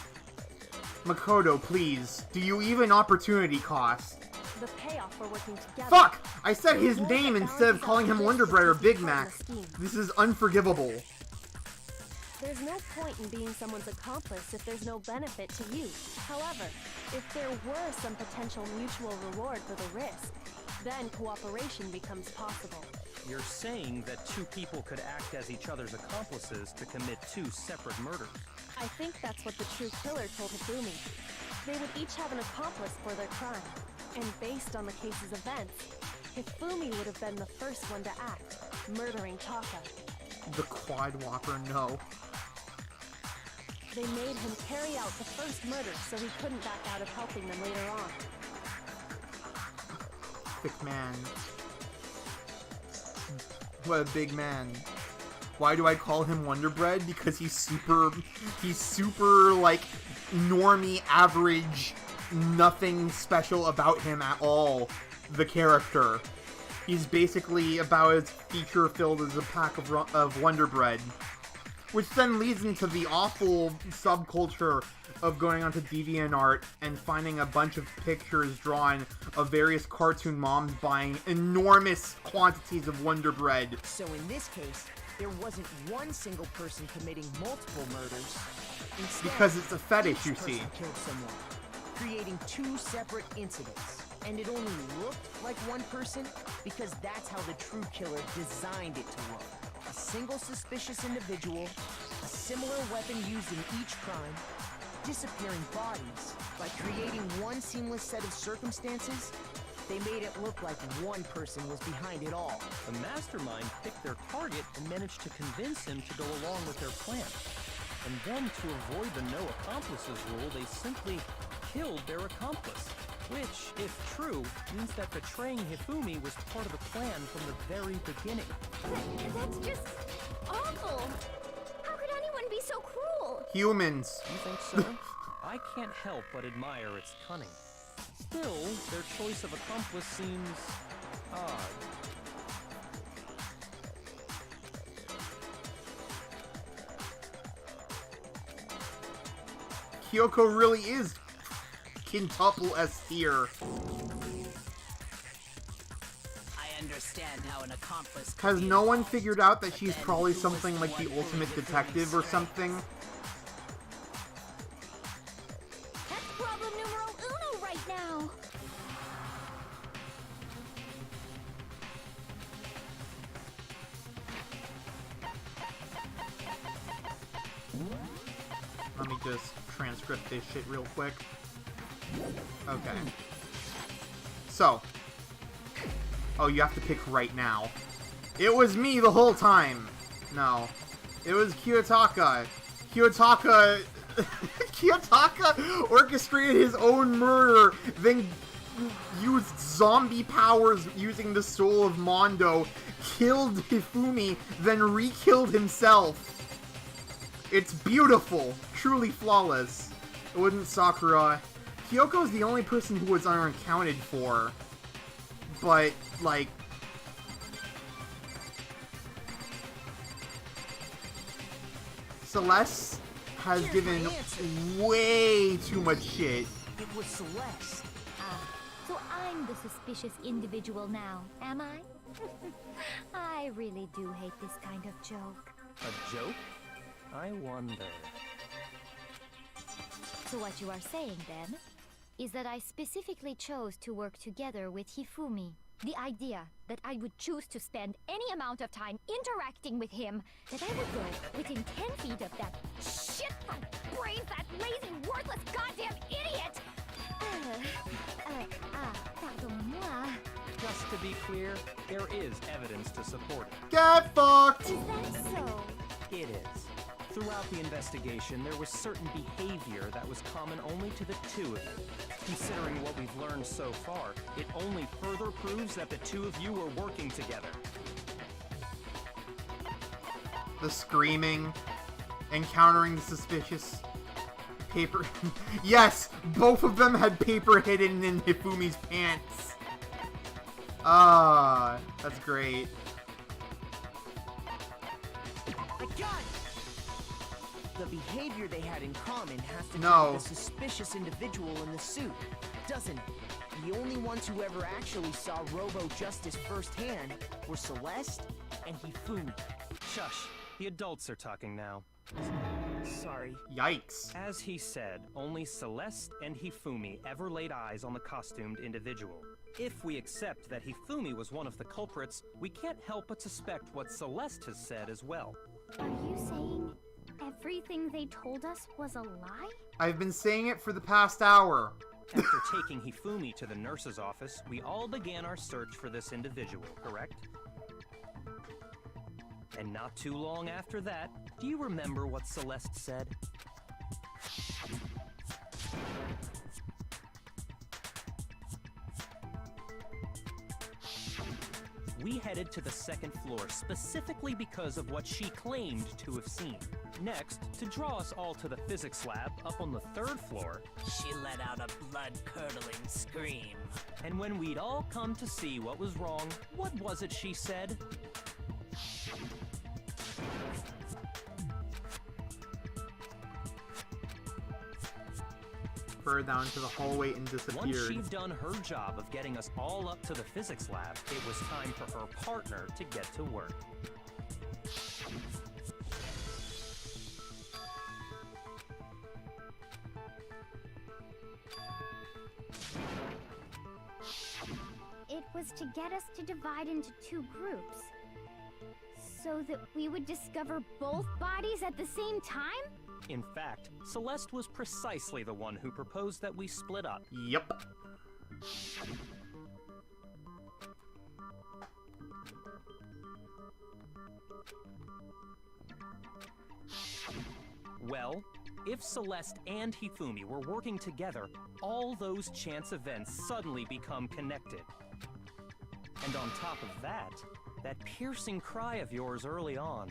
Makoto, please. Do you even opportunity cost? The payoff for working together. Fuck! I said his name instead of calling him Wonder Bread or Big Mac. This is unforgivable. There's no point in being someone's accomplice if there's no benefit to you. However, if there were some potential mutual reward for the risk, then cooperation becomes possible. You're saying that 2 people could act as each other's accomplices to commit 2 separate murders. I think that's what the true killer told Hifumi. They would each have an accomplice for their crime. And based on the case's events, Hifumi would have been the first one to act, murdering Taka. The Quad Whopper, no. They made him carry out the first murder so he couldn't back out of helping them later on. Thick man. What a big man. Why do I call him Wonder Bread? Because he's super, like, normie, average, nothing special about him at all, the character. He's basically about as feature-filled as a pack of Wonder Bread. Which then leads into the awful subculture of going onto DeviantArt and finding a bunch of pictures drawn of various cartoon moms buying enormous quantities of Wonder Bread. So in this case, there wasn't one single person committing multiple murders. Instead, Because it's a fetish, you each see. person killed someone, creating 2 separate incidents. And it only looked like one person because that's how the true killer designed it to look. A single suspicious individual, a similar weapon used in each crime, disappearing bodies. By creating one seamless set of circumstances, they made it look like one person was behind it all. The mastermind picked their target and managed to convince him to go along with their plan. And then, to avoid the no accomplices rule, they simply killed their accomplice. Which, if true, means that betraying Hifumi was part of the plan from the very beginning. That's just awful. How could anyone be so cruel? Humans. You think so? I can't help but admire its cunning. Still, their choice of accomplice seems odd. Kyoko really is quintuple S tier. I understand how an accomplice could Has be no one involved, figured out that but she's then probably who was something like one the who ultimate Hifumi's detective or strength? something? That's problem numero uno right now. Let me just transcript this shit real quick. Okay. So. Oh, you have to pick right now. It was me the whole time. No. It was Kiyotaka. Kiyotaka orchestrated his own murder, then used zombie powers using the soul of Mondo, killed Hifumi, then re-killed himself. It's beautiful. Truly flawless. It wasn't Sakura. Kyoko's the only person who was unaccounted for. But, like... Celeste has Here's given my answer. way too much shit. It was Celeste. Ah, so I'm the suspicious individual now, am I? I really do hate this kind of joke. A joke? I wonder. So what you are saying then is that I specifically chose to work together with Hifumi. The idea that I would choose to spend any amount of time interacting with him, that I would go within 10 feet of that shit from brains, that lazy, worthless goddamn idiot! Pardon-moi. Just to be clear, there is evidence to support it. Get fucked! Is that so? It is. Throughout the investigation, there was certain behavior that was common only to the two of you. Considering what we've learned so far, it only further proves that the two of you were working together. The screaming, encountering the suspicious paper. Yes, both of them had paper hidden in Hifumi's pants. Ah, that's great. My God! The behavior they had in common has to do No. with the suspicious individual in the suit, doesn't it? The only ones who ever actually saw Robo-Justice firsthand were Celeste and Hifumi. Shush, the adults are talking now. Sorry. Yikes. As he said, only Celeste and Hifumi ever laid eyes on the costumed individual. If we accept that Hifumi was one of the culprits, we can't help but suspect what Celeste has said as well. Are you saying everything they told us was a lie? I've been saying it for the past hour. After taking Hifumi to the nurse's office, we all began our search for this individual, correct? And not too long after that, do you remember what Celeste said? We headed to the second floor specifically because of what she claimed to have seen. Next, to draw us all to the physics lab up on the third floor, She let out a blood-curdling scream. and when we'd all come to see what was wrong, what was it she said? Further down to the hallway and Once disappeared. she'd done her job of getting us all up to the physics lab, it was time for her partner to get to work. It was to get us to divide into two groups, so that we would discover both bodies at the same time? In fact, Celeste was precisely the one who proposed that we split up. Yep. Well, if Celeste and Hifumi were working together, all those chance events suddenly become connected. And on top of that, that piercing cry of yours early on.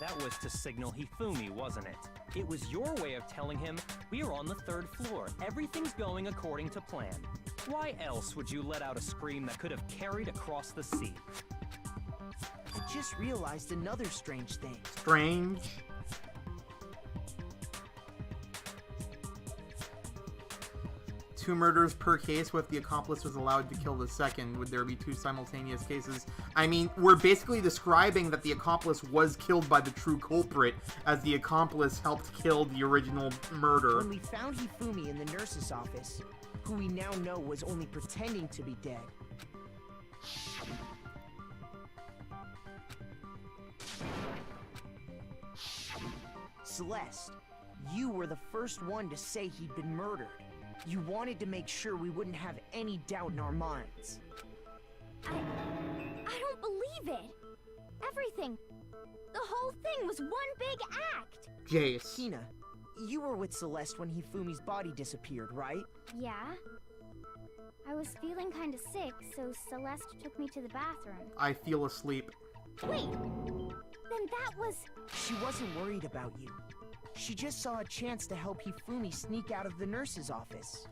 That was to signal Hifumi, wasn't it? It was your way of telling him, we are on the third floor, everything's going according to plan. Why else would you let out a scream that could have carried across the sea? I just realized another strange thing. Strange. Two murders per case. What if the accomplice was allowed to kill the second? Would there be two simultaneous cases? I mean, we're basically describing that the accomplice was killed by the true culprit, as the accomplice helped kill the original murder. When we found Hifumi in the nurse's office, who we now know was only pretending to be dead, Celeste, you were the first one to say he'd been murdered. You wanted to make sure we wouldn't have any doubt in our minds. I don't believe it. Everything. The whole thing was one big act. Jace. Hina, you were with Celeste when Hifumi's body disappeared, right? Yeah. I was feeling kind of sick, so Celeste took me to the bathroom. I feel asleep. Wait. Then that was... She wasn't worried about you. She just saw a chance to help Hifumi sneak out of the nurse's office.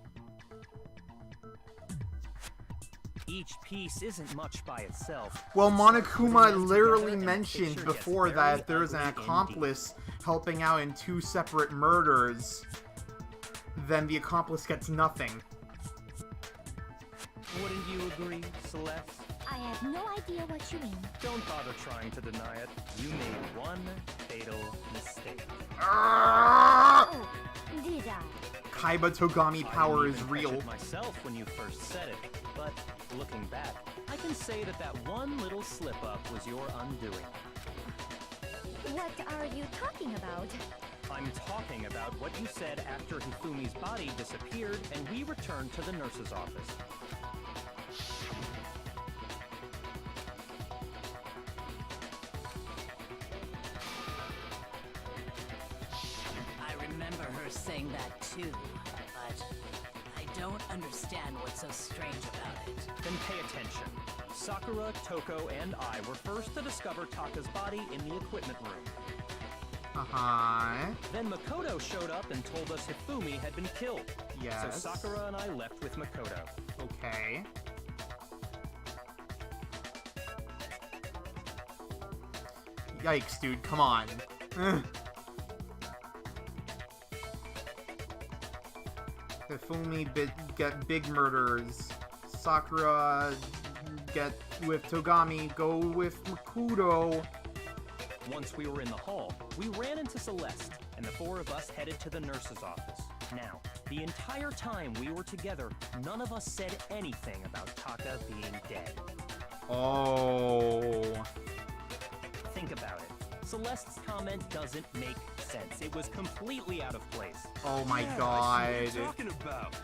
Each piece isn't much by itself. Well, Monokuma Putting them literally together and the mentioned picture gets before very that if there's an ugly indeed. accomplice helping out in two separate murders, then the accomplice gets nothing. Wouldn't you agree, Celeste? I have no idea what you mean. Don't bother trying to deny it. You made one fatal mistake. Oh, did I? Kaiba Togami power I is didn't even real. catch it myself when you first said it, but looking back, I can say that that one little slip-up was your undoing. What are you talking about? I'm talking about what you said after Hifumi's body disappeared and we returned to the nurse's office. I remember her saying that too, but I don't understand what's so strange about it. Then pay attention. Sakura, Toko, and I were first to discover Taka's body in the equipment room. Uh-huh. Then Makoto showed up and told us Hifumi had been killed. Yes. So Sakura and I left with Makoto. Okay. Yikes, dude, come on. Ugh. Hifumi get big murders. Sakura get with Togami, go with Makoto. Once we were in the hall, we ran into Celeste, and the four of us headed to the nurse's office. Now, the entire time we were together, none of us said anything about Taka being dead. Oh. Think about it. Celeste's comment doesn't make sense. It was completely out of place. Oh my Yeah, I see god. what you're talking about.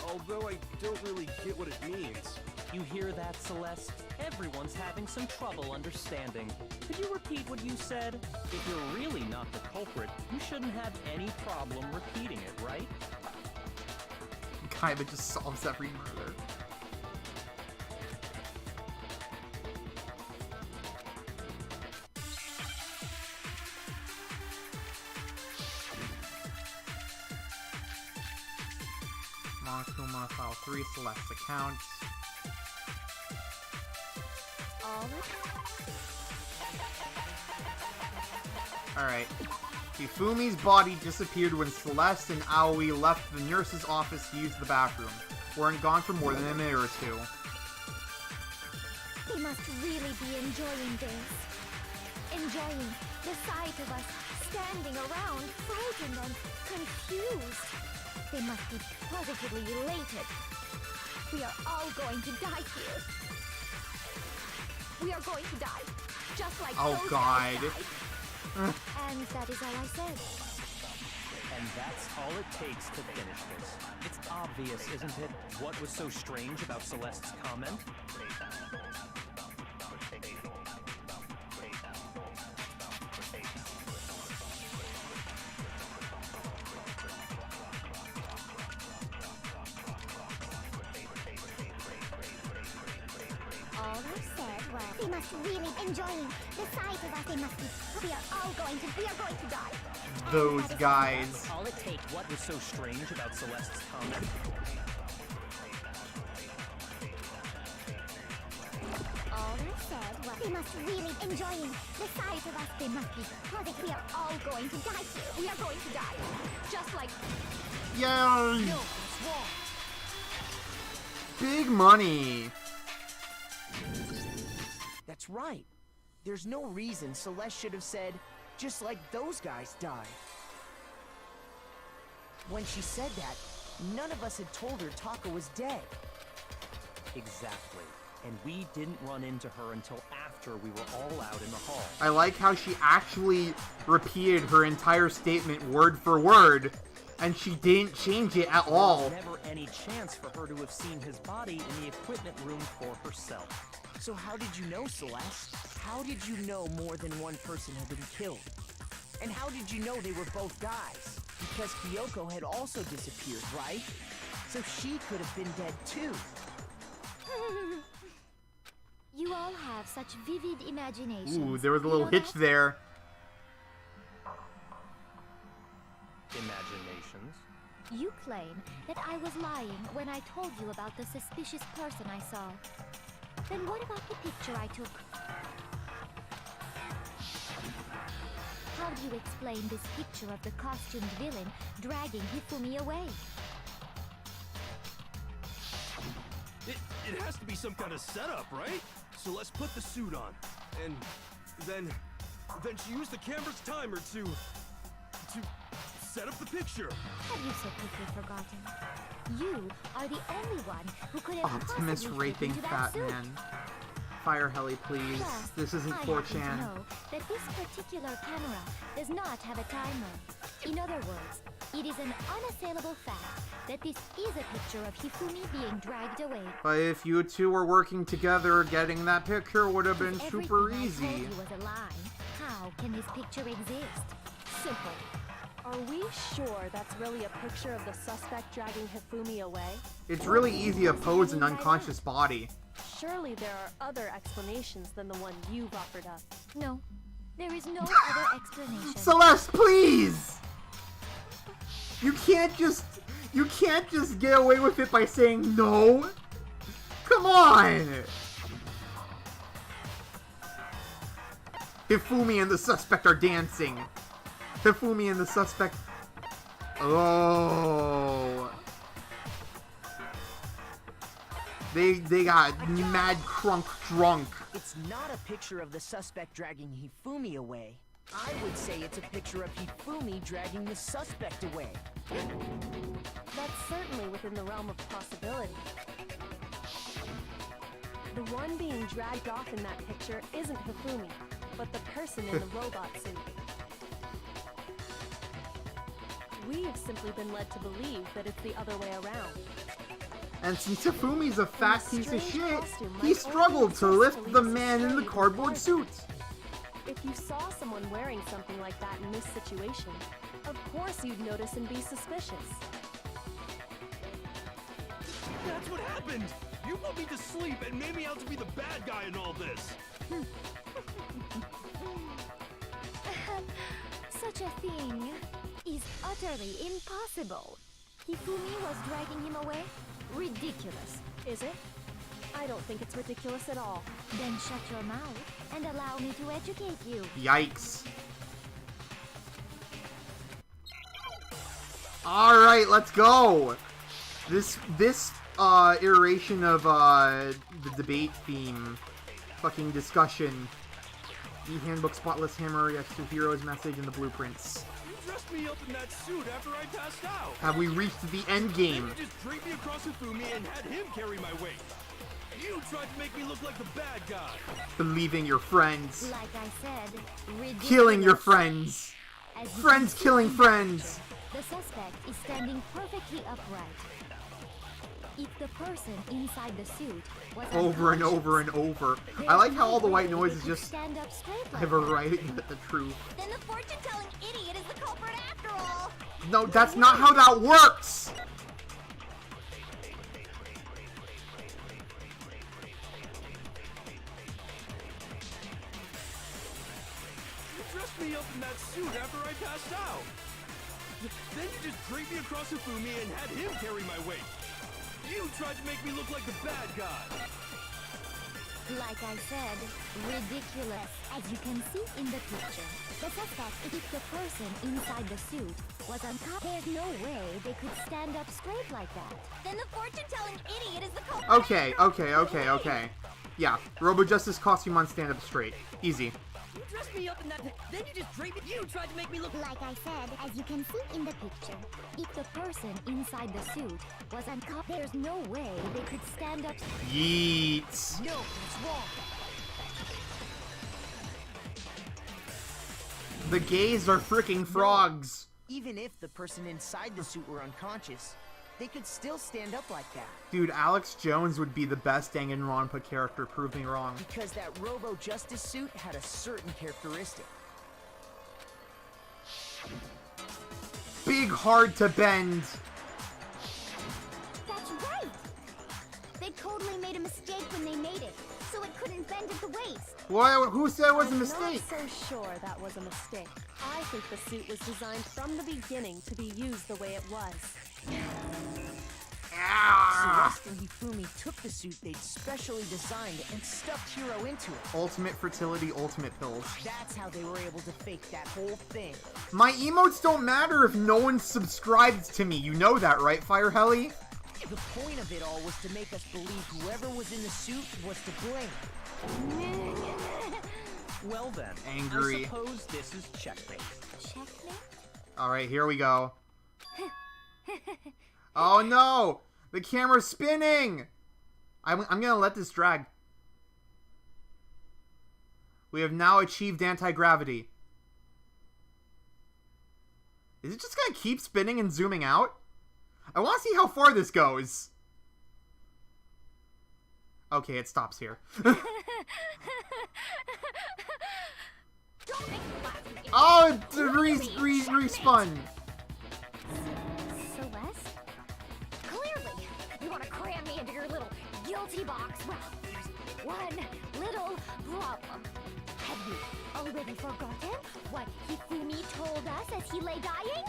Although I don't really get what it means. You hear that, Celeste? Everyone's having some trouble understanding. Could you repeat what you said? If you're really not the culprit, you shouldn't have any problem repeating it, right? Kaiba just solves every murder. Monokuma file 3 Celeste accounts. Alright. Hifumi's body disappeared when Celeste and Aoi left the nurse's office to use the bathroom. Weren't gone for more than a minute or two. They must really be enjoying this. Enjoying the sight of us standing around, frightened and confused. They must be positively elated. We are all going to die here. We are going to die. Just like Oh those god. guys died. And that is all I said. And that's all it takes to finish this. It's obvious, isn't it, what was so strange about Celeste's comment? All I said was they must really enjoying the sight of us. They must be. We are going to die. Those guys. All it takes. What was so strange about Celeste's comment? All I said was they must really enjoying the sight of us. They must be positive. We are all going to die here. We are going to die. Just like Yay! Big money. That's right. There's no reason Celeste should have said, just like those guys died. When she said that, none of us had told her Taka was dead. Exactly. And we didn't run into her until after we were all out in the hall. I like how she actually repeated her entire statement word for word, and she didn't change it at all. There was never any chance for her to have seen his body in the equipment room for herself. So how did you know, Celeste? How did you know more than one person had been killed? And how did you know they were both guys? Because Kyoko had also disappeared, right? So she could have been dead too. You all have such vivid imaginations. Ooh, there was a You little know hitch that? there. Imaginations. You claim that I was lying when I told you about the suspicious person I saw. Then what about the picture I took? How do you explain this picture of the costumed villain dragging Hifumi away? it has to be some kind of setup, right? So let's put the suit on. And then she used the camera's timer to set up the picture. Have you so quickly forgotten? You are the only one who could have Optimus possibly raping fit into that Fat suit. Man. Fire Heli, please. Plus, This isn't I happen to 4chan. know that this particular camera does not have a timer. In other words, it is an unassailable fact that this is a picture of Hifumi being dragged away. But if you two were working together, getting that picture would have been If super everything I easy. told you was a lie, how can this picture exist? Simple. Are we sure that's really a picture of the suspect dragging Hifumi away? It's really easy to pose an unconscious body. Surely there are other explanations than the one you've offered up. No, there is no other explanation. Celeste, please! You can't just get away with it by saying no. Come on! Hifumi and the suspect are dancing. Hifumi and the suspect... Oh... They got mad crunk drunk. It's not a picture of the suspect dragging Hifumi away. I would say it's a picture of Hifumi dragging the suspect away. That's certainly within the realm of possibility. The one being dragged off in that picture isn't Hifumi, but the person in the robot suit. We've simply been led to believe that it's the other way around. And since Hifumi's a fat piece of shit, he struggled to lift the man in the cardboard suit. If you saw someone wearing something like that in this situation, of course you'd notice and be suspicious. That's what happened! You put me to sleep and made me out to be the bad guy in all this! Such a thing is utterly impossible. Hifumi was dragging him away? Ridiculous. Is it? I don't think it's ridiculous at all. Then shut your mouth and allow me to educate you. Yikes. Alright, let's go! This iteration of, the debate theme, fucking discussion, e-handbook, spotless hammer, reacts to hero's message, and the blueprints. You dressed me up in that suit after I passed out! Have we reached the end game? You just draped me across Hifumi and had him carry my weight! You tried to make me look like the bad guy! Believing your friends. Like I said, ridiculous. Killing your friends. As you Friends can see killing in the friends. picture, the suspect is standing perfectly upright. If the person inside the suit was Over and over and over. I like how all the white noise is just stand up straight like have arrived at the truth. Then the fortune-telling idiot is the culprit after all. No, that's not how that works! You dressed me up in that suit after I passed out! Then you just draped me across Hifumi and had him carry my weight! You tried to make me look like the bad guy! Like I said, ridiculous. As you can see in the picture, the suspect, if the person inside the suit was unconscious, there's no way they could stand up straight like that. Then the fortune-telling idiot is the culprit. Okay. Yeah, Robo Justice costume on stand up straight. Easy. You dressed me up in that. Then you just draped me. You tried to make me look. Like I said, as you can see in the picture, if the person inside the suit was unconscious, there's no way they could stand up. Yeet. No, that's wrong. The gays are freaking frogs. Even if the person inside the suit were unconscious, they could still stand up like that. Dude, Alex Jones would be the best Danganronpa character, prove me wrong. Because that Robo Justice suit had a certain characteristic. Big, hard to bend. That's right. They totally made a mistake when they made it, so it couldn't bend at the waist. What? Who said it was a I'm mistake? not so sure that was a mistake. I think the suit was designed from the beginning to be used the way it was. Celeste and Hifumi took the suit they'd specially designed and stuffed Hiro into it. Ultimate fertility, ultimate pills. That's how they were able to fake that whole thing. My emotes don't matter if no one subscribes to me. You know that, right, Fire Heli? The point of it all was to make us believe whoever was in the suit was to blame. Well then, Angry. I suppose this is checkmate. Checkmate? Alright, here we go. Oh no! The camera's spinning! I'm gonna let this drag. We have now achieved anti-gravity. Is it just gonna keep spinning and zooming out? I want to see how far this goes. Okay, it stops here. Oh, it respun. Celeste? Clearly, you want to cram me into your little guilty box. Well, there's one little problem. Have you already forgotten what Hifumi told us as he lay dying?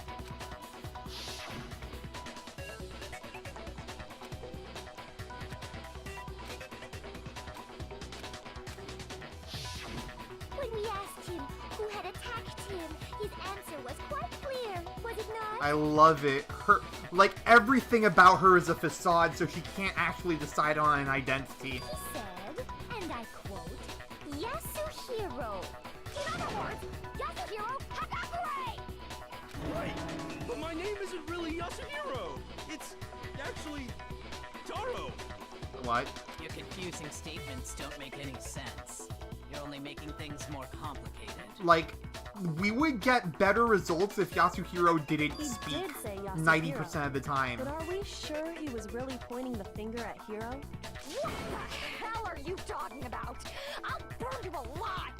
When we asked him who had attacked him, his answer was quite clear, was it not? I love it. Her, like, everything about her is a facade, so she can't actually decide on an identity. He said, and I quote, Yasuhiro. In other words, Yasuhiro Hagakure! Right, but my name isn't really Yasuhiro. It's actually Taro. What? Your confusing statements don't make any sense. You're only making things more complicated. Like, we would get better results if Yasuhiro didn't He speak did say Yasuhiro, 90% of the time. But are we sure he was really pointing the finger at Hiro? What the hell are you talking about? I'll burn you alive!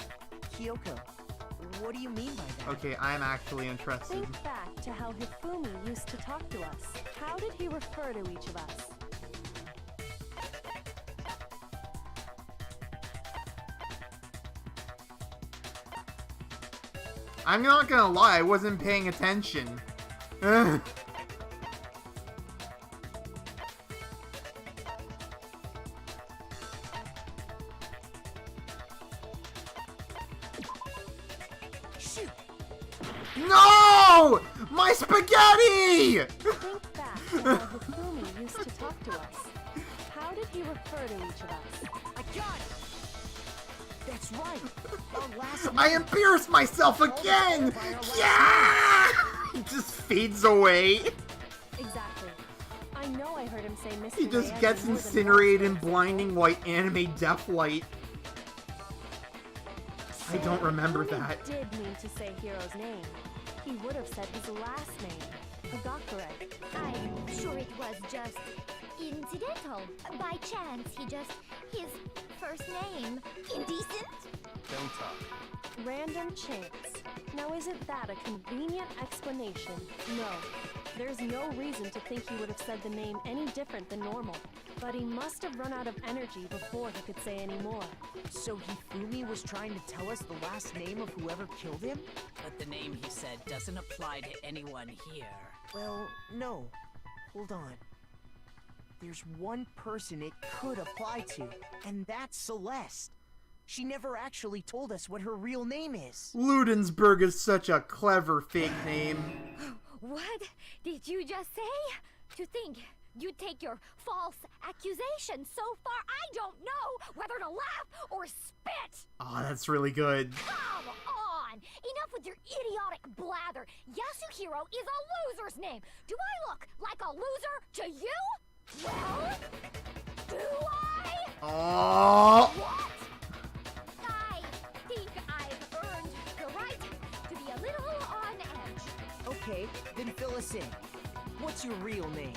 Kyoko, what do you mean by that? Okay, I'm actually interested. Think back to how Hifumi used to talk to us. How did he refer to each of us? I'm not gonna lie, I wasn't paying attention. Ugh. Shoot! No! My spaghetti! Think back to how Hifumi used to talk to us. How did he refer to each of us? I got it! That's right! Our last I name. embarrassed myself again! Yeah! He just fades away. Exactly. I know I heard him say Mr. He just Reyes gets more than incinerated in once. blinding white anime death light. I don't remember Hifumi that. did mean to say Hiro's name. He would have said his last name, Hagakure. I'm sure it was just incidental. By chance, his first name. Indecent? Don't talk. Random chance. Now isn't that a convenient explanation? No. There's no reason to think he would have said the name any different than normal. But he must have run out of energy before he could say any more. So Hifumi was trying to tell us the last name of whoever killed him? But the name he said doesn't apply to anyone here. Well, no. Hold on. There's one person it could apply to, and that's Celeste. She never actually told us what her real name is. Ludensburg is such a clever fake name. What did you just say? To think you take your false accusation so far, I don't know whether to laugh or spit! Oh, that's really good. Come on! Enough with your idiotic blather! Yasuhiro is a loser's name! Do I look like a loser to you? Well, do I? Oh! What? I think I've earned the right to be a little on edge. Okay, then fill us in. What's your real name?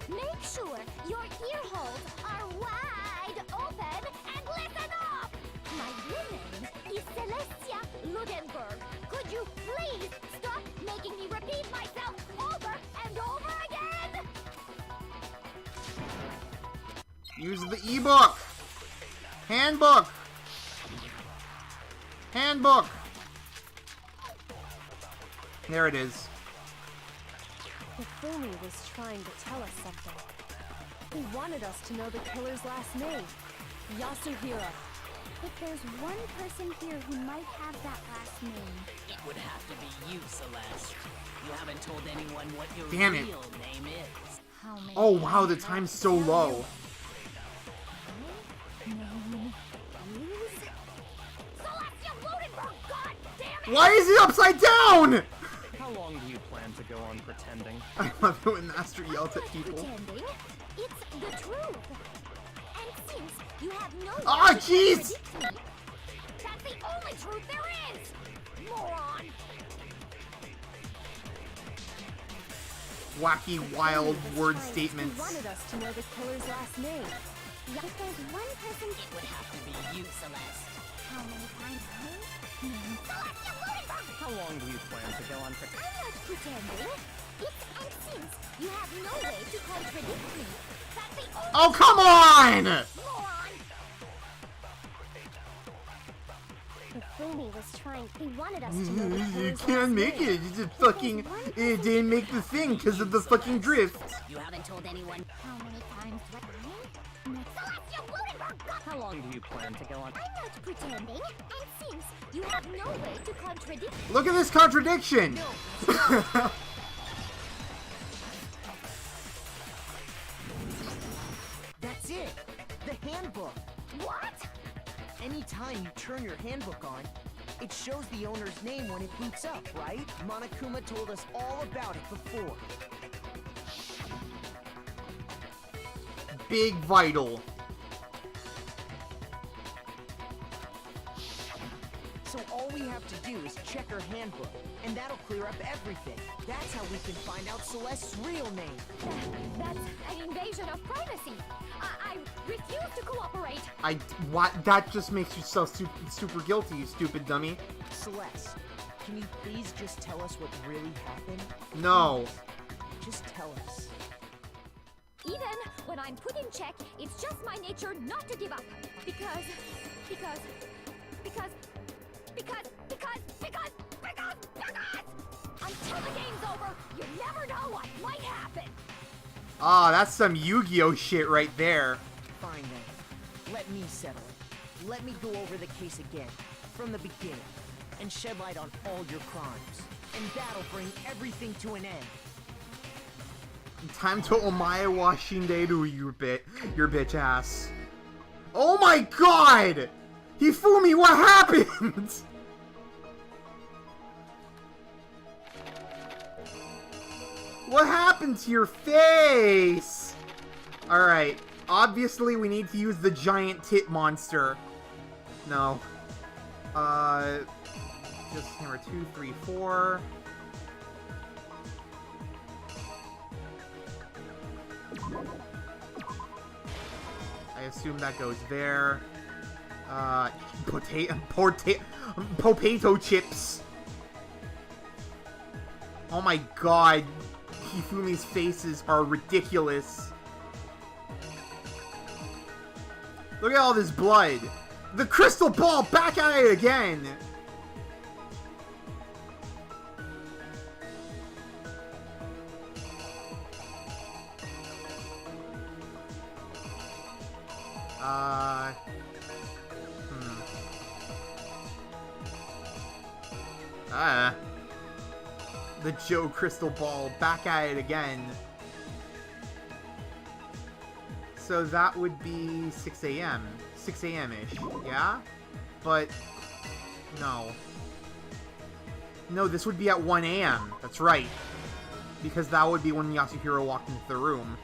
Make sure your ear holes are wide open and listen up! My real name is Celestia Ludenberg. Could you please stop making me repeat myself over and over again? Use the ebook! Handbook! Handbook! There it is. Hifumi was trying to tell us something. He wanted us to know the killer's last name, Yasuhiro. But there's one person here who might have that last name. It would have to be you, Celeste. You haven't told anyone what your Damn it. real name is. How many Oh wow, the times time's do I so tell low. you? Name is Celestia Bludenberg, god damn it! Why is he upside down? How long do you plan to go on pretending? I love it when Master yells at not people. pretending. It's the truth. And since you have no Ah, way to jeez! contradict me, that's the only truth there is! Moron! Wacky, wild Family was word trying- statements. He wanted us to know the killer's last name. If there's one person, It would have to be you, Celeste. how many times? Celestia Bludenberg! How long do you plan to go on pretending? I'm not pretending. It's and since you have no way to contradict me, that's the only Oh, come on! moron! Fumi was trying. He wanted us to know the You killer's can't last make name. it. You just fucking. It didn't make the thing because of the fucking drift. You haven't told anyone. How many times do I? Next. Celestia Bludenberg! How long do you plan to go on? I'm not pretending, and since you have no way to contradict Look at this contradiction. That's it! The handbook! What? Anytime you turn your handbook on, it shows the owner's name when it boots up, right? Monokuma told us all about it before. Big vital. So all we have to do is check her handbook, and that'll clear up everything. That's how we can find out Celeste's real name. that's an invasion of privacy. I refuse to cooperate. What? That just makes you so super guilty, you stupid dummy. Celeste, can you please just tell us what really happened? No. Just tell us. Even when I'm put in check, it's just my nature not to give up. Because until the game's over, you never know what might happen. Ah, that's some Yu-Gi-Oh shit right there. Fine then. Let me settle it. Let me go over the case again, from the beginning, and shed light on all your crimes. And that'll bring everything to an end. Time to omae wa shinderu, your bitch ass. Oh my god! Hifumi, what happened? What happened to your face? Alright, obviously we need to use the giant tit monster. No. Just hammer 2, 3, 4. I assume that goes there. Potato chips. Oh my god. Hifumi's faces are ridiculous. Look at all this blood. The crystal ball, back at it again. The Joe crystal ball, back at it again. So that would be 6 a.m. 6 a.m.-ish, yeah? But, no. No, this would be at 1 a.m. That's right. Because that would be when Yasuhiro walked into the room.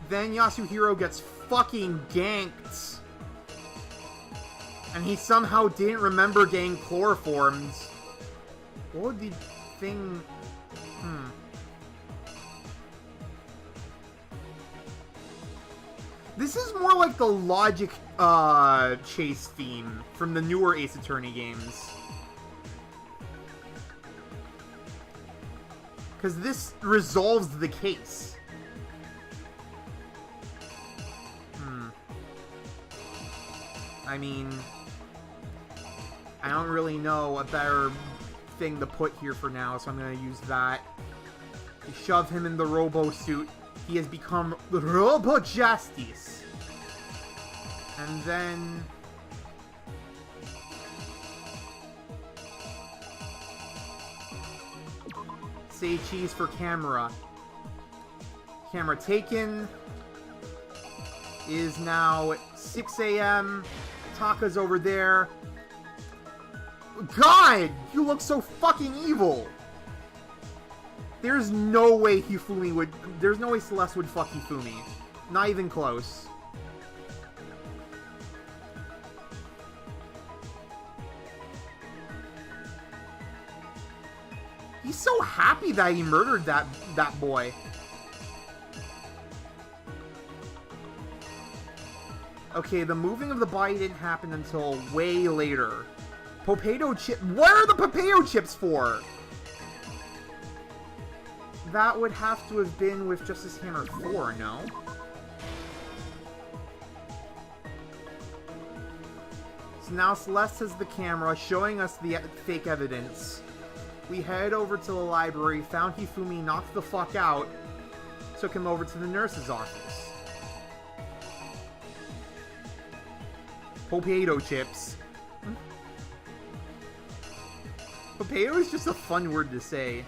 Then Yasuhiro gets fucking ganked. And he somehow didn't remember getting chloroformed. What would the thing... This is more like the logic chase theme from the newer Ace Attorney games. Because this resolves the case. I mean, I don't really know a better thing to put here for now, so I'm going to use that. You shove him in the Robo suit. He has become Robo Justice. And then... Say cheese for camera. Camera taken. Is now 6 a.m. Taka's over there. God! You look so fucking evil! There's no way Hifumi would... There's no way Celeste would fuck Hifumi. Not even close. He's so happy that he murdered that boy. Okay, the moving of the body didn't happen until way later. Potato chip... What are the potato chips for? That would have to have been with Justice Hammer 4, no? So now Celeste has the camera showing us the fake evidence. We head over to the library, found Hifumi, knocked the fuck out, took him over to the nurse's office. Potato chips. Potato is just a fun word to say.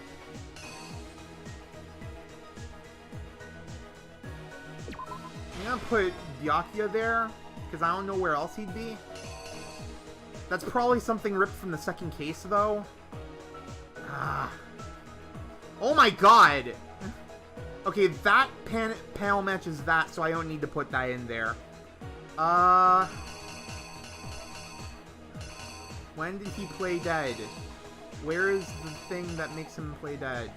I'm gonna put Byakuya there, because I don't know where else he'd be. That's probably something ripped from the second case, though. Ah. Oh my god! Okay, that panel matches that, so I don't need to put that in there. When did he play dead? Where is the thing that makes him play dead?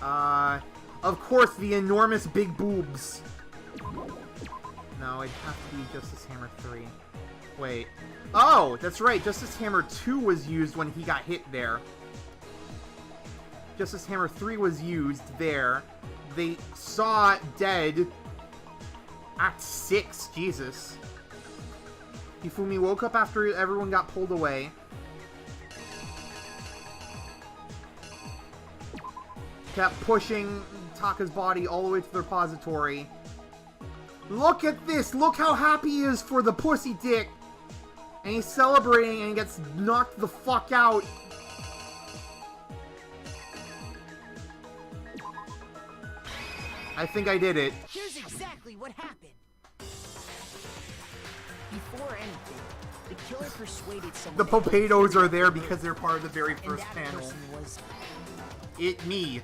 Of course, the enormous big boobs. No, it'd have to be Justice Hammer 3. Wait. Oh, that's right. Justice Hammer 2 was used when he got hit there. Justice Hammer 3 was used there. They saw dead. Act 6. Jesus. Hifumi woke up after everyone got pulled away. Kept pushing Taka's body all the way to the repository. Look at this! Look how happy he is for the pussy dick! And he's celebrating and he gets knocked the fuck out. I think I did it. Here's exactly what happened. Before anything, the killer persuaded someone... The potatoes are there because they're part of the very first and that panel. person was... Me.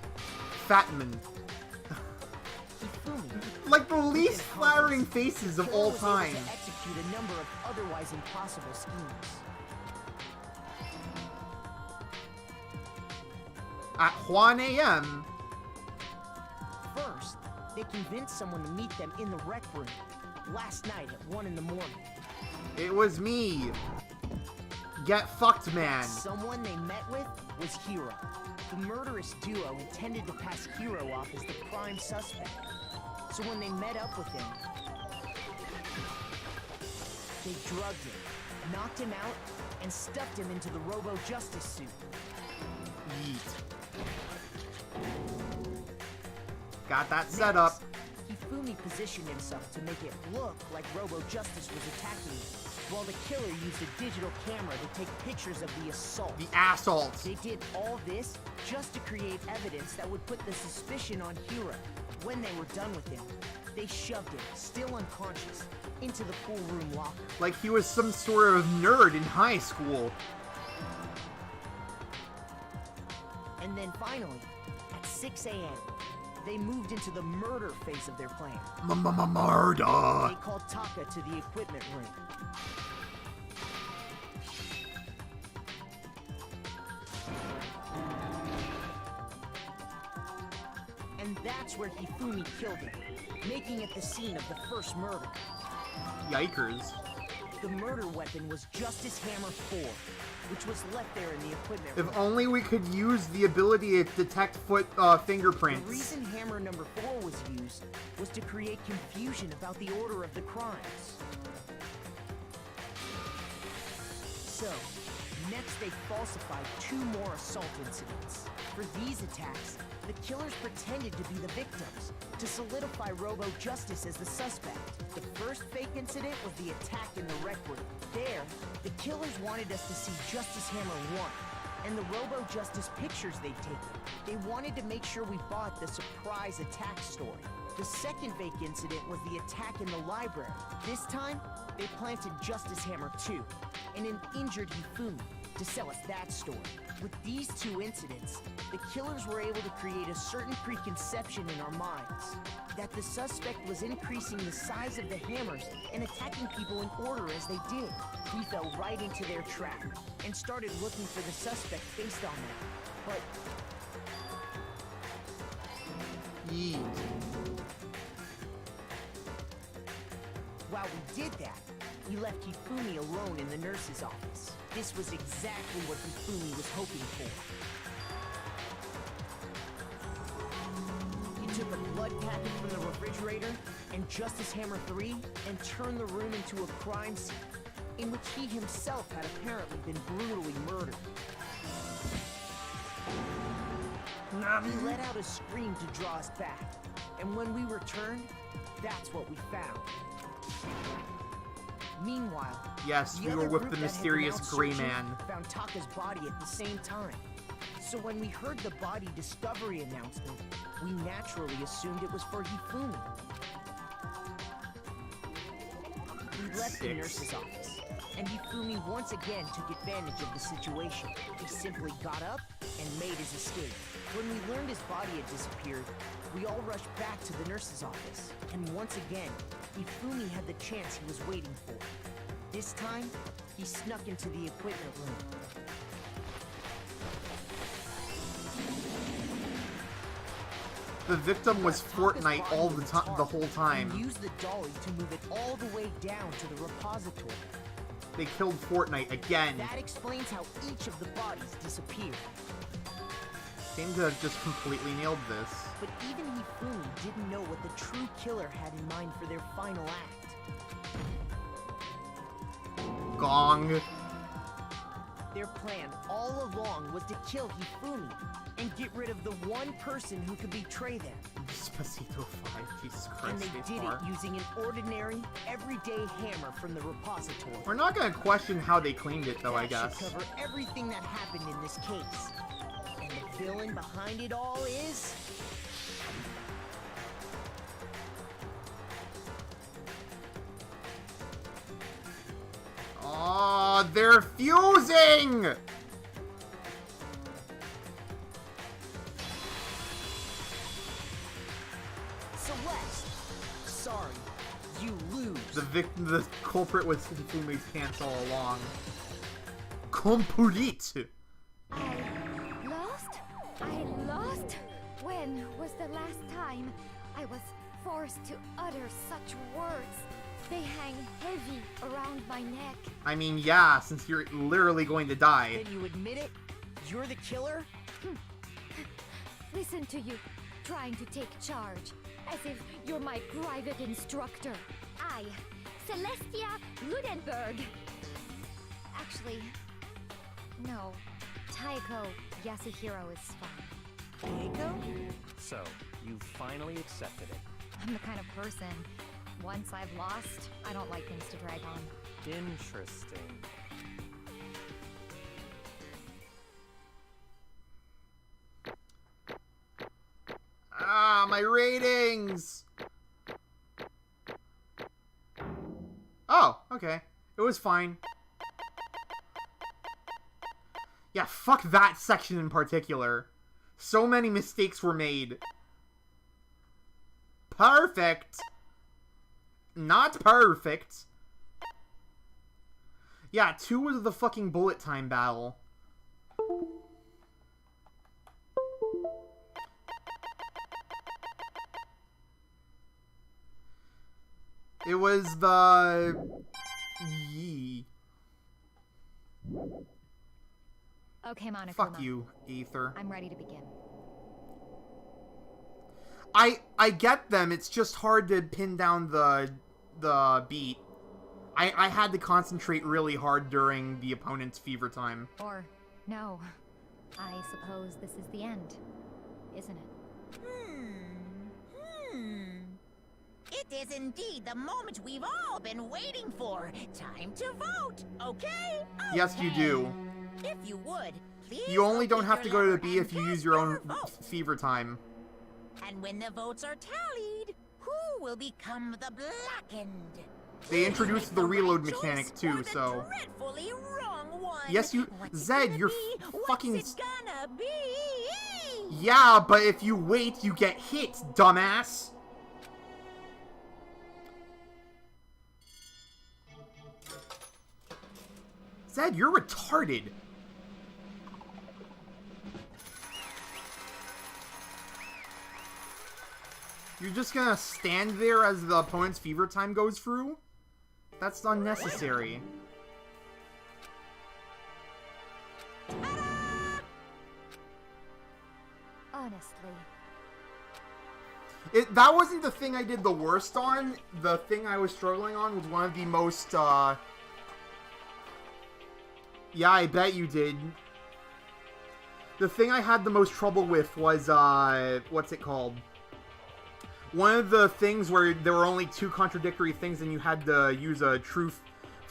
Fatman. Hifumi. Like the least flattering faces of all time. To execute a number of otherwise impossible schemes. At 1 a.m. First, they convinced someone to meet them in the rec room last night at 1 in the morning. It was me. Get fucked, man. Someone they met with was Hiro. The murderous duo intended to pass Hiro off as the prime suspect. So when they met up with him, they drugged him, knocked him out, and stuffed him into the Robo-Justice suit. Yeet. Got that set up. Hifumi positioned himself to make it look like Robo-Justice was attacking him, while the killer used a digital camera to take pictures of the assault. The assault. They did all this just to create evidence that would put the suspicion on Hiro. When they were done with him, they shoved him, still unconscious, into the pool room locker. Like he was some sort of nerd in high school. And then finally, at 6 a.m., they moved into the murder phase of their plan. Murder! They called Taka to the equipment room. And that's where Hifumi killed him, making it the scene of the first murder. Yikers. The murder weapon was Justice Hammer 4, which was left there in the equipment room. If only we could use the ability to detect fingerprints. The reason Hammer number 4 was used was to create confusion about the order of the crimes. So, next they falsified 2 more assault incidents. For these attacks, the killers pretended to be the victims, to solidify Robo-Justice as the suspect. The first fake incident was the attack in the rec room. There, the killers wanted us to see Justice Hammer 1, and the Robo-Justice pictures they'd taken. They wanted to make sure we bought the surprise attack story. The second fake incident was the attack in the library. This time, they planted Justice Hammer 2 and an injured Hifumi to sell us that story. With these two incidents, the killers were able to create a certain preconception in our minds that the suspect was increasing the size of the hammers and attacking people in order as they did. We fell right into their trap and started looking for the suspect based on that. But Yeet. while we did that, we left Hifumi alone in the nurse's office. This was exactly what Hifumi was hoping for. He took a blood packet from the refrigerator and Justice Hammer 3 and turned the room into a crime scene in which he himself had apparently been brutally murdered. He let out a scream to draw us back, and when we returned, that's what we found. Meanwhile, Yes, we were with the mysterious gray man. Found Taka's body at the same time. So when we heard the body discovery announcement, we naturally assumed it was for Hifumi. We left the nurse's office, and Hifumi once again took advantage of the situation. He simply got up and made his escape. When we learned his body had disappeared, we all rushed back to the nurse's office. And once again, Hifumi had the chance he was waiting for. This time, he snuck into the equipment room. The victim was Fortnite all the time, the whole time. And used the dolly to move it all the way down to the repository. They killed Fortnite again. That explains how each of the bodies disappeared. Seemed to have just completely nailed this. But even Hifumi didn't know what the true killer had in mind for their final act. Gong. Their plan all along was to kill Hifumi and get rid of the one person who could betray them. Despacito 5, Jesus Christ. And they did it using an ordinary, everyday hammer from the repository. We're not gonna question how they cleaned it, though, I That guess. should cover everything that happened in this case. And the villain behind it all is... Oh, they're fusing! Celeste. Sorry, you lose. The culprit was Hifumi's pants all along. Complete! I lost? When was the last time I was forced to utter such words? They hang heavy around my neck. I mean, yeah, since you're literally going to die. Then you admit it? You're the killer? Listen to you, trying to take charge, as if you're my private instructor. I, Celestia Ludenberg. Actually, no. Taiko Yasuhiro is fine. Taiko? So, you finally accepted it. I'm the kind of person, once I've lost, I don't like things to drag on. Interesting. Ah, my ratings! Oh, okay. It was fine. Yeah, fuck that section in particular. So many mistakes were made. Perfect! Not perfect. Yeah, 2 was the fucking bullet time battle. It was the... Yee. Okay, Monokuma. Fuck you, Aether. I'm ready to begin. I get them, it's just hard to pin down the beat. I had to concentrate really hard during the opponent's fever time. Or, no. I suppose this is the end, isn't it? It is indeed the moment we've all been waiting for. Time to vote, okay? Yes, you do. If you would, please You only don't locate have to your go to the lever B and if you cast use your own your vote. fever time. And when the votes are tallied, who will become the blackened? They Please introduced make the the reload right mechanic choice too, or the so... dreadfully wrong one. Yes, you... What's it Zed, gonna you're be? fucking... What's it gonna be? Yeah, but if you wait, you get hit, dumbass! Zed, you're retarded! You're just gonna stand there as the opponent's fever time goes through? That's unnecessary. Honestly. That wasn't the thing I did the worst on. The thing I was struggling on was one of the most, Yeah, I bet you did. The thing I had the most trouble with was, what's it called? One of the things where there were only two contradictory things and you had to use a truth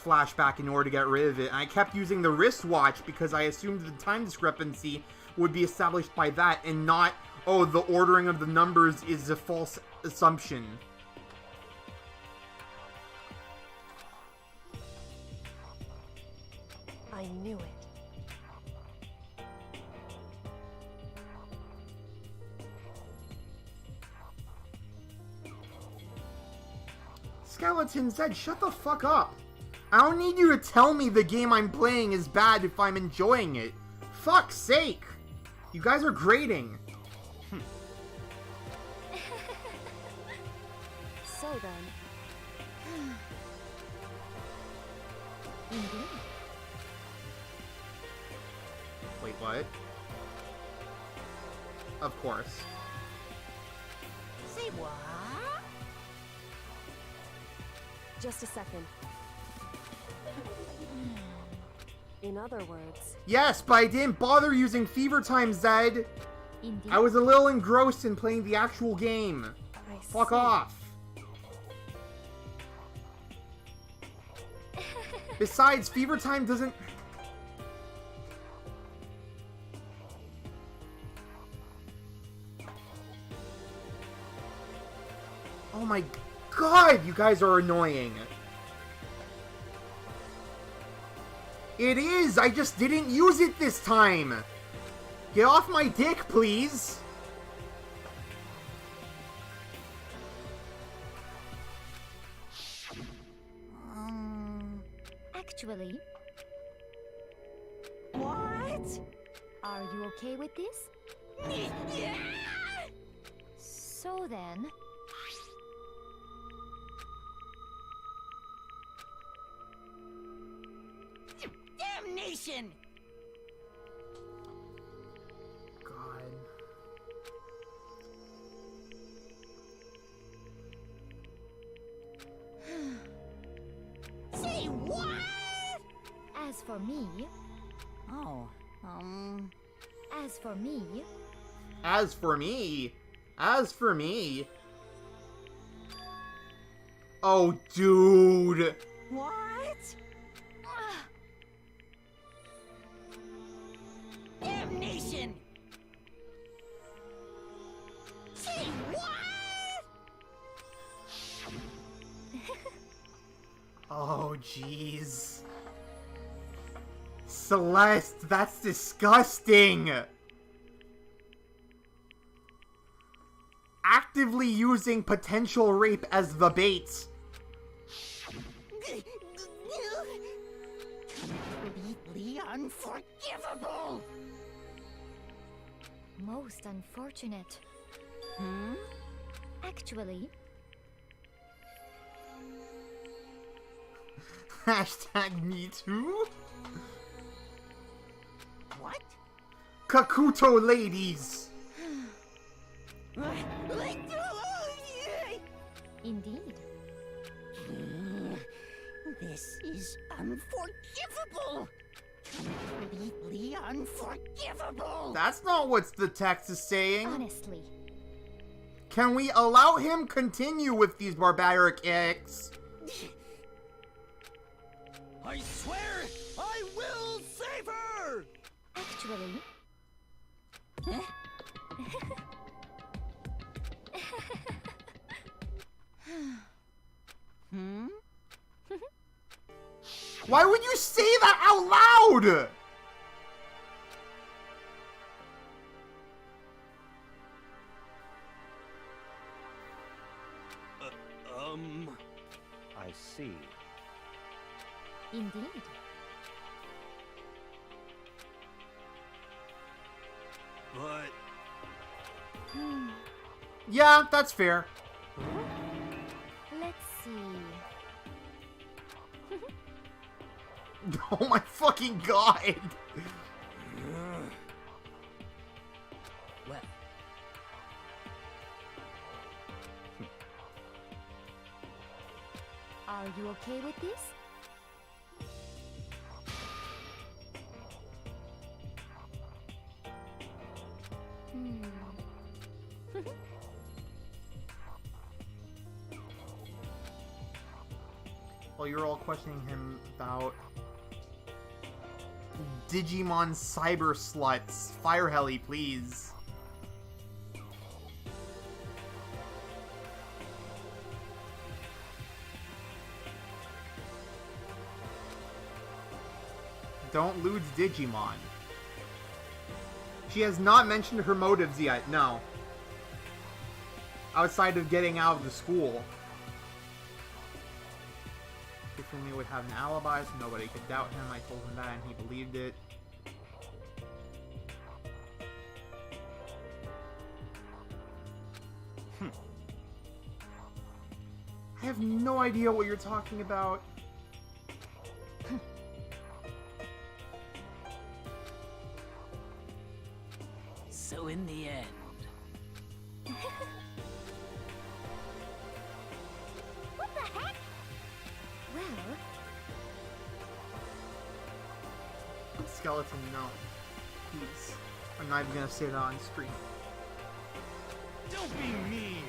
flashback in order to get rid of it. And I kept using the wristwatch because I assumed the time discrepancy would be established by that and not, oh, the ordering of the numbers is a false assumption. I knew it. Skeleton Zed, shut the fuck up. I don't need you to tell me the game I'm playing is bad if I'm enjoying it. Fuck's sake. You guys are grading. So then, Indeed. Wait, what? Of course. Say what? just a second. In other words, Yes, but I didn't bother using fever time, Zed. Indeed. I was a little engrossed in playing the actual game. I Fuck see. off. Besides, fever time doesn't... Oh my god, you guys are annoying. It is, I just didn't use it this time. Get off my dick, please. Actually, What? are you okay with this? So then, Damnation! God. Say what? as for me, Oh, as for me, As for me, as for me... Oh, dude. what? Damnation! Say what? Oh, jeez. Celeste, that's disgusting! Actively using potential rape as the bait. Completely unforgivable! most unfortunate. Actually, Hashtag me too? What? Kakuto ladies! indeed. This is unforgivable! Completely unforgivable! That's not what the text is saying. Honestly, Can we allow him continue with these barbaric acts? I swear I will save her! Naturally. Why would you say that out loud? I see. Indeed. But... Yeah, that's fair. Let's see. Oh my fucking god! Well, Are you okay with this? Well, you're all questioning him about Digimon cyber sluts. Fire Heli, please. Don't lose Digimon. She has not mentioned her motives yet, no. Outside of getting out of the school. Hifumi would have an alibi, so nobody could doubt him. I told him that and he believed it. I have no idea what you're talking about. so in the end, What the heck? Well, Skeleton, no. Please. I'm not even gonna say that on screen. Don't be mean!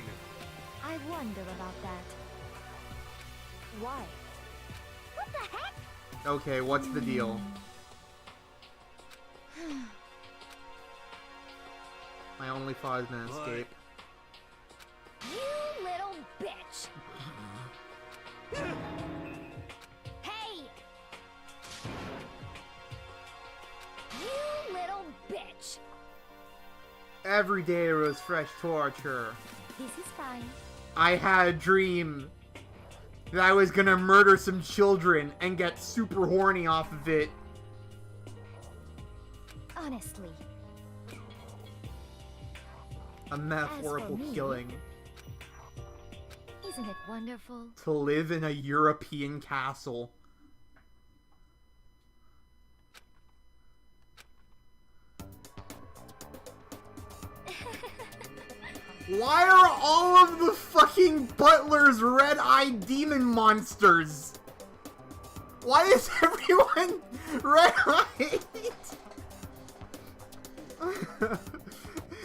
I wonder about that. Why? What the heck? Okay, what's the deal? My only thought is gonna escape. You little bitch! Hey! You little bitch! Every day was fresh torture. This is fine. I had a dream that I was gonna murder some children and get super horny off of it. Honestly. A metaphorical me- killing. Isn't it wonderful? To live in a European castle. Why are all of the fucking butlers red-eyed demon monsters? Why is everyone red-eyed?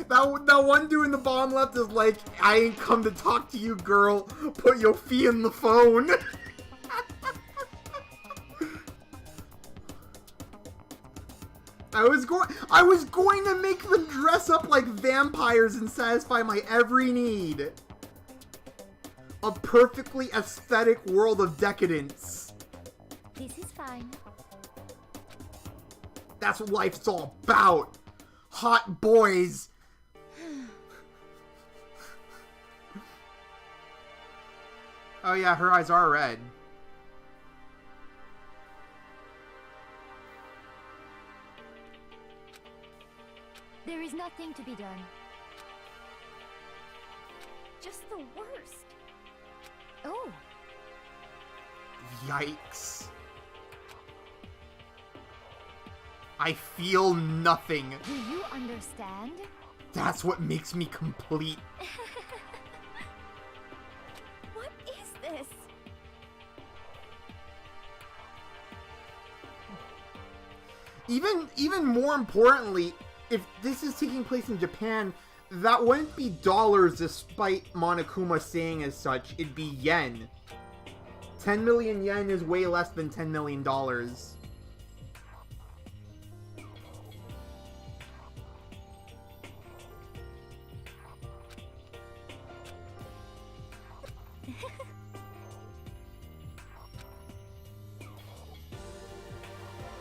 That one dude in the bottom left is like, I ain't come to talk to you, girl. Put your fee in the phone. I was going to make them dress up like vampires and satisfy my every need. A perfectly aesthetic world of decadence. This is fine. That's what life's all about. Hot boys. Oh yeah, her eyes are red. There is nothing to be done. Just the worst. Oh, Yikes. I feel nothing. do you understand? That's what makes me complete. What is this? Even more importantly, if this is taking place in Japan, that wouldn't be dollars despite Monokuma saying as such. It'd be yen. 10 million yen is way less than $10 million.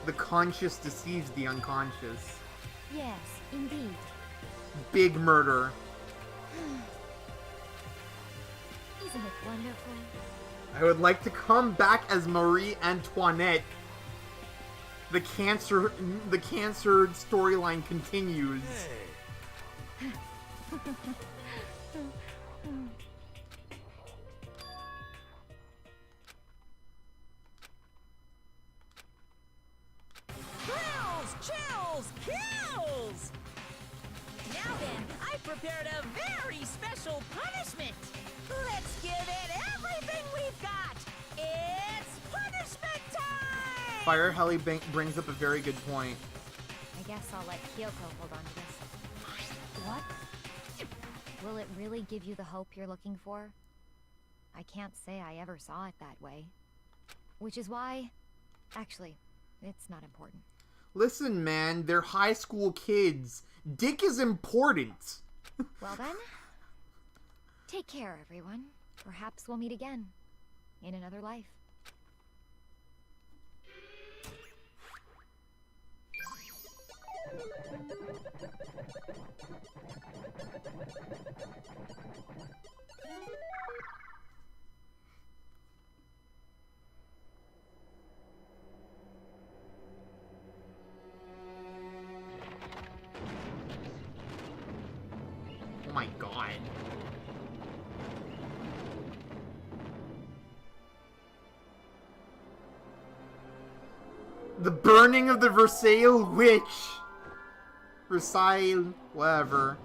The conscious deceives the unconscious. Yes, indeed. Big murder. Isn't it wonderful? I would like to come back as Marie Antoinette. The cancer storyline continues. Hey. Thrills, chills, kills! Now then, I've prepared a very special punishment. Let's give it everything we've got. It's punishment time! Fire Helly brings up a very good point. I guess I'll let Kyoko hold on to this. What? Will it really give you the hope you're looking for? I can't say I ever saw it that way. Which is why... Actually, it's not important. Listen, man, they're high school kids. Dick is important. Well then, take care, everyone. Perhaps we'll meet again. In another life. Oh my god. The burning of the Versailles witch. Versailles, whatever.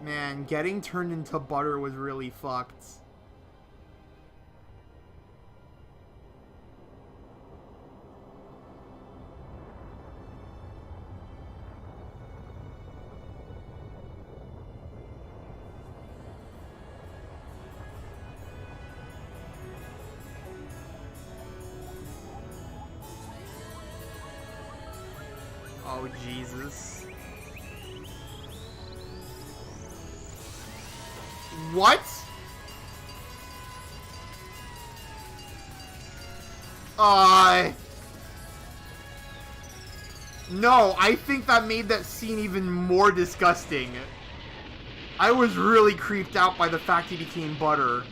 Man, getting turned into butter was really fucked. Oh, Jesus. What? No, I think that made that scene even more disgusting. I was really creeped out by the fact he became butter.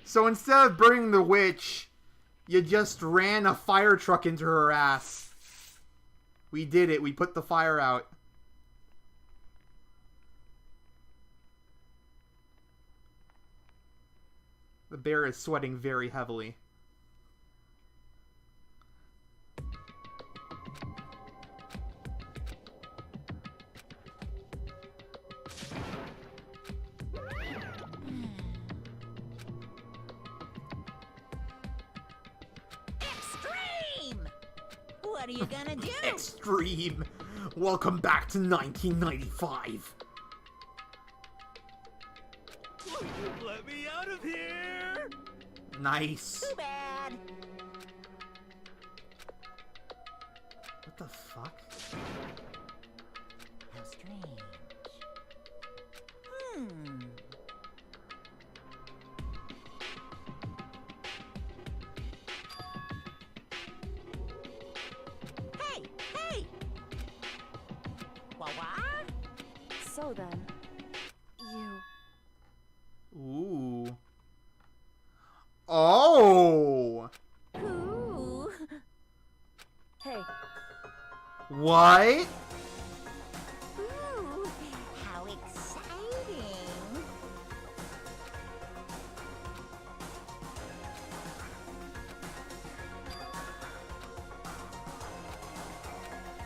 So instead of burning the witch, you just ran a fire truck into her ass. We did it. We put the fire out. The bear is sweating very heavily. Extreme! What are you gonna do? Extreme! Welcome back to 1995. Let me out of here! Nice. Too bad. What the fuck? How strange. Hey! Hey! What? So then, you... Ooh. Oh! Ooh. Hey, What? Ooh. How exciting.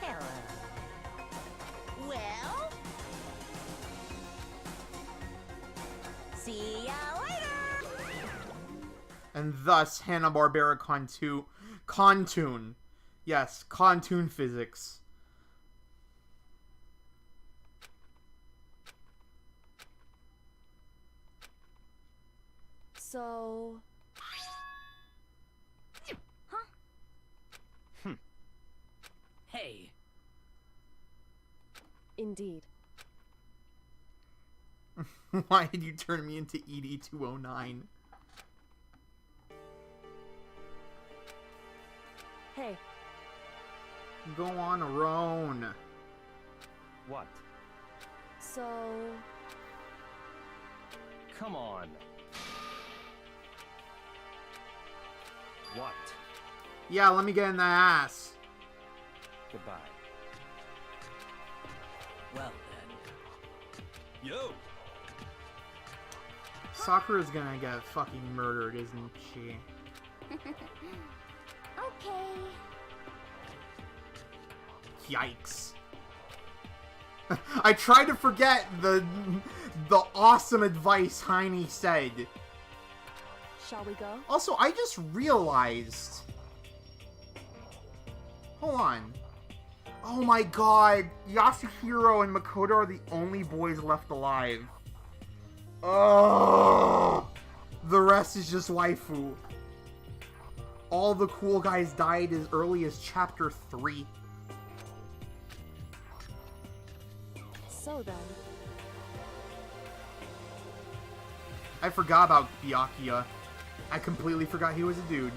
Hello. Well? See ya later! And thus, Hanna-Barbera Contoon. Yes, Contoon physics. so... Hey, Indeed. Why did you turn me into ED209? Hey, Go on, Roan. What? so... Come on. What? Yeah, let me get in the ass. Goodbye. Well then. Yo! Sakura's gonna get fucking murdered, isn't she? Okay. Yikes. I tried to forget the awesome advice Heine said. Shall we go? Also, I just realized... Hold on. Oh my god. Yasuhiro and Makoto are the only boys left alive. Oh, the rest is just waifu. All the cool guys died as early as chapter 3. So then... I forgot about Byakuya. I completely forgot he was a dude.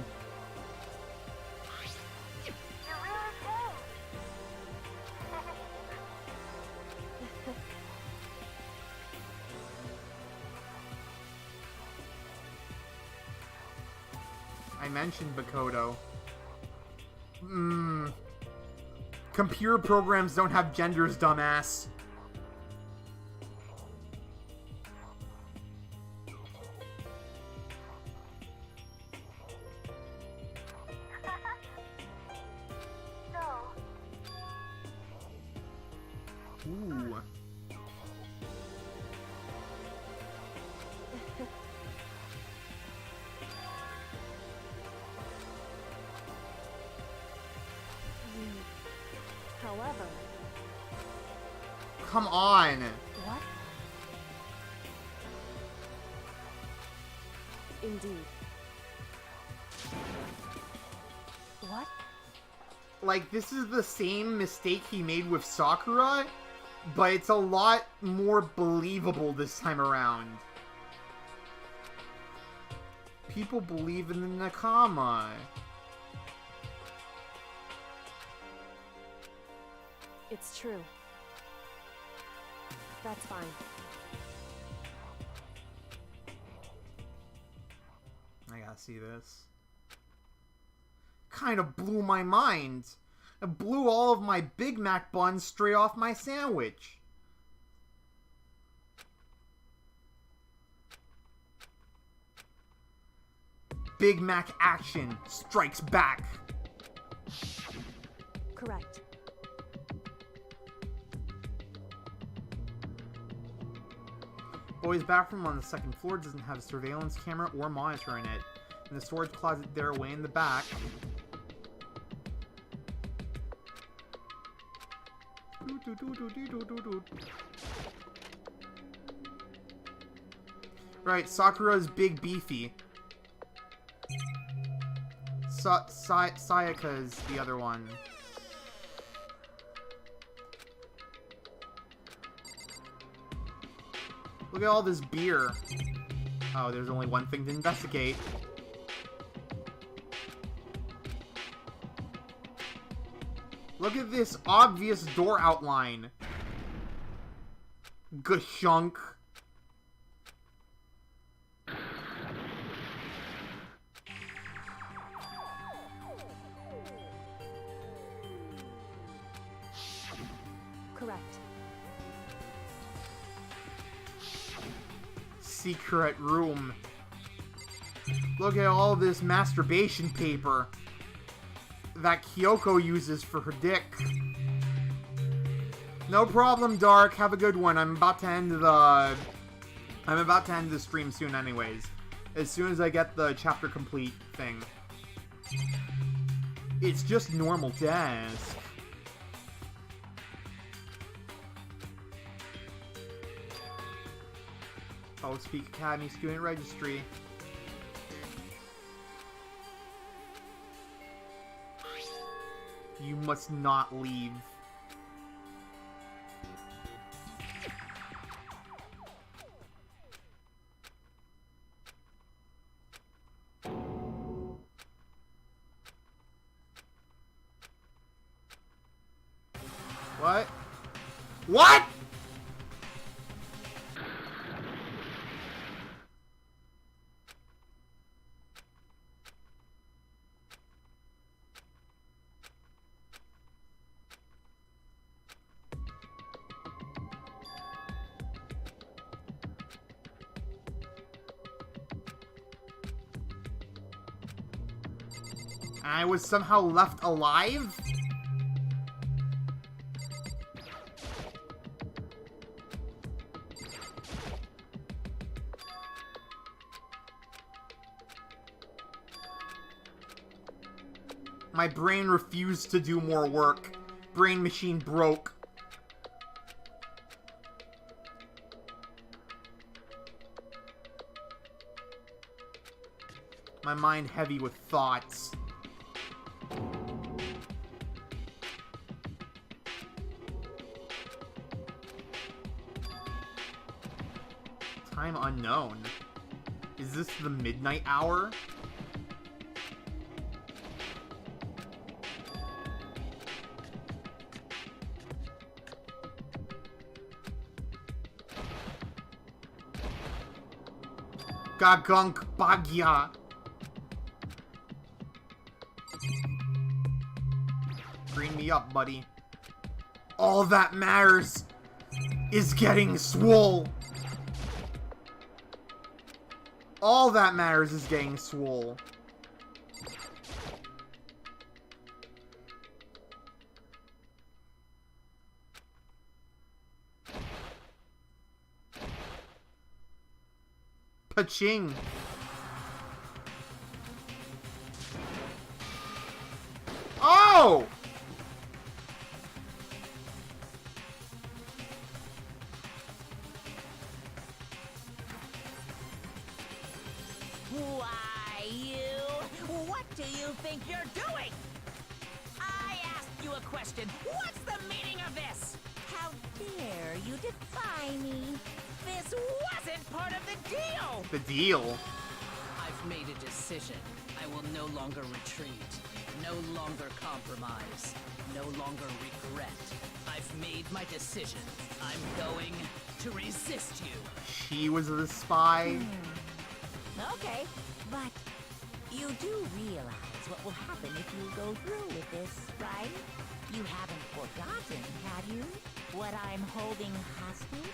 I mentioned Makoto. Computer programs don't have genders, dumbass. Ooh. However... Come on. What? Indeed. What? Like, this is the same mistake he made with Sakura, but it's a lot more believable this time around. People believe in the Nakama. It's true. That's fine. I gotta see this. Kind of blew my mind. It blew all of my Big Mac buns straight off my sandwich. Big Mac action strikes back. Correct. Boy's bathroom on the second floor doesn't have a surveillance camera or monitor in it. And the storage closet there way in the back. Right, Sakura's big beefy. Sayaka's the other one. Look at all this beer. Oh, there's only one thing to investigate. Look at this obvious door outline. Gashunk. Correct. Secret room. Look at all this masturbation paper that Kyoko uses for her dick. No problem, Dark. Have a good one. I'm about to end the stream soon anyways. As soon as I get the chapter complete thing. It's just normal desk. Oh, Speak Academy Student Registry. You must not leave. What? What?! I was somehow left alive? My brain refused to do more work. Brain machine broke. My mind heavy with thoughts. Time unknown. Is this the midnight hour? Gagunk Bagya. Green me up, buddy. All that matters is getting swole. All that matters is getting swole. Paching. Oh! Why, you? What do you think you're doing? I asked you a question. What's the meaning of this? How dare you defy me? This wasn't part of the deal! The deal? I've made a decision. I will no longer retreat, no longer compromise, no longer regret. I've made my decision. I'm going to resist you. She was the spy. Okay, but you do realize what will happen if you go through with this, right? You haven't forgotten, have you? What I'm holding hostage?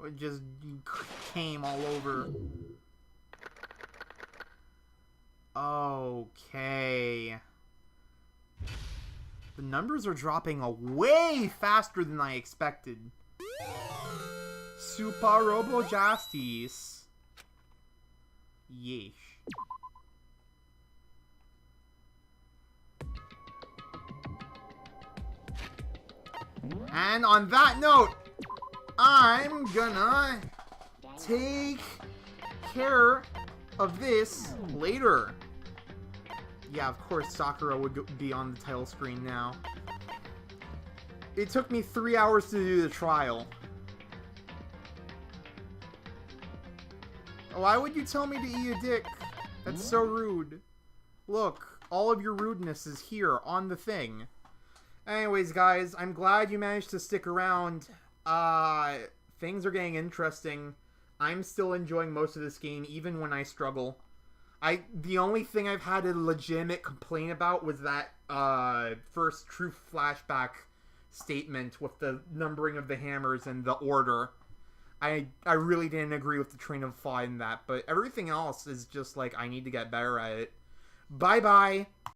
It just came all over. Okay. The numbers are dropping way faster than I expected. Super Robo Justice. Yeesh. And on that note, I'm gonna take care of this later. Yeah, of course Sakura would be on the title screen now. It took me 3 hours to do the trial. Why would you tell me to eat a dick? That's so rude. Look, all of your rudeness is here on the thing. Anyways, guys, I'm glad you managed to stick around. Things are getting interesting. I'm still enjoying most of this game, even when I struggle. The only thing I've had a legitimate complaint about was that, first true flashback statement with the numbering of the hammers and the order. I really didn't agree with the train of thought in that, but everything else is just like, I need to get better at it. Bye-bye!